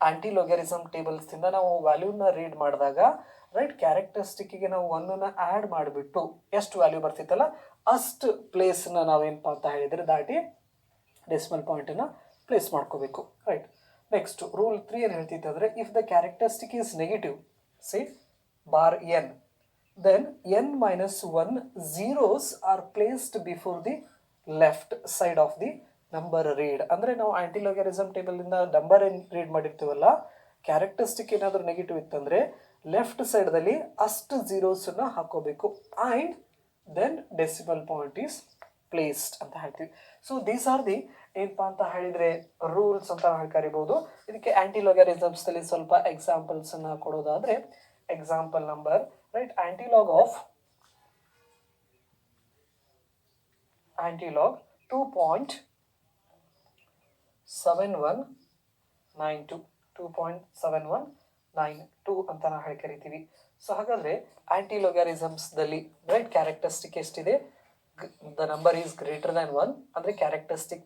ಆ್ಯಂಟಿ ಲೊಗ್ಯಾರಿಸಮ್ ಟೇಬಲ್ಸ್ದಿಂದ ನಾವು ವ್ಯಾಲ್ಯೂನ ರೀಡ್ ಮಾಡಿದಾಗ, ರೈಟ್, ಕ್ಯಾರೆಕ್ಟರಿಸ್ಟಿಕ್ಕಿಗೆ ನಾವು 1 ಆ್ಯಡ್ ಮಾಡಿಬಿಟ್ಟು ಎಷ್ಟು ವ್ಯಾಲ್ಯೂ ಬರ್ತಿತ್ತಲ್ಲ ಅಷ್ಟು ಪ್ಲೇಸನ್ನ ನಾವೇನಪ್ಪ ಅಂತ ಹೇಳಿದರೆ ದಾಟಿ ಡೆಸಿಮಲ್ ಪಾಯಿಂಟನ್ನು ಪ್ಲೇಸ್ ಮಾಡ್ಕೋಬೇಕು, ರೈಟ್. ನೆಕ್ಸ್ಟ್ ರೂಲ್ 3 ಏನು ಹೇಳ್ತಿತ್ತು ಅಂದರೆ if the characteristic is negative, c bar n, then n-1 zeros are placed before the left side of the number read. ಅಂದರೆ ನಾವು ಆ್ಯಂಟಿ ಲೊಗ್ಯಾರಿಸಮ್ ಟೇಬಲಿಂದ ನಂಬರ್ ಏನು ರೀಡ್ ಮಾಡಿರ್ತೀವಲ್ಲ, ಕ್ಯಾರೆಕ್ಟರಿಸ್ಟಿಕ್ ಏನಾದರೂ ನೆಗೆಟಿವ್ ಇತ್ತಂದರೆ ಲೆಫ್ಟ್ ಸೈಡ್ದಲ್ಲಿ ಅಷ್ಟು ಝೀರೋಸನ್ನು ಹಾಕೋಬೇಕು. And then decimal point is placed ಅಂತ ಹೇಳ್ತೀವಿ. ಸೊ ದೀಸ್ ಆರ್ ದಿ ಏನಪ್ಪ ಅಂತ ಹೇಳಿದರೆ ರೂಲ್ಸ್ ಅಂತ ಕರಿಬೋದು. ಇದಕ್ಕೆ ಆ್ಯಂಟಿ ಲೊಗ್ಯಾರಿಸಮ್ಸ್ದಲ್ಲಿ ಸ್ವಲ್ಪ ಎಕ್ಸಾಂಪಲ್ಸನ್ನು ಕೊಡೋದಾದರೆ ಎಕ್ಸಾಂಪಲ್ ನಂಬರ್, ರೈಟ್, ಆ್ಯಂಟಿಲಾಗ್ 2.7192 ಅಂತ ನಾವು ಹೇಳಿ ಕರಿತೀವಿ. ಸೊ ಹಾಗಾದರೆ ಆ್ಯಂಟಿ ಲೊಗ್ಯಾರಿಸಮ್ಸ್ದಲ್ಲಿ, ರೈಟ್, ಕ್ಯಾರೆಕ್ಟರಿಸ್ಟಿಕ್ ಎಷ್ಟಿದೆ, the number is greater than 1 ಅಂದರೆ ಕ್ಯಾರೆಕ್ಟರಿಸ್ಟಿಕ್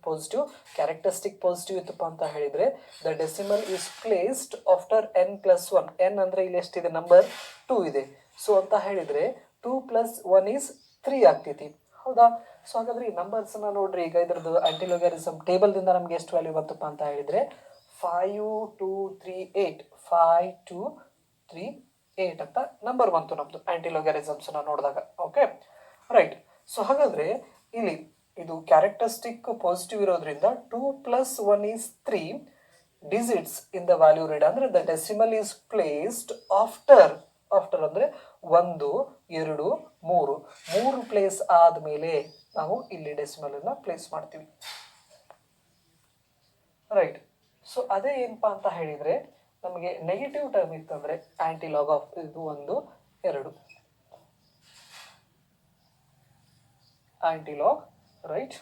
ಪಾಸಿಟಿವ್ ಇತ್ತಪ್ಪ ಅಂತ ಹೇಳಿದರೆ the decimal is placed after n+1. n ಅಂದರೆ ಇಲ್ಲಿ ಎಷ್ಟಿದೆ, ನಂಬರ್ 2 ಇದೆ. ಸೊ ಅಂತ ಹೇಳಿದರೆ 2 + 1 ಈಸ್ 3 ಆಗ್ತೈತಿ, ಹೌದಾ. ಸೊ ಹಾಗಾದರೆ ಈ ನಂಬರ್ಸನ್ನು ನೋಡ್ರಿ, ಈಗ ಇದ್ರದ್ದು ಆ್ಯಂಟಿ ಲೊಗ್ಯಾರಿಸಮ್ ಟೇಬಲ್ದಿಂದ ನಮಗೆ ಎಷ್ಟು ವ್ಯಾಲ್ಯೂ ಬಂತಪ್ಪ ಅಂತ ಹೇಳಿದರೆ 5238 ಅಂತ ನಂಬರ್ ಬಂತು ನಮ್ಮದು ಆ್ಯಂಟಿ ಲೊಗ್ಯಾರಿಸಮ್ಸನ್ನು ನೋಡಿದಾಗ, ಓಕೆ, ರೈಟ್. ಸೊ ಹಾಗಾದರೆ ಇಲ್ಲಿ ಇದು ಕ್ಯಾರೆಕ್ಟರಿಸ್ಟಿಕ್ ಪಾಸಿಟಿವ್ ಇರೋದ್ರಿಂದ 2 + 1 is 3 digits in the value read. ಅಂದರೆ the decimal is placed after ಅಂದರೆ 1 2 3 ಪ್ಲೇಸ್ ಆದಮೇಲೆ ನಾವು ಇಲ್ಲಿ ಡೆಸಿಮಲನ್ನು ಪ್ಲೇಸ್ ಮಾಡ್ತೀವಿ. ರೈಟ್. ಸೊ ಅದೇ ಏನಪ್ಪ ಅಂತ ಹೇಳಿದರೆ ನಮಗೆ ನೆಗೆಟಿವ್ ಟರ್ಮ್ ಇತ್ತಂದರೆ ಆ್ಯಂಟಿಲಾಗ್ ಆಫ್ ಇದು 1 2 antilog right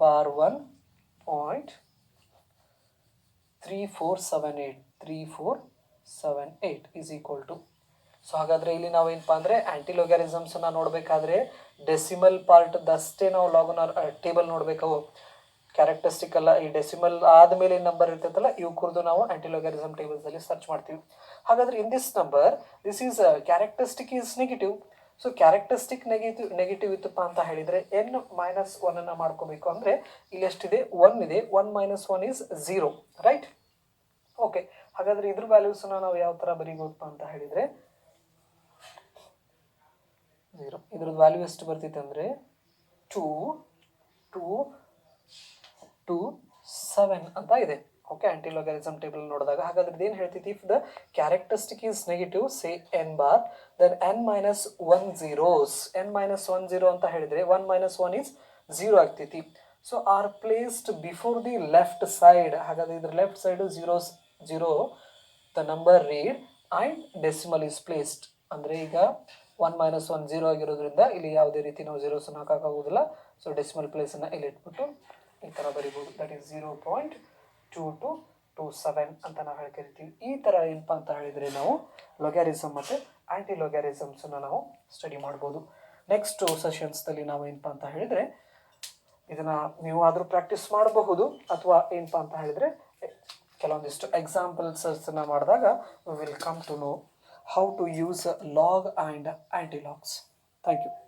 bar 1.3478 is equal to. So ಹಾಗಾದರೆ ಇಲ್ಲಿ ನಾವೇನಪ್ಪ ಅಂದರೆ ಆ್ಯಂಟಿ ಲೊಗ್ಯಾರಿಸಮ್ಸನ್ನು ನೋಡಬೇಕಾದ್ರೆ ಡೆಸಿಮಲ್ ಪಾರ್ಟ್ದಷ್ಟೇ ನಾವು ಲಾಗನ ಟೇಬಲ್ ನೋಡಬೇಕು. ಕ್ಯಾರೆಕ್ಟರಿಸ್ಟಿಕ್ ಅಲ್ಲ, ಈ ಡೆಸಿಮಲ್ ಆದಮೇಲೆ ಏನು ನಂಬರ್ ಇರ್ತೈತಲ್ಲ ಇವು ಕುರಿತು ನಾವು ಆ್ಯಂಟಿ ಲೊಗ್ಯಾರಿಸಮ್ ಟೇಬಲ್ಸಲ್ಲಿ ಸರ್ಚ್ ಮಾಡ್ತೀವಿ. ಹಾಗಾದರೆ in this number this is characteristic is negative. So characteristic negative ಇತ್ತಪ್ಪ ಅಂತ ಹೇಳಿದರೆ n-1 ಮಾಡ್ಕೋಬೇಕು. ಅಂದರೆ ಇಲ್ಲಿ ಎಷ್ಟಿದೆ 1 ಇದೆ, 1 - 1 ಈಸ್ 0 ರೈಟ್. ಓಕೆ, ಹಾಗಾದರೆ ಇದ್ರ ವ್ಯಾಲ್ಯೂಸನ್ನು ನಾವು ಯಾವ ಥರ ಬರೀಬೋದಪ್ಪ ಅಂತ ಹೇಳಿದರೆ 0. ಇದ್ರದ್ದು ವ್ಯಾಲ್ಯೂ ಎಷ್ಟು ಬರ್ತೈತೆ ಅಂದರೆ 2.7 ಅಂತ ಇದೆ. ಓಕೆ, ಆ್ಯಂಟಿ ಲೊಗ್ಯಾರಿಸಮ್ ಟೇಬಲ್ ನೋಡಿದಾಗ ಹಾಗಾದ್ರೆ ಇದೇನು ಹೇಳ್ತೈತಿ, if the characteristic is negative say n bar then n-1 zeros, n-1 0 ಅಂತ ಹೇಳಿದರೆ 1 - 1 ಈಸ್ 0 ಆಗ್ತೈತಿ. So R placed before the left side. ಹಾಗಾದರೆ ಇದ್ರ left side 0 the number read and decimal is placed. ಅಂದರೆ ಈಗ 1 - 1 0 ಆಗಿರೋದ್ರಿಂದ ಇಲ್ಲಿ ಯಾವುದೇ ರೀತಿ ನಾವು ಝೀರೋಸನ್ನು ಹಾಕೋಕ್ಕಾಗೋದಿಲ್ಲ. ಸೊ ಡೆಸಿಮಲ್ ಪ್ಲೇಸನ್ನು ಇಲ್ಲಿ ಇಟ್ಬಿಟ್ಟು ಈ ಥರ ಬರಿಬೋದು. ದಟ್ ಈಸ್ 0.2227 ಅಂತ ನಾವು ಹೇಳ್ಕರಿತೀವಿ. ಈ ಥರ ಏನಪ್ಪ ಅಂತ ಹೇಳಿದರೆ ನಾವು ಲೊಗ್ಯಾರಿಸಮ್ ಮತ್ತು ಆ್ಯಂಟಿ ಲೊಗ್ಯಾರಿಸಮ್ಸನ್ನು ನಾವು ಸ್ಟಡಿ ಮಾಡ್ಬೋದು. ನೆಕ್ಸ್ಟ್ ಸೆಷನ್ಸ್ದಲ್ಲಿ ನಾವು ಏನಪ್ಪ ಅಂತ ಹೇಳಿದರೆ ಇದನ್ನು ನೀವು ಆದರೂ ಪ್ರಾಕ್ಟೀಸ್ ಮಾಡಬಹುದು, ಅಥವಾ ಏನಪ್ಪ ಅಂತ ಹೇಳಿದರೆ ಕೆಲವೊಂದಿಷ್ಟು ಎಕ್ಸಾಂಪಲ್ಸನ್ನು ಮಾಡಿದಾಗ we will come to know how to use log and antilogs. Thank you.